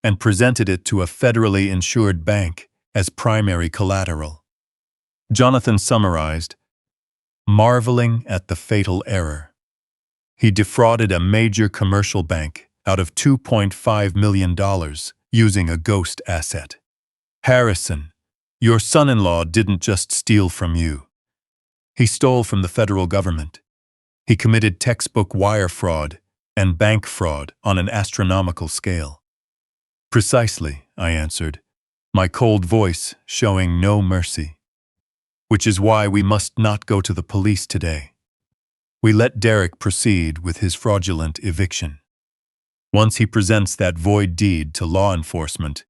and presented it to a federally insured bank as primary collateral. Jonathan summarized, marveling at the fatal error. He defrauded a major commercial bank out of $2.5 million using a ghost asset. Harrison, your son-in-law didn't just steal from you. He stole from the federal government. He committed textbook wire fraud and bank fraud on an astronomical scale. Precisely, I answered, my cold voice showing no mercy. Which is why we must not go to the police today. We let Derek proceed with his fraudulent eviction. Once he presents that void deed to law enforcement,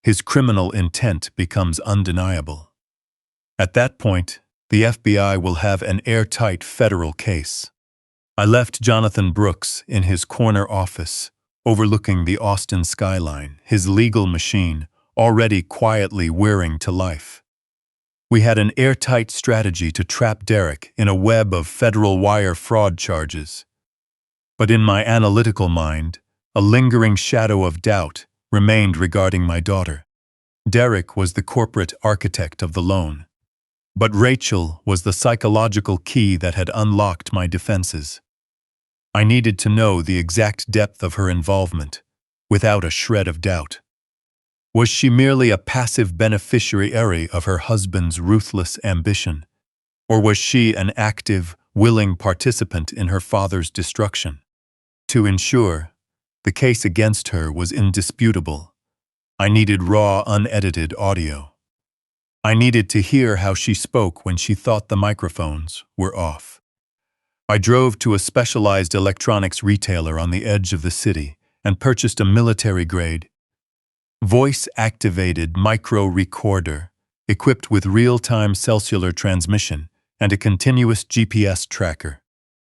his criminal intent becomes undeniable. At that point, the FBI will have an airtight federal case. I left Jonathan Brooks in his corner office, overlooking the Austin skyline, his legal machine already quietly whirring to life. We had an airtight strategy to trap Derek in a web of federal wire fraud charges. But in my analytical mind, a lingering shadow of doubt remained regarding my daughter. Derek was the corporate architect of the loan, but Rachel was the psychological key that had unlocked my defenses. I needed to know the exact depth of her involvement, without a shred of doubt. Was she merely a passive beneficiary of her husband's ruthless ambition, or was she an active, willing participant in her father's destruction? To ensure, the case against her was indisputable. I needed raw, unedited audio. I needed to hear how she spoke when she thought the microphones were off. I drove to a specialized electronics retailer on the edge of the city and purchased a military-grade, voice-activated micro-recorder equipped with real-time cellular transmission and a continuous GPS tracker.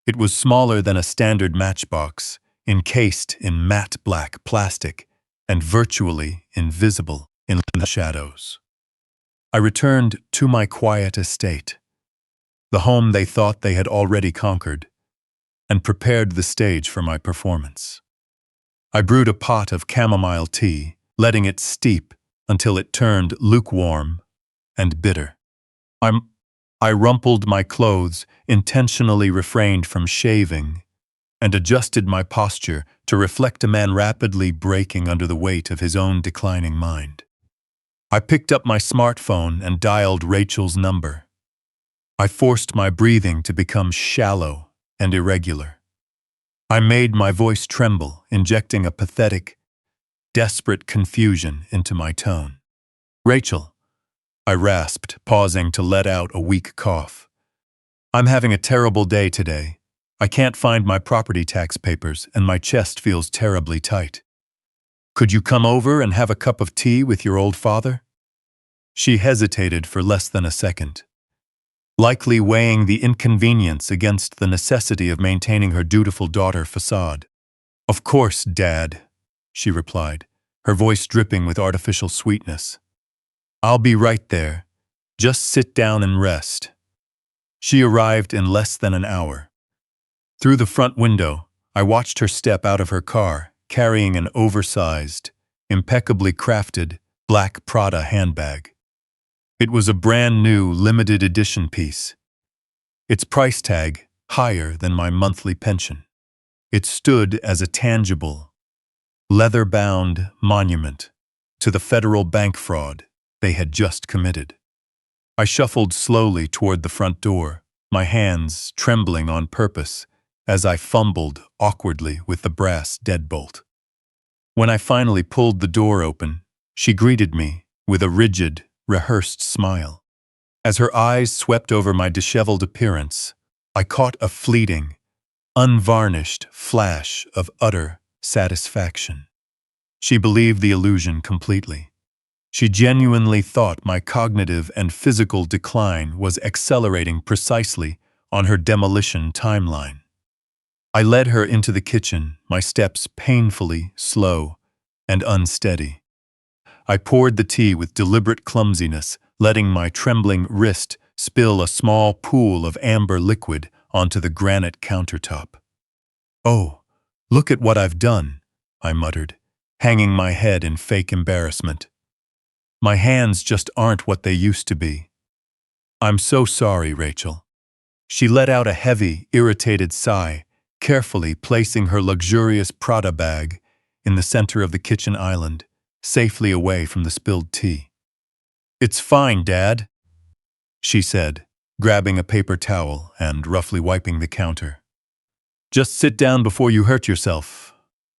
It was smaller than a standard matchbox, encased in matte black plastic and virtually invisible in the shadows. I returned to my quiet estate, the home they thought they had already conquered, and prepared the stage for my performance. I brewed a pot of chamomile tea, letting it steep until it turned lukewarm and bitter. I rumpled my clothes, intentionally refrained from shaving, and adjusted my posture to reflect a man rapidly breaking under the weight of his own declining mind. I picked up my smartphone and dialed Rachel's number. I forced my breathing to become shallow and irregular. I made my voice tremble, injecting a pathetic, desperate confusion into my tone. "Rachel," I rasped, pausing to let out a weak cough. "I'm having a terrible day today. I can't find my property tax papers, and my chest feels terribly tight. Could you come over and have a cup of tea with your old father?" She hesitated for less than a second, likely weighing the inconvenience against the necessity of maintaining her dutiful daughter facade. "Of course, Dad," she replied, her voice dripping with artificial sweetness. "I'll be right there. Just sit down and rest." She arrived in less than an hour. Through the front window, I watched her step out of her car, carrying an oversized, impeccably crafted, black Prada handbag. It was a brand new, limited edition piece. Its price tag higher than my monthly pension. It stood as a tangible, leather-bound monument to the federal bank fraud they had just committed. I shuffled slowly toward the front door, my hands trembling on purpose as I fumbled awkwardly with the brass deadbolt. When I finally pulled the door open, she greeted me with a rigid, rehearsed smile. As her eyes swept over my disheveled appearance, I caught a fleeting, unvarnished flash of utter satisfaction. She believed the illusion completely. She genuinely thought my cognitive and physical decline was accelerating precisely on her demolition timeline. I led her into the kitchen, my steps painfully slow and unsteady. I poured the tea with deliberate clumsiness, letting my trembling wrist spill a small pool of amber liquid onto the granite countertop. "Oh, look at what I've done," I muttered, hanging my head in fake embarrassment. "My hands just aren't what they used to be." "I'm so sorry, Rachel." She let out a heavy, irritated sigh, carefully placing her luxurious Prada bag in the center of the kitchen island, safely away from the spilled tea. "It's fine, Dad," she said, grabbing a paper towel and roughly wiping the counter. "Just sit down before you hurt yourself."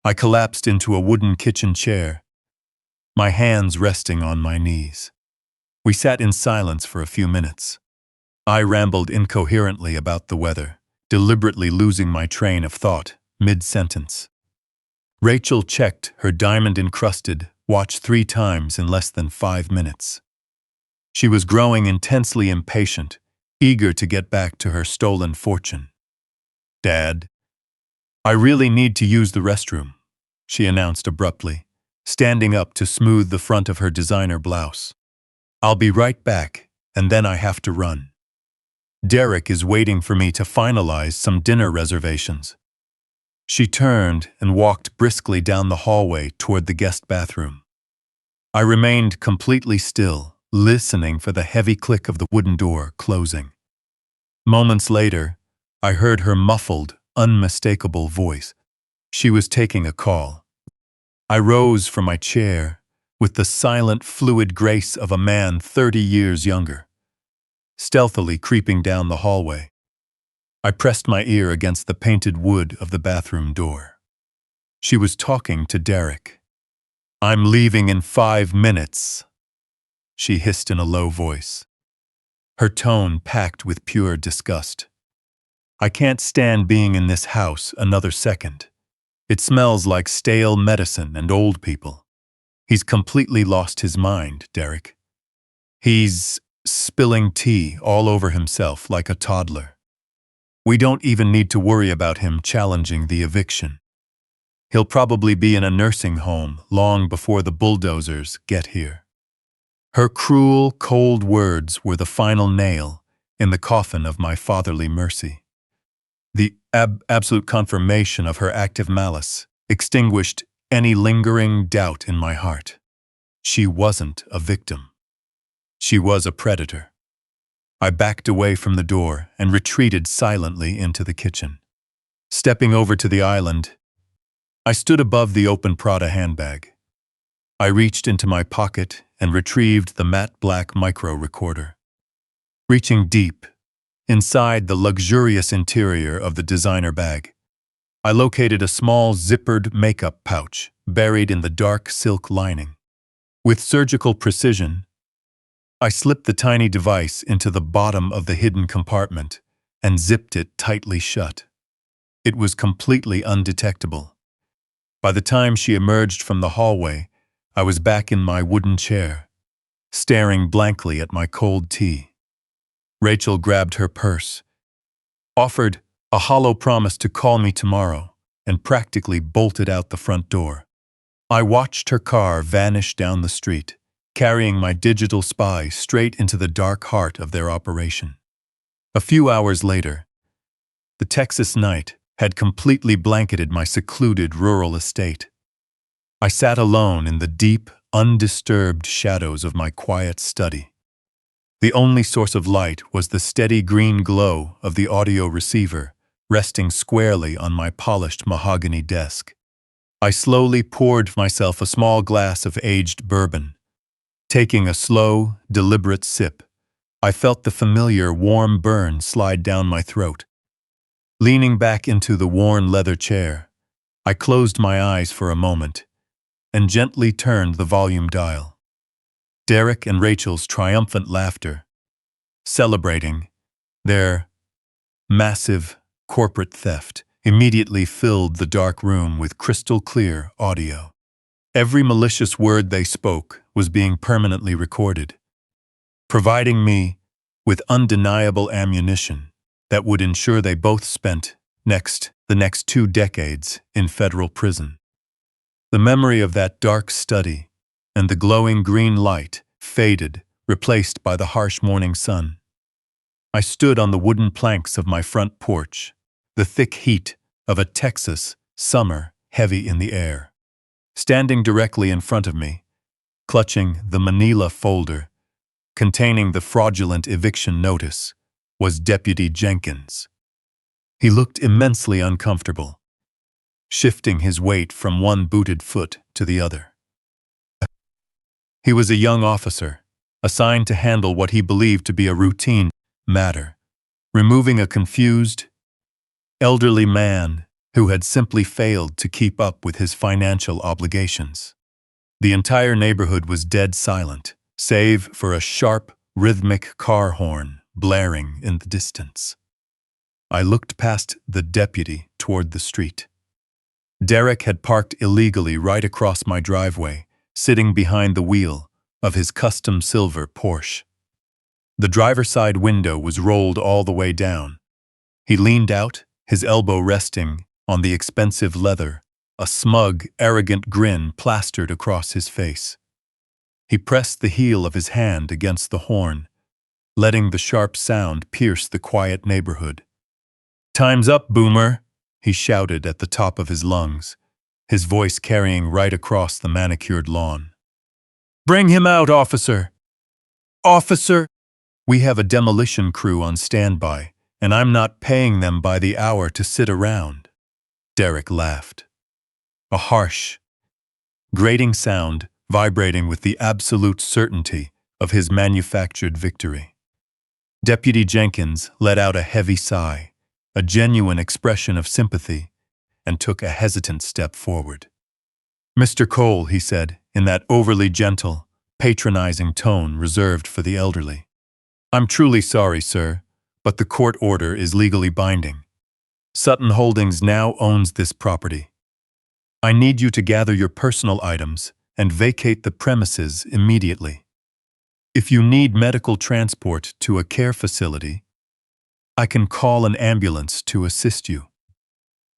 I collapsed into a wooden kitchen chair, my hands resting on my knees. We sat in silence for a few minutes. I rambled incoherently about the weather, deliberately losing my train of thought mid-sentence. Rachel checked her diamond-encrusted watch 3 times in less than 5 minutes. She was growing intensely impatient, eager to get back to her stolen fortune. "Dad, I really need to use the restroom," she announced abruptly, standing up to smooth the front of her designer blouse. "I'll be right back, and then I have to run. Derek is waiting for me to finalize some dinner reservations." She turned and walked briskly down the hallway toward the guest bathroom. I remained completely still, listening for the heavy click of the wooden door closing. Moments later, I heard her muffled, unmistakable voice. She was taking a call. I rose from my chair with the silent, fluid grace of a man 30 years younger, stealthily creeping down the hallway. I pressed my ear against the painted wood of the bathroom door. She was talking to Derek. I'm leaving in 5 minutes, she hissed in a low voice, her tone packed with pure disgust. I can't stand being in this house another second. It smells like stale medicine and old people. He's completely lost his mind, Derek. He's spilling tea all over himself like a toddler. We don't even need to worry about him challenging the eviction. He'll probably be in a nursing home long before the bulldozers get here. Her cruel, cold words were the final nail in the coffin of my fatherly mercy. The absolute confirmation of her active malice extinguished any lingering doubt in my heart. She wasn't a victim. She was a predator. I backed away from the door and retreated silently into the kitchen. Stepping over to the island, I stood above the open Prada handbag. I reached into my pocket and retrieved the matte black micro recorder. Reaching deep, inside the luxurious interior of the designer bag, I located a small zippered makeup pouch buried in the dark silk lining. With surgical precision, I slipped the tiny device into the bottom of the hidden compartment and zipped it tightly shut. It was completely undetectable. By the time she emerged from the hallway, I was back in my wooden chair, staring blankly at my cold tea. Rachel grabbed her purse, offered a hollow promise to call me tomorrow, and practically bolted out the front door. I watched her car vanish down the street, carrying my digital spy straight into the dark heart of their operation. A few hours later, the Texas night had completely blanketed my secluded rural estate. I sat alone in the deep, undisturbed shadows of my quiet study. The only source of light was the steady green glow of the audio receiver resting squarely on my polished mahogany desk. I slowly poured myself a small glass of aged bourbon. Taking a slow, deliberate sip, I felt the familiar warm burn slide down my throat. Leaning back into the worn leather chair, I closed my eyes for a moment and gently turned the volume dial. Derek and Rachel's triumphant laughter, celebrating their massive corporate theft, immediately filled the dark room with crystal clear audio. Every malicious word they spoke was being permanently recorded, providing me with undeniable ammunition that would ensure they both spent the next 2 decades in federal prison. The memory of that dark study and the glowing green light faded, replaced by the harsh morning sun. I stood on the wooden planks of my front porch, the thick heat of a Texas summer heavy in the air. Standing directly in front of me, clutching the manila folder containing the fraudulent eviction notice, was Deputy Jenkins. He looked immensely uncomfortable, shifting his weight from one booted foot to the other. He was a young officer, assigned to handle what he believed to be a routine matter, removing a confused, elderly man who had simply failed to keep up with his financial obligations. The entire neighborhood was dead silent, save for a sharp, rhythmic car horn blaring in the distance. I looked past the deputy toward the street. Derek had parked illegally right across my driveway, sitting behind the wheel of his custom silver Porsche. The driver's side window was rolled all the way down. He leaned out, his elbow resting on the expensive leather, a smug, arrogant grin plastered across his face. He pressed the heel of his hand against the horn, letting the sharp sound pierce the quiet neighborhood. "Time's up, Boomer," he shouted at the top of his lungs, his voice carrying right across the manicured lawn. "Bring him out, officer!" "Officer!" "We have a demolition crew on standby, and I'm not paying them by the hour to sit around." Derek laughed. A harsh, grating sound vibrating with the absolute certainty of his manufactured victory. Deputy Jenkins let out a heavy sigh, a genuine expression of sympathy, and took a hesitant step forward. "Mr. Cole," he said, in that overly gentle, patronizing tone reserved for the elderly. "I'm truly sorry, sir, but the court order is legally binding. Sutton Holdings now owns this property. I need you to gather your personal items and vacate the premises immediately. If you need medical transport to a care facility, I can call an ambulance to assist you."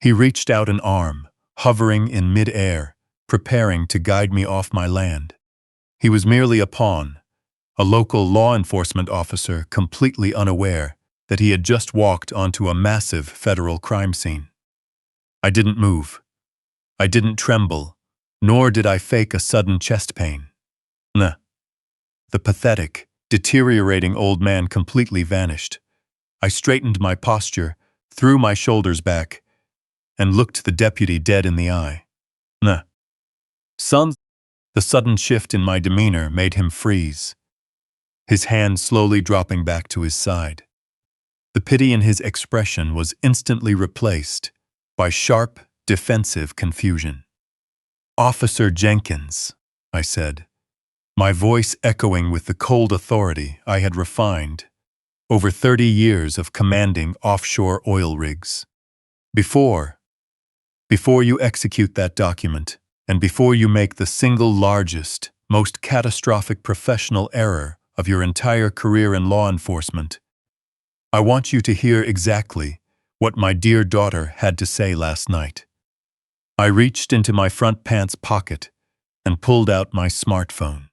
He reached out an arm, hovering in mid-air, preparing to guide me off my land. He was merely a pawn, a local law enforcement officer completely unaware that he had just walked onto a massive federal crime scene. I didn't move. I didn't tremble, nor did I fake a sudden chest pain. Nah. The pathetic, deteriorating old man completely vanished. I straightened my posture, threw my shoulders back, and looked the deputy dead in the eye. Nah. Son, the sudden shift in my demeanor made him freeze, his hand slowly dropping back to his side. The pity in his expression was instantly replaced by sharp, defensive confusion. "Officer Jenkins," I said, my voice echoing with the cold authority I had refined over 30 years of commanding offshore oil rigs. Before you execute that document, and before you make the single largest, most catastrophic professional error of your entire career in law enforcement, I want you to hear exactly what my dear daughter had to say last night. I reached into my front pants pocket and pulled out my smartphone.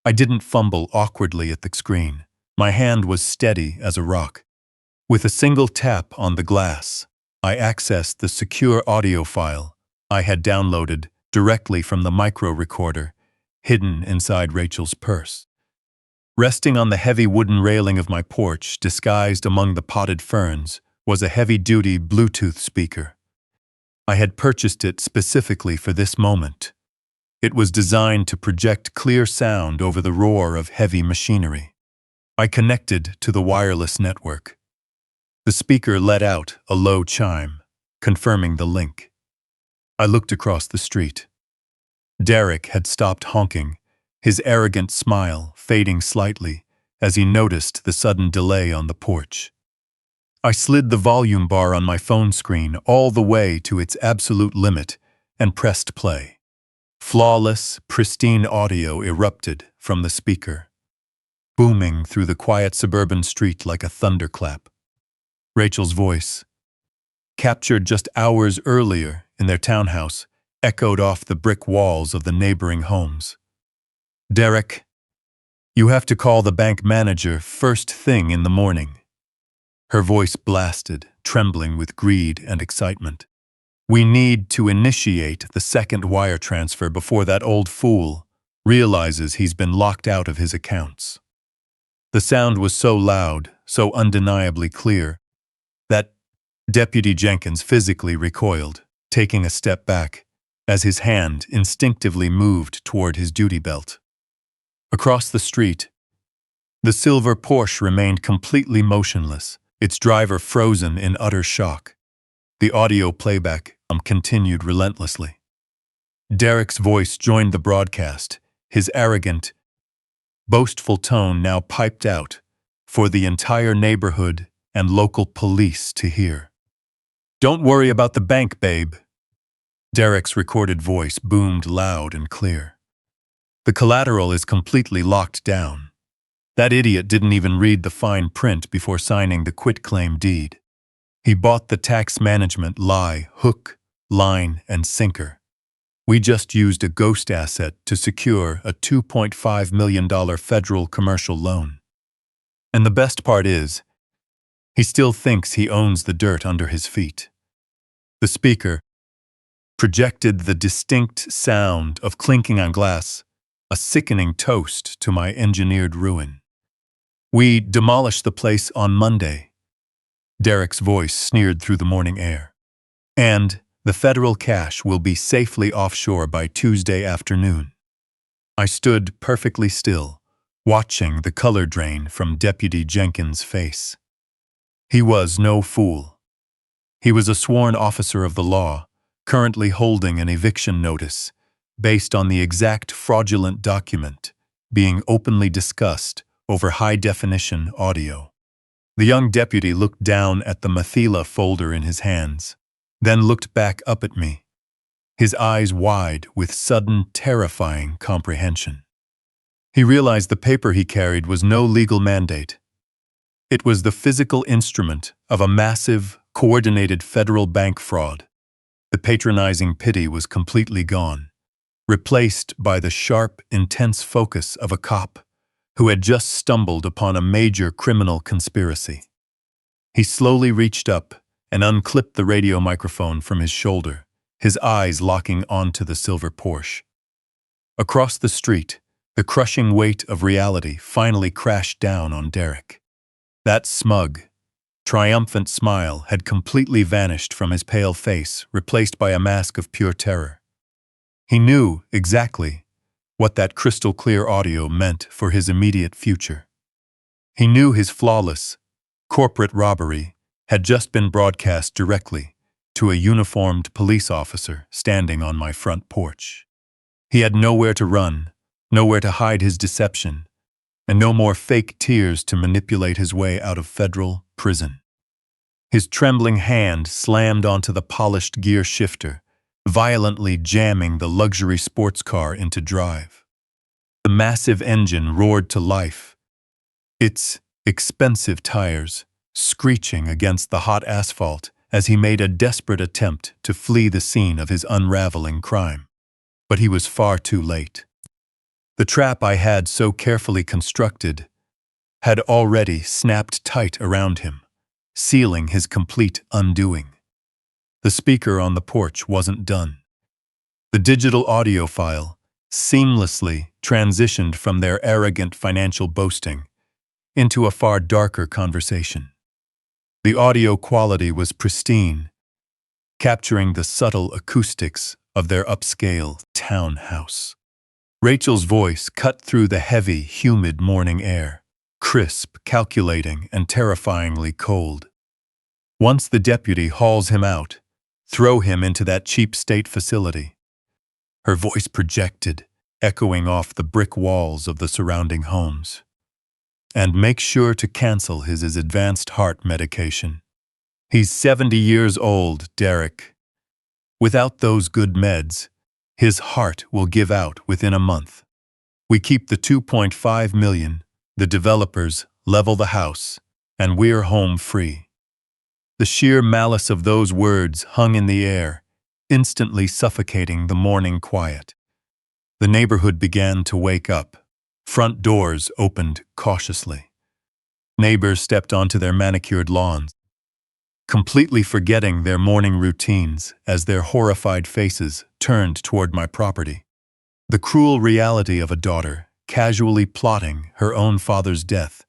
I didn't fumble awkwardly at the screen. My hand was steady as a rock. With a single tap on the glass, I accessed the secure audio file I had downloaded directly from the micro recorder hidden inside Rachel's purse. Resting on the heavy wooden railing of my porch, disguised among the potted ferns, was a heavy-duty Bluetooth speaker. I had purchased it specifically for this moment. It was designed to project clear sound over the roar of heavy machinery. I connected to the wireless network. The speaker let out a low chime, confirming the link. I looked across the street. Derek had stopped honking, his arrogant smile fading slightly as he noticed the sudden delay on the porch. I slid the volume bar on my phone screen all the way to its absolute limit and pressed play. Flawless, pristine audio erupted from the speaker, booming through the quiet suburban street like a thunderclap. Rachel's voice, captured just hours earlier in their townhouse, echoed off the brick walls of the neighboring homes. "Derek, you have to call the bank manager first thing in the morning." Her voice blasted, trembling with greed and excitement. "We need to initiate the second wire transfer before that old fool realizes he's been locked out of his accounts." The sound was so loud, so undeniably clear, that Deputy Jenkins physically recoiled, taking a step back, as his hand instinctively moved toward his duty belt. Across the street, the silver Porsche remained completely motionless, its driver frozen in utter shock. The audio playback continued relentlessly. Derek's voice joined the broadcast, his arrogant, boastful tone now piped out for the entire neighborhood and local police to hear. "Don't worry about the bank, babe." Derek's recorded voice boomed loud and clear. "The collateral is completely locked down. That idiot didn't even read the fine print before signing the quitclaim deed. He bought the tax management lie hook, line, and sinker. We just used a ghost asset to secure a $2.5 million federal commercial loan. And the best part is, he still thinks he owns the dirt under his feet." The speaker projected the distinct sound of clinking on glass, a sickening toast to my engineered ruin. "We demolished the place on Monday." Derek's voice sneered through the morning air. "And the federal cash will be safely offshore by Tuesday afternoon." I stood perfectly still, watching the color drain from Deputy Jenkins' face. He was no fool. He was a sworn officer of the law, currently holding an eviction notice, based on the exact fraudulent document being openly discussed over high-definition audio. The young deputy looked down at the Mathila folder in his hands, then looked back up at me, his eyes wide with sudden, terrifying comprehension. He realized the paper he carried was no legal mandate. It was the physical instrument of a massive, coordinated federal bank fraud. The patronizing pity was completely gone, replaced by the sharp, intense focus of a cop who had just stumbled upon a major criminal conspiracy. He slowly reached up and unclipped the radio microphone from his shoulder, his eyes locking onto the silver Porsche. Across the street, the crushing weight of reality finally crashed down on Derek. That smug, triumphant smile had completely vanished from his pale face, replaced by a mask of pure terror. He knew exactly what that crystal-clear audio meant for his immediate future. He knew his flawless, corporate robbery had just been broadcast directly to a uniformed police officer standing on my front porch. He had nowhere to run, nowhere to hide his deception, and no more fake tears to manipulate his way out of federal prison. His trembling hand slammed onto the polished gear shifter, violently jamming the luxury sports car into drive. The massive engine roared to life, its expensive tires screeching against the hot asphalt as he made a desperate attempt to flee the scene of his unraveling crime. But he was far too late. The trap I had so carefully constructed had already snapped tight around him, sealing his complete undoing. The speaker on the porch wasn't done. The digital audio file seamlessly transitioned from their arrogant financial boasting into a far darker conversation. The audio quality was pristine, capturing the subtle acoustics of their upscale townhouse. Rachel's voice cut through the heavy, humid morning air, crisp, calculating, and terrifyingly cold. Once the deputy hauls him out, throw him into that cheap state facility. Her voice projected, echoing off the brick walls of the surrounding homes. And make sure to cancel his advanced heart medication. He's 70 years old, Derek. Without those good meds, his heart will give out within a month. We keep the $2.5 million, the developers level the house, and we're home free. The sheer malice of those words hung in the air, instantly suffocating the morning quiet. The neighborhood began to wake up. Front doors opened cautiously. Neighbors stepped onto their manicured lawns, completely forgetting their morning routines as their horrified faces turned toward my property. The cruel reality of a daughter casually plotting her own father's death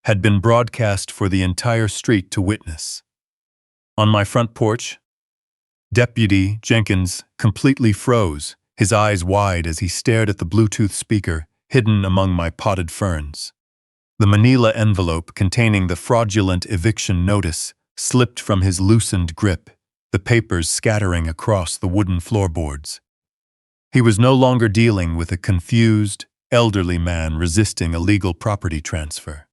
had been broadcast for the entire street to witness. On my front porch, Deputy Jenkins completely froze, his eyes wide as he stared at the Bluetooth speaker hidden among my potted ferns. The manila envelope containing the fraudulent eviction notice slipped from his loosened grip, the papers scattering across the wooden floorboards. He was no longer dealing with a confused, elderly man resisting a legal property transfer.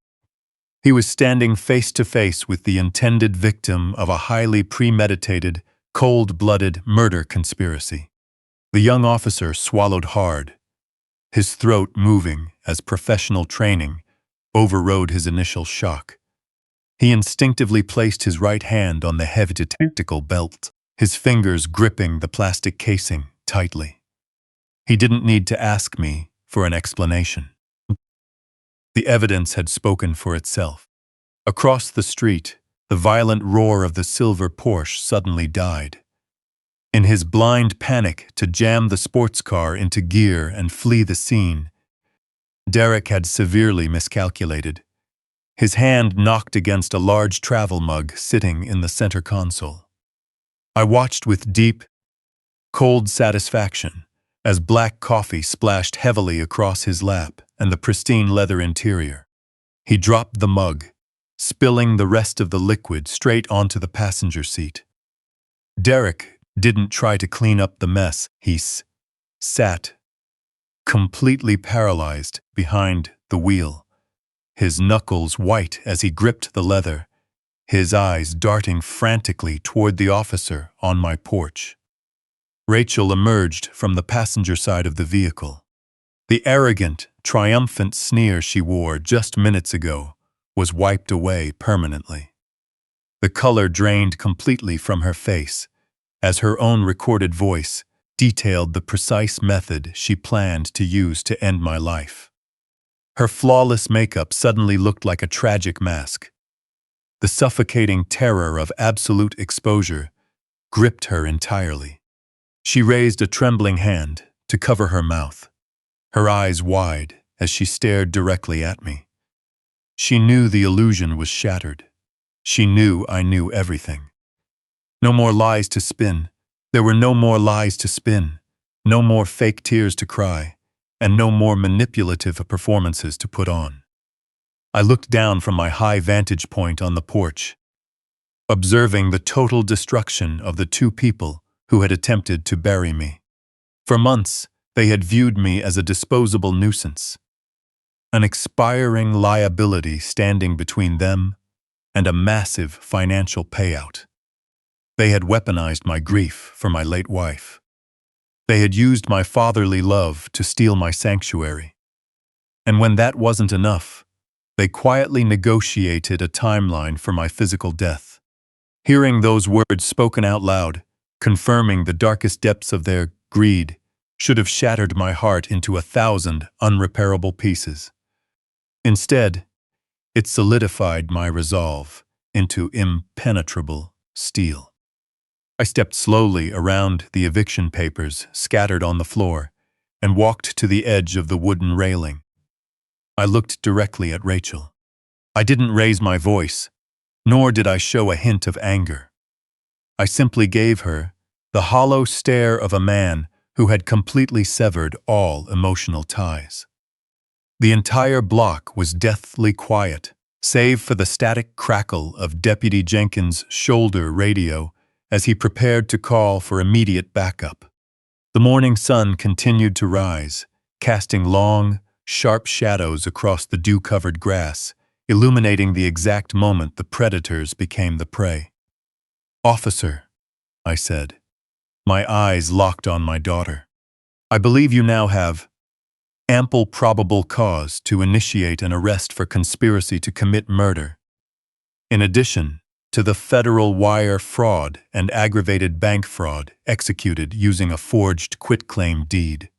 He was standing face to face with the intended victim of a highly premeditated, cold-blooded murder conspiracy. The young officer swallowed hard, his throat moving as professional training overrode his initial shock. He instinctively placed his right hand on the heavy tactical belt, his fingers gripping the plastic casing tightly. He didn't need to ask me for an explanation. The evidence had spoken for itself. Across the street, the violent roar of the silver Porsche suddenly died. In his blind panic to jam the sports car into gear and flee the scene, Derek had severely miscalculated. His hand knocked against a large travel mug sitting in the center console. I watched with deep, cold satisfaction as black coffee splashed heavily across his lap and the pristine leather interior. He dropped the mug, spilling the rest of the liquid straight onto the passenger seat. Derek didn't try to clean up the mess, sat, completely paralyzed, behind the wheel, his knuckles white as he gripped the leather, his eyes darting frantically toward the officer on my porch. Rachel emerged from the passenger side of the vehicle. The arrogant, triumphant sneer she wore just minutes ago was wiped away permanently. The color drained completely from her face as her own recorded voice detailed the precise method she planned to use to end my life. Her flawless makeup suddenly looked like a tragic mask. The suffocating terror of absolute exposure gripped her entirely. She raised a trembling hand to cover her mouth, her eyes wide as she stared directly at me. She knew the illusion was shattered. She knew I knew everything. No more lies to spin. There were no more lies to spin, no more fake tears to cry, and no more manipulative performances to put on. I looked down from my high vantage point on the porch, observing the total destruction of the two people who had attempted to bury me. For months, they had viewed me as a disposable nuisance, an expiring liability standing between them and a massive financial payout. They had weaponized my grief for my late wife. They had used my fatherly love to steal my sanctuary. And when that wasn't enough, they quietly negotiated a timeline for my physical death. Hearing those words spoken out loud, confirming the darkest depths of their greed, should have shattered my heart into 1,000 unrepairable pieces. Instead, it solidified my resolve into impenetrable steel. I stepped slowly around the eviction papers scattered on the floor and walked to the edge of the wooden railing. I looked directly at Rachel. I didn't raise my voice, nor did I show a hint of anger. I simply gave her the hollow stare of a man who had completely severed all emotional ties. The entire block was deathly quiet, save for the static crackle of Deputy Jenkins' shoulder radio as he prepared to call for immediate backup. The morning sun continued to rise, casting long, sharp shadows across the dew-covered grass, illuminating the exact moment the predators became the prey. "Officer," I said, my eyes locked on my daughter, "I believe you now have ample probable cause to initiate an arrest for conspiracy to commit murder, in addition to the federal wire fraud and aggravated bank fraud executed using a forged quitclaim deed."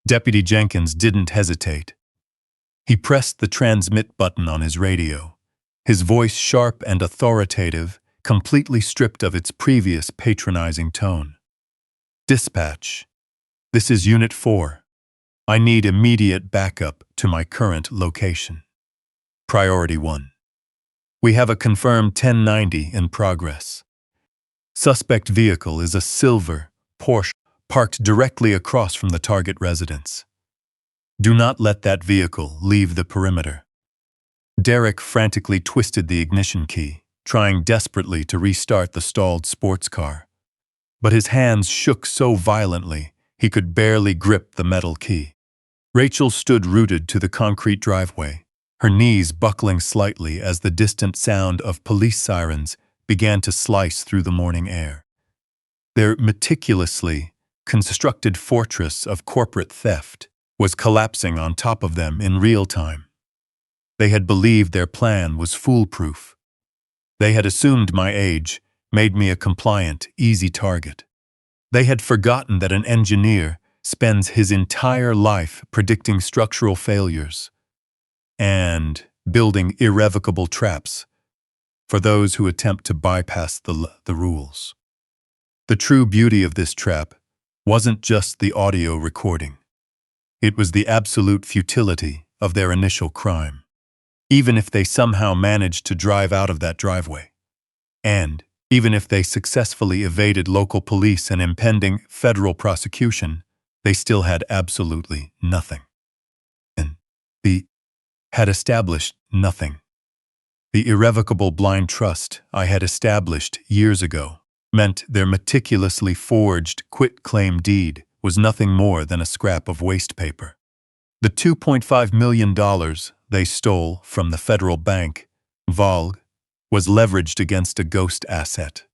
Deputy Jenkins didn't hesitate. He pressed the transmit button on his radio, his voice sharp and authoritative, completely stripped of its previous patronizing tone. "Dispatch, this is Unit 4. I need immediate backup to my current location. Priority 1. We have a confirmed 1090 in progress. Suspect vehicle is a silver Porsche parked directly across from the target residence. Do not let that vehicle leave the perimeter." Derek frantically twisted the ignition key, trying desperately to restart the stalled sports car. But his hands shook so violently he could barely grip the metal key. Rachel stood rooted to the concrete driveway, her knees buckling slightly as the distant sound of police sirens began to slice through the morning air. Their meticulously constructed fortress of corporate theft was collapsing on top of them in real time. They had believed their plan was foolproof. They had assumed my age made me a compliant, easy target. They had forgotten that an engineer spends his entire life predicting structural failures and building irrevocable traps for those who attempt to bypass the rules. The true beauty of this trap wasn't just the audio recording. It was the absolute futility of their initial crime. Even if they somehow managed to drive out of that driveway, and even if they successfully evaded local police and impending federal prosecution, they still had absolutely nothing. And they had established nothing. The irrevocable blind trust I had established years ago meant their meticulously forged quitclaim deed was nothing more than a scrap of waste paper. The $2.5 million they stole from the federal bank, Valg, was leveraged against a ghost asset.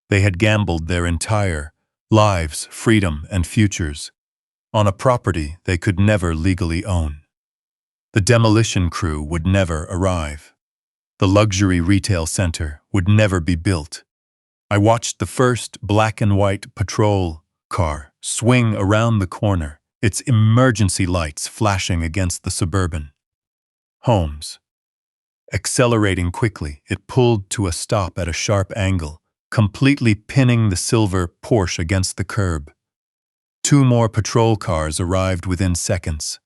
They had gambled their entire lives, freedom, and futures on a property they could never legally own. The demolition crew would never arrive. The luxury retail center would never be built. I watched the first black and white patrol car swing around the corner, its emergency lights flashing against the suburban homes. Accelerating quickly, it pulled to a stop at a sharp angle, completely pinning the silver Porsche against the curb. 2 more patrol cars arrived within seconds,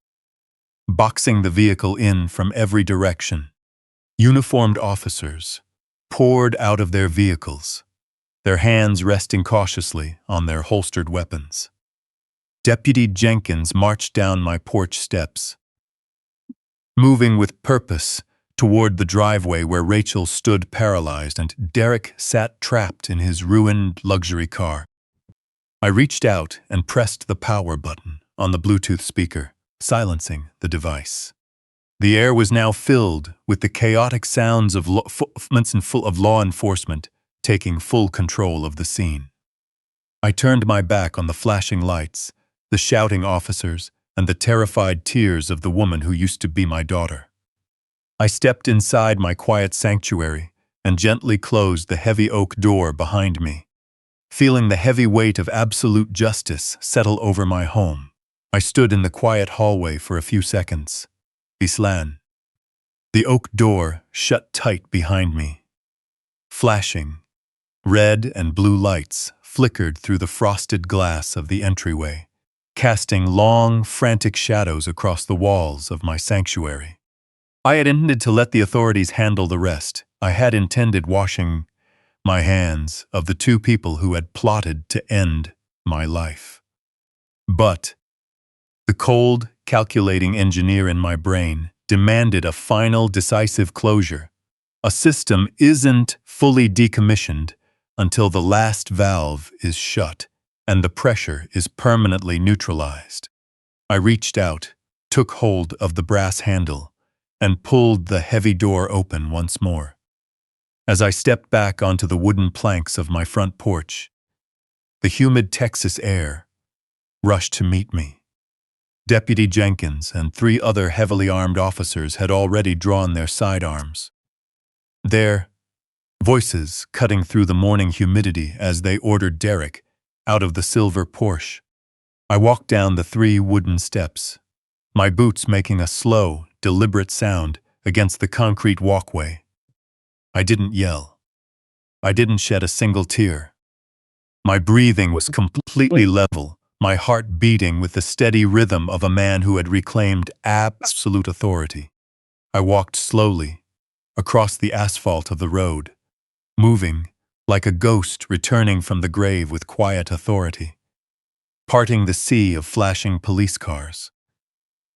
boxing the vehicle in from every direction. Uniformed officers poured out of their vehicles, their hands resting cautiously on their holstered weapons. Deputy Jenkins marched down my porch steps, moving with purpose toward the driveway where Rachel stood paralyzed and Derek sat trapped in his ruined luxury car. I reached out and pressed the power button on the Bluetooth speaker, silencing the device. The air was now filled with the chaotic sounds of law enforcement taking full control of the scene. I turned my back on the flashing lights, the shouting officers, and the terrified tears of the woman who used to be my daughter. I stepped inside my quiet sanctuary and gently closed the heavy oak door behind me. Feeling the heavy weight of absolute justice settle over my home, I stood in the quiet hallway for a few seconds. Islan. The oak door shut tight behind me. Flashing, red and blue lights flickered through the frosted glass of the entryway, casting long, frantic shadows across the walls of my sanctuary. I had intended to let the authorities handle the rest. I had intended washing my hands of the 2 people who had plotted to end my life. But the cold, calculating engineer in my brain demanded a final, decisive closure. A system isn't fully decommissioned until the last valve is shut and the pressure is permanently neutralized. I reached out, took hold of the brass handle, and pulled the heavy door open once more. As I stepped back onto the wooden planks of my front porch, the humid Texas air rushed to meet me. Deputy Jenkins and 3 other heavily armed officers had already drawn their sidearms, their voices cutting through the morning humidity as they ordered Derek out of the silver Porsche. I walked down the 3 wooden steps, my boots making a slow, deliberate sound against the concrete walkway. I didn't yell. I didn't shed a single tear. My breathing was completely level, my heart beating with the steady rhythm of a man who had reclaimed absolute authority. I walked slowly across the asphalt of the road, moving like a ghost returning from the grave with quiet authority, parting the sea of flashing police cars.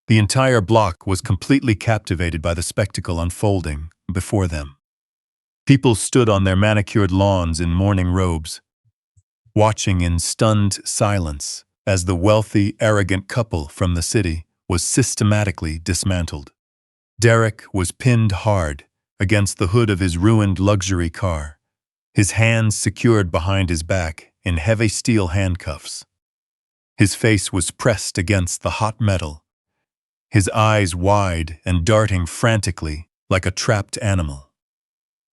The entire block was completely captivated by the spectacle unfolding before them. People stood on their manicured lawns in mourning robes, watching in stunned silence as the wealthy, arrogant couple from the city was systematically dismantled. Derek was pinned hard against the hood of his ruined luxury car, his hands secured behind his back in heavy steel handcuffs. His face was pressed against the hot metal, his eyes wide and darting frantically like a trapped animal.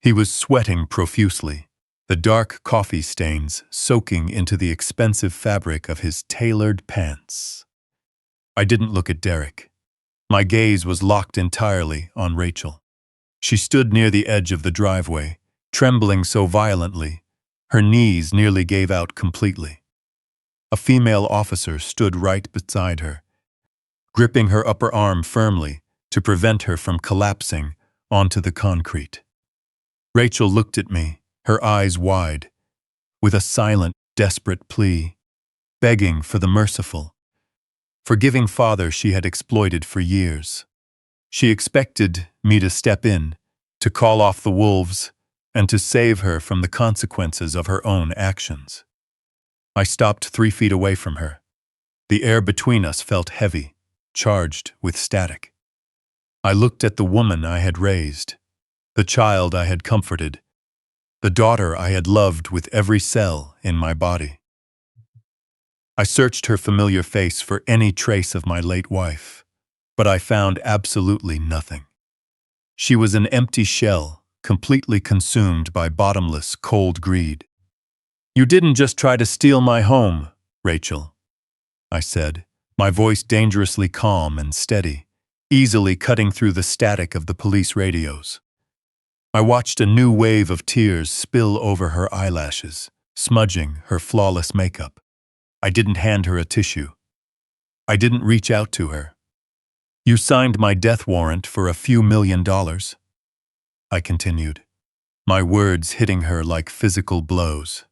He was sweating profusely, the dark coffee stains soaking into the expensive fabric of his tailored pants. I didn't look at Derek. My gaze was locked entirely on Rachel. She stood near the edge of the driveway, trembling so violently, her knees nearly gave out completely. A female officer stood right beside her, gripping her upper arm firmly to prevent her from collapsing onto the concrete. Rachel looked at me, her eyes wide, with a silent, desperate plea, begging for the merciful, forgiving father she had exploited for years. She expected me to step in, to call off the wolves, and to save her from the consequences of her own actions. I stopped 3 feet away from her, The air between us felt heavy, charged with static. I looked at the woman I had raised, the child I had comforted, the daughter I had loved with every cell in my body. I searched her familiar face for any trace of my late wife, but I found absolutely nothing. She was an empty shell, completely consumed by bottomless, cold greed. "You didn't just try to steal my home, Rachel," I said, my voice dangerously calm and steady, easily cutting through the static of the police radios. I watched a new wave of tears spill over her eyelashes, smudging her flawless makeup. I didn't hand her a tissue. I didn't reach out to her. "You signed my death warrant for a few $1,000,000, I continued, my words hitting her like physical blows.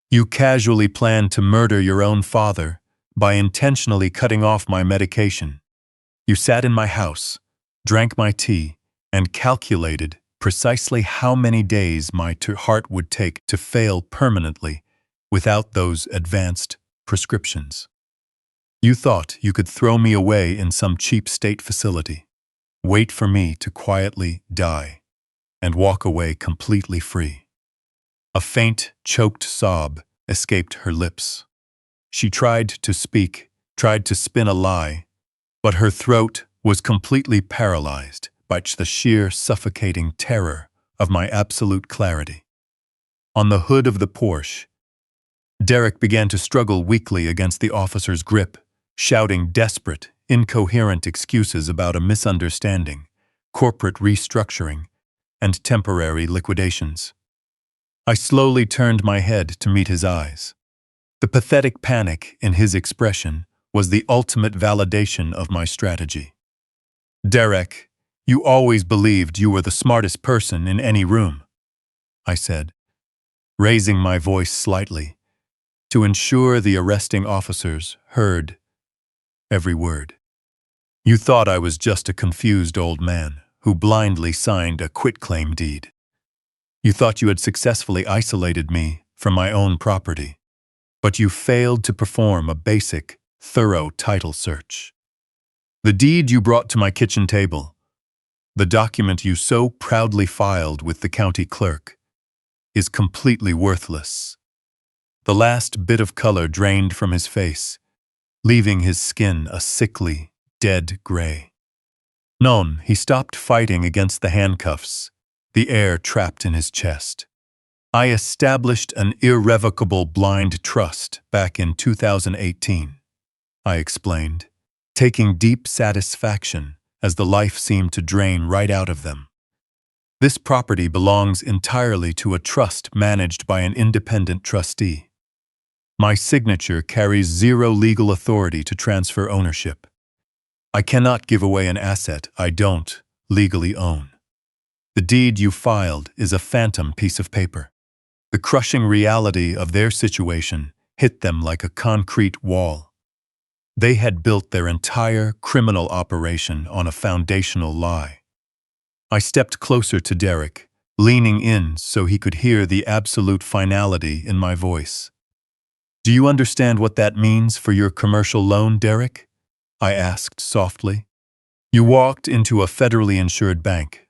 "You casually planned to murder your own father by intentionally cutting off my medication. You sat in my house, drank my tea, and calculated precisely how many days my heart would take to fail permanently without those advanced prescriptions. You thought you could throw me away in some cheap state facility, wait for me to quietly die, and walk away completely free." A faint, choked sob escaped her lips. She tried to speak, tried to spin a lie, but her throat was completely paralyzed by the sheer suffocating terror of my absolute clarity. On the hood of the Porsche, Derek began to struggle weakly against the officer's grip, shouting desperate, incoherent excuses about a misunderstanding, corporate restructuring, and temporary liquidations. I slowly turned my head to meet his eyes. The pathetic panic in his expression was the ultimate validation of my strategy. "Derek, you always believed you were the smartest person in any room," I said, raising my voice slightly to ensure the arresting officers heard every word. "You thought I was just a confused old man who blindly signed a quitclaim deed. You thought you had successfully isolated me from my own property, but you failed to perform a basic, thorough title search. The deed you brought to my kitchen table, the document you so proudly filed with the county clerk, is completely worthless." The last bit of color drained from his face, leaving his skin a sickly, dead gray. "Non," he stopped fighting against the handcuffs, the air trapped in his chest. "I established an irrevocable blind trust back in 2018, I explained, taking deep satisfaction as the life seemed to drain right out of them. "This property belongs entirely to a trust managed by an independent trustee. My signature carries zero legal authority to transfer ownership. I cannot give away an asset I don't legally own. The deed you filed is a phantom piece of paper." The crushing reality of their situation hit them like a concrete wall. They had built their entire criminal operation on a foundational lie. I stepped closer to Derek, leaning in so he could hear the absolute finality in my voice. "Do you understand what that means for your commercial loan, Derek?" I asked softly. "You walked into a federally insured bank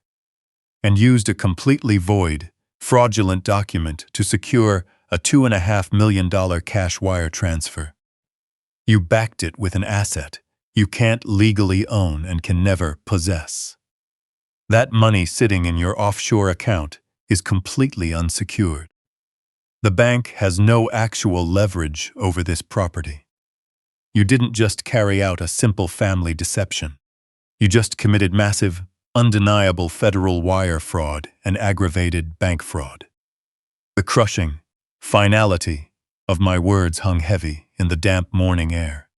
and used a completely void, fraudulent document to secure a $2.5 million cash wire transfer. You backed it with an asset you can't legally own and can never possess. That money sitting in your offshore account is completely unsecured. The bank has no actual leverage over this property. You didn't just carry out a simple family deception. You just committed massive, undeniable federal wire fraud and aggravated bank fraud." The crushing finality of my words hung heavy in the damp morning air.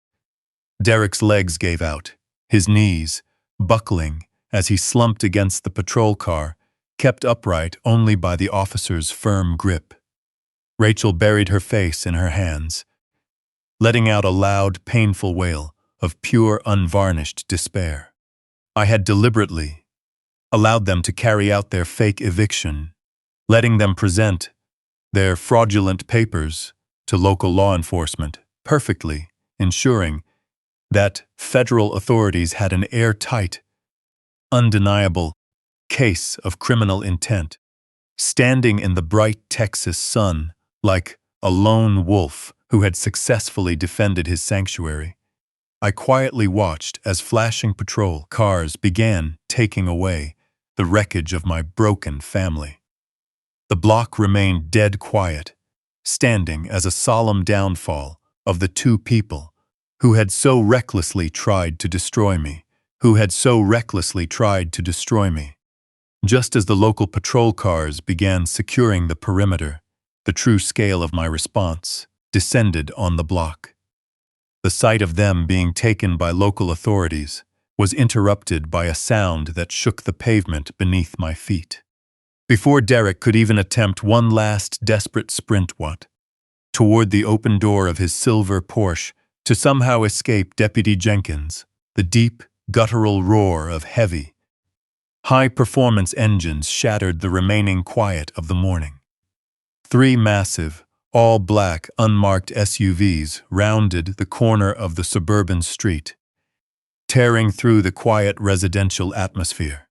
Derek's legs gave out, his knees, buckling as he slumped against the patrol car, kept upright only by the officer's firm grip. Rachel buried her face in her hands, letting out a loud, painful wail of pure, unvarnished despair. I had deliberately allowed them to carry out their fake eviction, letting them present their fraudulent papers to local law enforcement perfectly ensuring that federal authorities had an airtight, undeniable case of criminal intent. Standing in the bright Texas sun like a lone wolf who had successfully defended his sanctuary, I quietly watched as flashing patrol cars began taking away the wreckage of my broken family. The block remained dead quiet, standing as a solemn downfall of the two people who had so recklessly tried to destroy me, Just as the local patrol cars began securing the perimeter, the true scale of my response descended on the block. The sight of them being taken by local authorities was interrupted by a sound that shook the pavement beneath my feet. Before Derek could even attempt one last desperate sprint toward the open door of his silver Porsche to somehow escape Deputy Jenkins, the deep, guttural roar of heavy, high-performance engines shattered the remaining quiet of the morning. 3 massive, all-black, unmarked SUVs rounded the corner of the suburban street, tearing through the quiet residential atmosphere.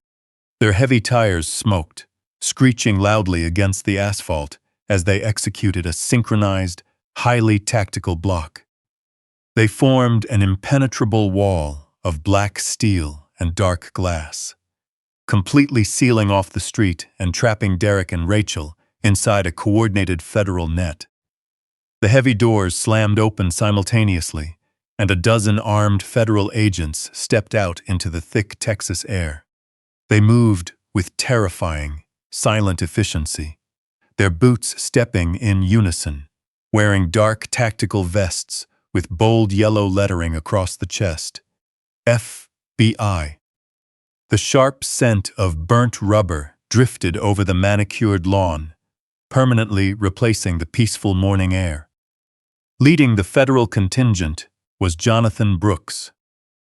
Their heavy tires smoked, screeching loudly against the asphalt as they executed a synchronized, highly tactical block. They formed an impenetrable wall of black steel and dark glass, completely sealing off the street and trapping Derek and Rachel inside a coordinated federal net. The heavy doors slammed open simultaneously, and a dozen armed federal agents stepped out into the thick Texas air. They moved with terrifying, silent efficiency, their boots stepping in unison, wearing dark tactical vests with bold yellow lettering across the chest. FBI. The sharp scent of burnt rubber drifted over the manicured lawn, permanently replacing the peaceful morning air. Leading the federal contingent was Jonathan Brooks.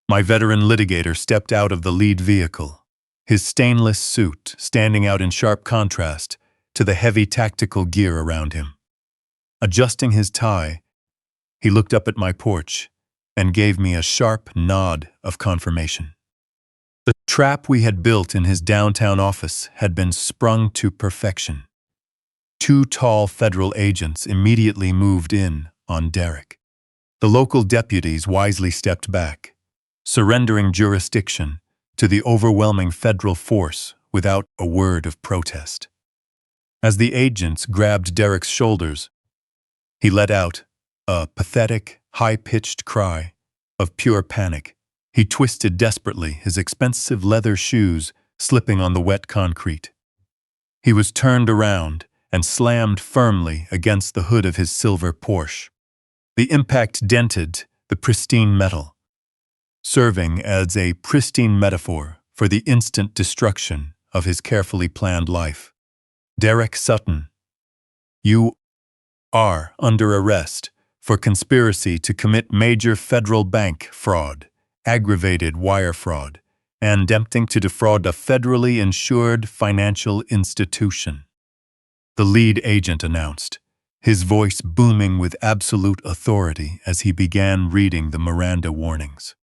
My veteran litigator stepped out of the lead vehicle, his stainless suit standing out in sharp contrast to the heavy tactical gear around him. Adjusting his tie, he looked up at my porch and gave me a sharp nod of confirmation. The trap we had built in his downtown office had been sprung to perfection. 2 tall federal agents immediately moved in on Derek. The local deputies wisely stepped back, surrendering jurisdiction to the overwhelming federal force without a word of protest. As the agents grabbed Derek's shoulders, he let out a pathetic, high-pitched cry of pure panic. He twisted desperately, his expensive leather shoes slipping on the wet concrete. He was turned around and slammed firmly against the hood of his silver Porsche. The impact dented the pristine metal, serving as a pristine metaphor for the instant destruction of his carefully planned life. Derek Sutton, you are under arrest for conspiracy to commit major federal bank fraud, aggravated wire fraud, and attempting to defraud a federally insured financial institution, the lead agent announced, his voice booming with absolute authority as he began reading the Miranda warnings.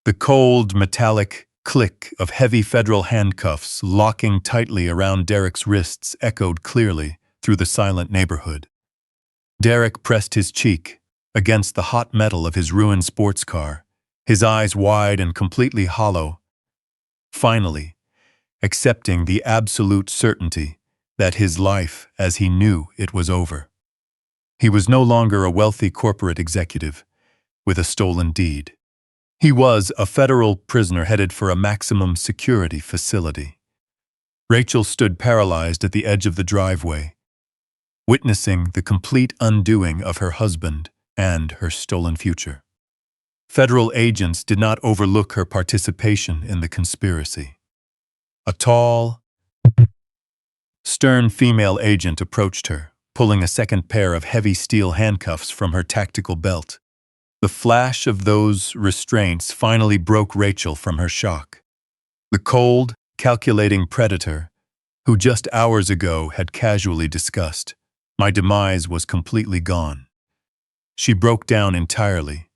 The cold, metallic click of heavy federal handcuffs locking tightly around Derek's wrists echoed clearly through the silent neighborhood. Derek pressed his cheek against the hot metal of his ruined sports car, his eyes wide and completely hollow, finally accepting the absolute certainty that his life as he knew it was over. He was no longer a wealthy corporate executive with a stolen deed. He was a federal prisoner headed for a maximum security facility. Rachel stood paralyzed at the edge of the driveway, witnessing the complete undoing of her husband and her stolen future. Federal agents did not overlook her participation in the conspiracy. A tall, stern female agent approached her, pulling a second pair of heavy steel handcuffs from her tactical belt. The flash of those restraints finally broke Rachel from her shock. The cold, calculating predator, who just hours ago had casually discussed my demise, was completely gone. She broke down entirely,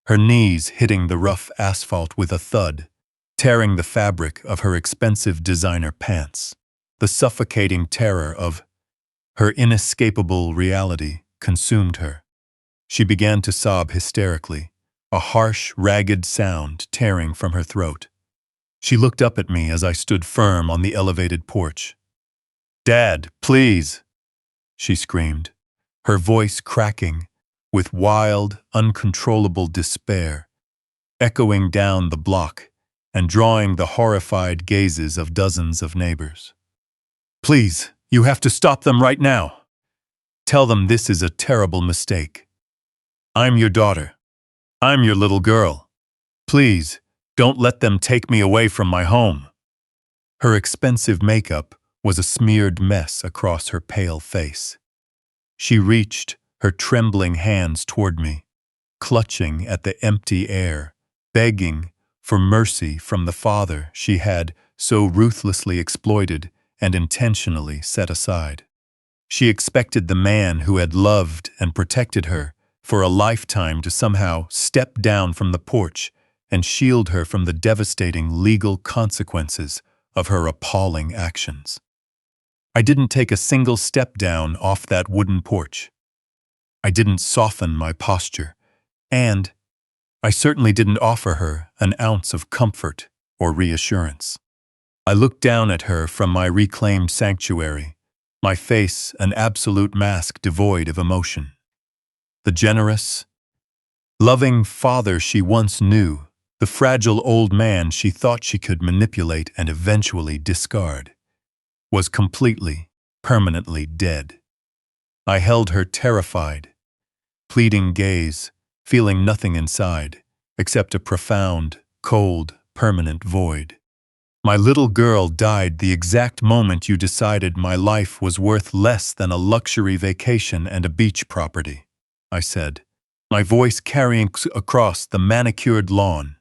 her knees hitting the rough asphalt with a thud, tearing the fabric of her expensive designer pants. The suffocating terror of her inescapable reality consumed her. She began to sob hysterically, a harsh, ragged sound tearing from her throat. She looked up at me as I stood firm on the elevated porch. "Dad, please!" she screamed, her voice cracking with wild, uncontrollable despair, echoing down the block and drawing the horrified gazes of dozens of neighbors. "Please, you have to stop them right now. Tell them this is a terrible mistake. I'm your daughter. I'm your little girl. Please, don't let them take me away from my home." Her expensive makeup was a smeared mess across her pale face. She reached her trembling hands toward me, clutching at the empty air, begging for mercy from the father she had so ruthlessly exploited and intentionally set aside. She expected the man who had loved and protected her for a lifetime to somehow step down from the porch and shield her from the devastating legal consequences of her appalling actions. I didn't take a single step down off that wooden porch. I didn't soften my posture, and I certainly didn't offer her an ounce of comfort or reassurance. I looked down at her from my reclaimed sanctuary, my face an absolute mask devoid of emotion. The generous, loving father she once knew, the fragile old man she thought she could manipulate and eventually discard, was completely, permanently dead. I held her terrified, pleading gaze, feeling nothing inside, except a profound, cold, permanent void. "My little girl died the exact moment you decided my life was worth less than a luxury vacation and a beach property," I said, my voice carrying across the manicured lawn,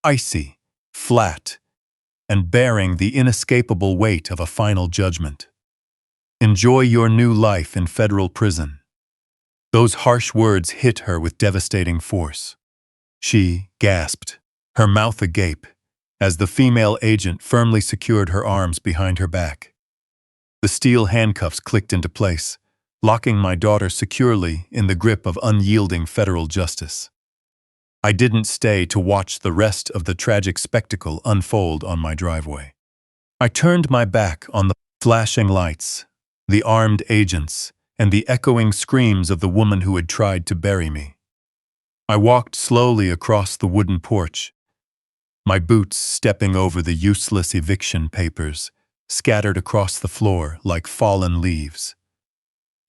icy, flat, and bearing the inescapable weight of a final judgment. "Enjoy your new life in federal prison." Those harsh words hit her with devastating force. She gasped, her mouth agape, as the female agent firmly secured her arms behind her back. The steel handcuffs clicked into place, locking my daughter securely in the grip of unyielding federal justice. I didn't stay to watch the rest of the tragic spectacle unfold on my driveway. I turned my back on the flashing lights, the armed agents, and the echoing screams of the woman who had tried to bury me. I walked slowly across the wooden porch, my boots stepping over the useless eviction papers scattered across the floor like fallen leaves.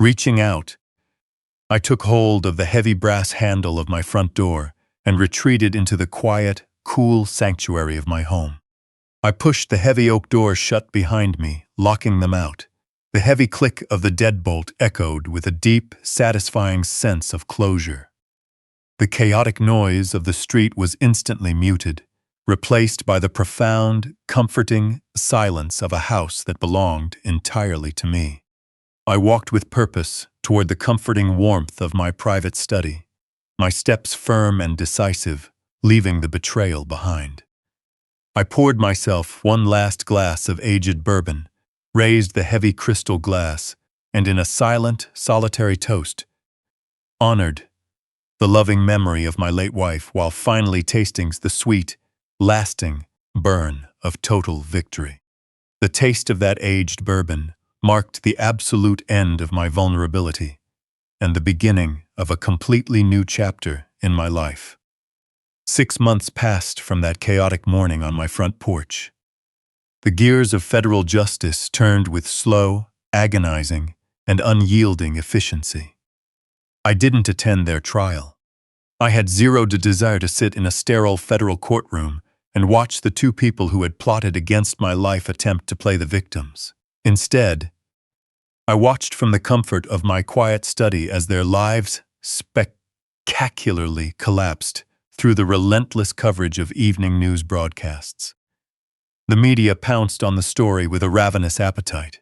Reaching out, I took hold of the heavy brass handle of my front door and retreated into the quiet, cool sanctuary of my home. I pushed the heavy oak doors shut behind me, locking them out. The heavy click of the deadbolt echoed with a deep, satisfying sense of closure. The chaotic noise of the street was instantly muted, replaced by the profound, comforting silence of a house that belonged entirely to me. I walked with purpose toward the comforting warmth of my private study, my steps firm and decisive, leaving the betrayal behind. I poured myself one last glass of aged bourbon, raised the heavy crystal glass, and in a silent, solitary toast, honored the loving memory of my late wife while finally tasting the sweet, lasting burn of total victory. The taste of that aged bourbon marked the absolute end of my vulnerability and the beginning of a completely new chapter in my life. 6 months passed from that chaotic morning on my front porch. The gears of federal justice turned with slow, agonizing, and unyielding efficiency. I didn't attend their trial. I had zero desire to sit in a sterile federal courtroom and watch the two people who had plotted against my life attempt to play the victims. Instead, I watched from the comfort of my quiet study as their lives spectacularly collapsed through the relentless coverage of evening news broadcasts. The media pounced on the story with a ravenous appetite.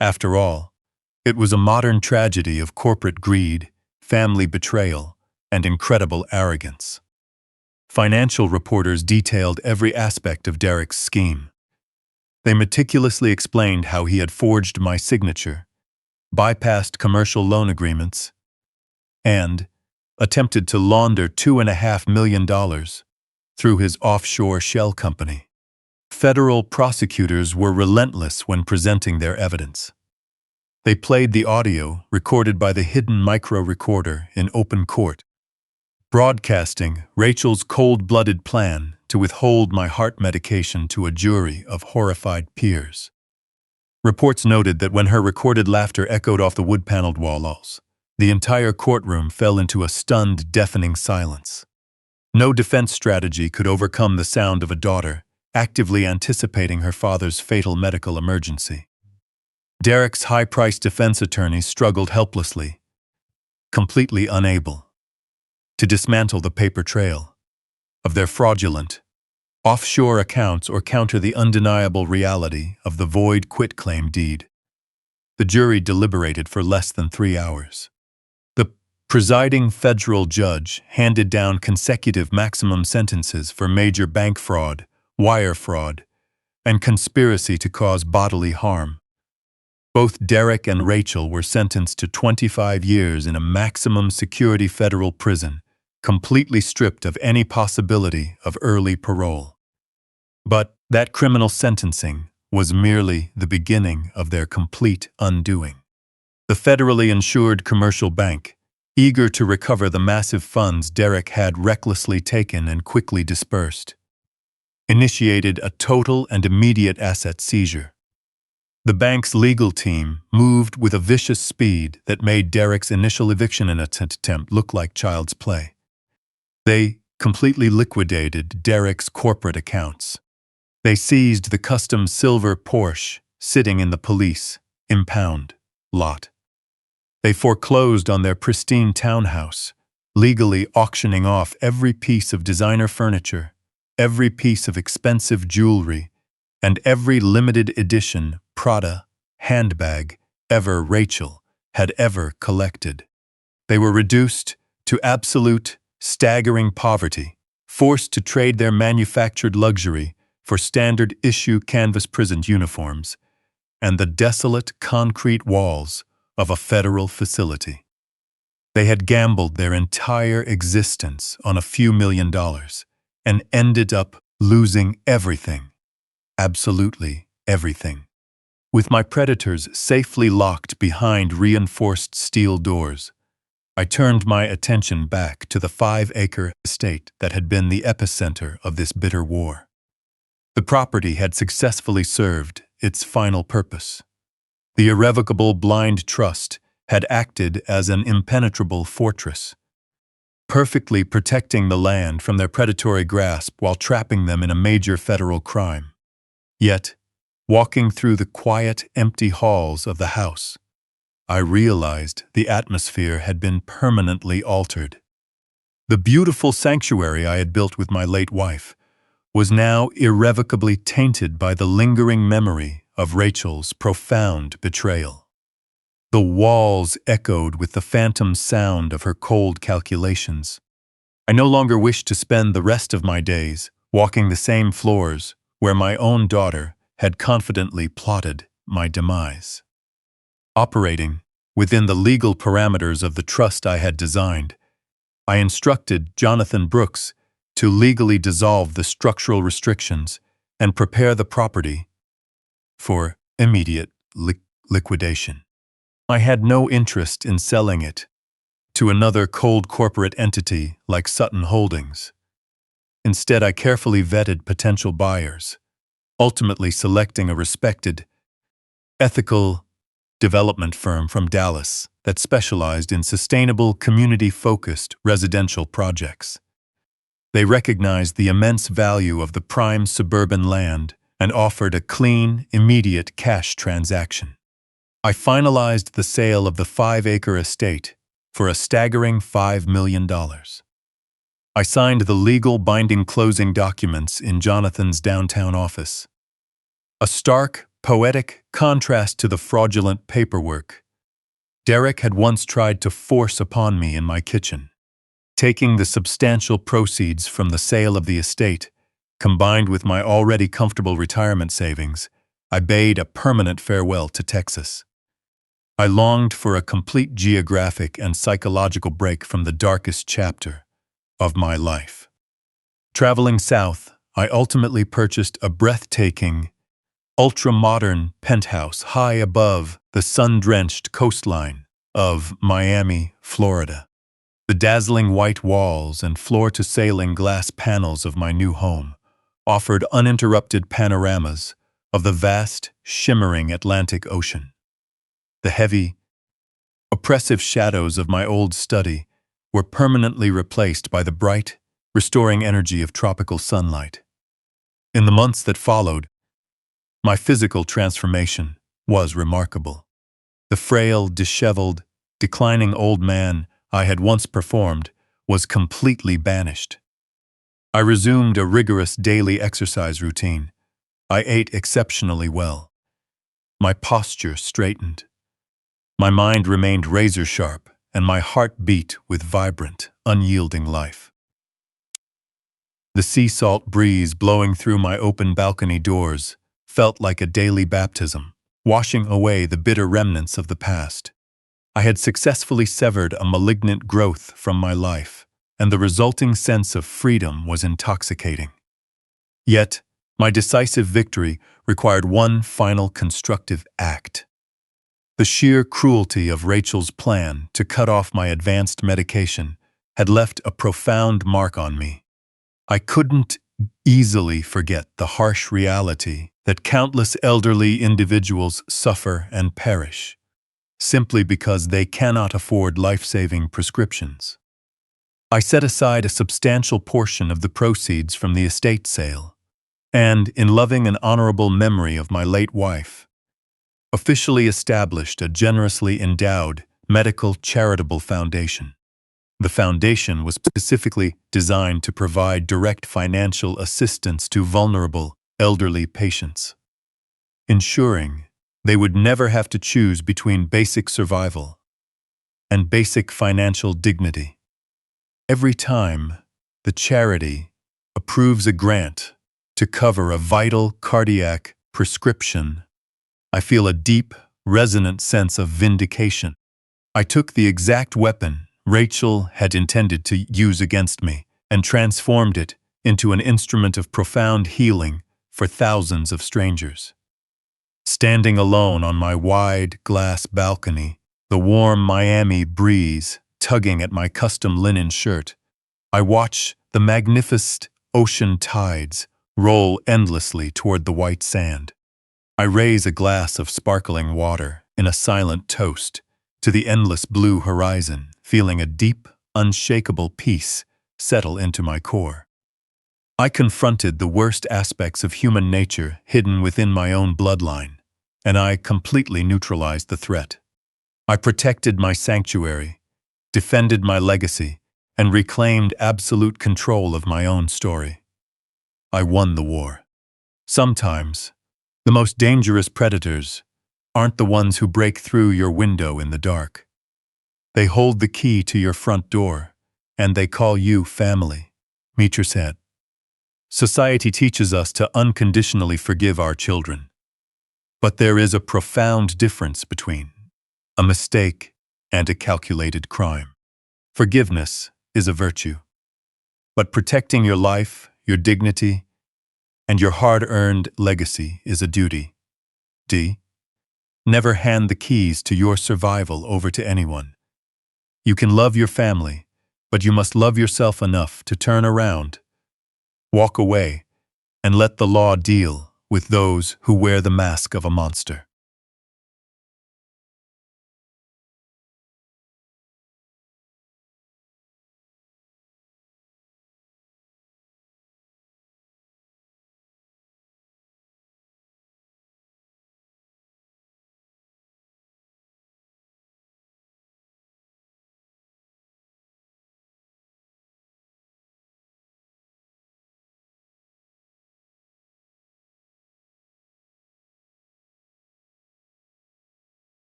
After all, it was a modern tragedy of corporate greed, family betrayal, and incredible arrogance. Financial reporters detailed every aspect of Derek's scheme. They meticulously explained how he had forged my signature, bypassed commercial loan agreements, and attempted to launder $2.5 million through his offshore shell company. Federal prosecutors were relentless when presenting their evidence. They played the audio recorded by the hidden micro-recorder in open court, broadcasting Rachel's cold-blooded plan to withhold my heart medication to a jury of horrified peers. Reports noted that when her recorded laughter echoed off the wood-paneled walls, the entire courtroom fell into a stunned, deafening silence. No defense strategy could overcome the sound of a daughter actively anticipating her father's fatal medical emergency. Derek's high-priced defense attorneys struggled helplessly, completely unable to dismantle the paper trail of their fraudulent, offshore accounts or counter the undeniable reality of the void quitclaim deed. The jury deliberated for less than 3 hours. The presiding federal judge handed down consecutive maximum sentences for major bank fraud, wire fraud, and conspiracy to cause bodily harm. Both Derek and Rachel were sentenced to 25 years in a maximum security federal prison, completely stripped of any possibility of early parole. But that criminal sentencing was merely the beginning of their complete undoing. The federally insured commercial bank, eager to recover the massive funds Derek had recklessly taken and quickly dispersed, initiated a total and immediate asset seizure. The bank's legal team moved with a vicious speed that made Derek's initial eviction attempt look like child's play. They completely liquidated Derek's corporate accounts. They seized the custom silver Porsche sitting in the police impound lot. They foreclosed on their pristine townhouse, legally auctioning off every piece of designer furniture, every piece of expensive jewelry, and every limited edition Prada handbag Rachel had ever collected. They were reduced to absolute, staggering poverty, forced to trade their manufactured luxury for standard-issue canvas prison uniforms and the desolate concrete walls of a federal facility. They had gambled their entire existence on a few $1 million and ended up losing everything, absolutely everything. With my predators safely locked behind reinforced steel doors, I turned my attention back to the 5-acre estate that had been the epicenter of this bitter war. The property had successfully served its final purpose. The irrevocable blind trust had acted as an impenetrable fortress, perfectly protecting the land from their predatory grasp while trapping them in a major federal crime. Yet, walking through the quiet, empty halls of the house, I realized the atmosphere had been permanently altered. The beautiful sanctuary I had built with my late wife was now irrevocably tainted by the lingering memory of Rachel's profound betrayal. The walls echoed with the phantom sound of her cold calculations. I no longer wished to spend the rest of my days walking the same floors where my own daughter had confidently plotted my demise. Operating within the legal parameters of the trust I had designed, I instructed Jonathan Brooks to legally dissolve the structural restrictions and prepare the property for immediate liquidation. I had no interest in selling it to another cold corporate entity like Sutton Holdings. Instead, I carefully vetted potential buyers, ultimately selecting a respected, ethical development firm from Dallas that specialized in sustainable, community-focused residential projects. They recognized the immense value of the prime suburban land and offered a clean, immediate cash transaction. I finalized the sale of the 5-acre estate for a staggering $5 million. I signed the legal binding closing documents in Jonathan's downtown office. A stark, poetic contrast to the fraudulent paperwork Derek had once tried to force upon me in my kitchen. Taking the substantial proceeds from the sale of the estate, combined with my already comfortable retirement savings, I bade a permanent farewell to Texas. I longed for a complete geographic and psychological break from the darkest chapter of my life. Traveling south, I ultimately purchased a breathtaking, ultra-modern penthouse high above the sun-drenched coastline of Miami, Florida. The dazzling white walls and floor-to-ceiling glass panels of my new home offered uninterrupted panoramas of the vast, shimmering Atlantic Ocean. The heavy, oppressive shadows of my old study were permanently replaced by the bright, restoring energy of tropical sunlight. In the months that followed, my physical transformation was remarkable. The frail, disheveled, declining old man I had once performed was completely banished. I resumed a rigorous daily exercise routine. I ate exceptionally well. My posture straightened. My mind remained razor-sharp, and my heart beat with vibrant, unyielding life. The sea salt breeze blowing through my open balcony doors felt like a daily baptism, washing away the bitter remnants of the past. I had successfully severed a malignant growth from my life, and the resulting sense of freedom was intoxicating. Yet, my decisive victory required one final constructive act. The sheer cruelty of Rachel's plan to cut off my advanced medication had left a profound mark on me. I couldn't easily forget the harsh reality that countless elderly individuals suffer and perish, simply because they cannot afford life-saving prescriptions. I set aside a substantial portion of the proceeds from the estate sale, and, in loving and honorable memory of my late wife, officially established a generously endowed medical charitable foundation. The foundation was specifically designed to provide direct financial assistance to vulnerable, elderly patients, ensuring they would never have to choose between basic survival and basic financial dignity. Every time the charity approves a grant to cover a vital cardiac prescription, I feel a deep, resonant sense of vindication. I took the exact weapon Rachel had intended to use against me and transformed it into an instrument of profound healing for thousands of strangers. Standing alone on my wide glass balcony, the warm Miami breeze tugging at my custom linen shirt, I watch the magnificent ocean tides roll endlessly toward the white sand. I raise a glass of sparkling water in a silent toast to the endless blue horizon, feeling a deep, unshakable peace settle into my core. I confronted the worst aspects of human nature hidden within my own bloodline, and I completely neutralized the threat. I protected my sanctuary, defended my legacy, and reclaimed absolute control of my own story. I won the war. Sometimes, the most dangerous predators aren't the ones who break through your window in the dark. They hold the key to your front door, and they call you family. Meet your set. Society teaches us to unconditionally forgive our children. But there is a profound difference between a mistake and a calculated crime. Forgiveness is a virtue, but protecting your life, your dignity, and your hard-earned legacy is a duty. D. Never hand the keys to your survival over to anyone. You can love your family, but you must love yourself enough to turn around, walk away, and let the law deal with those who wear the mask of a monster.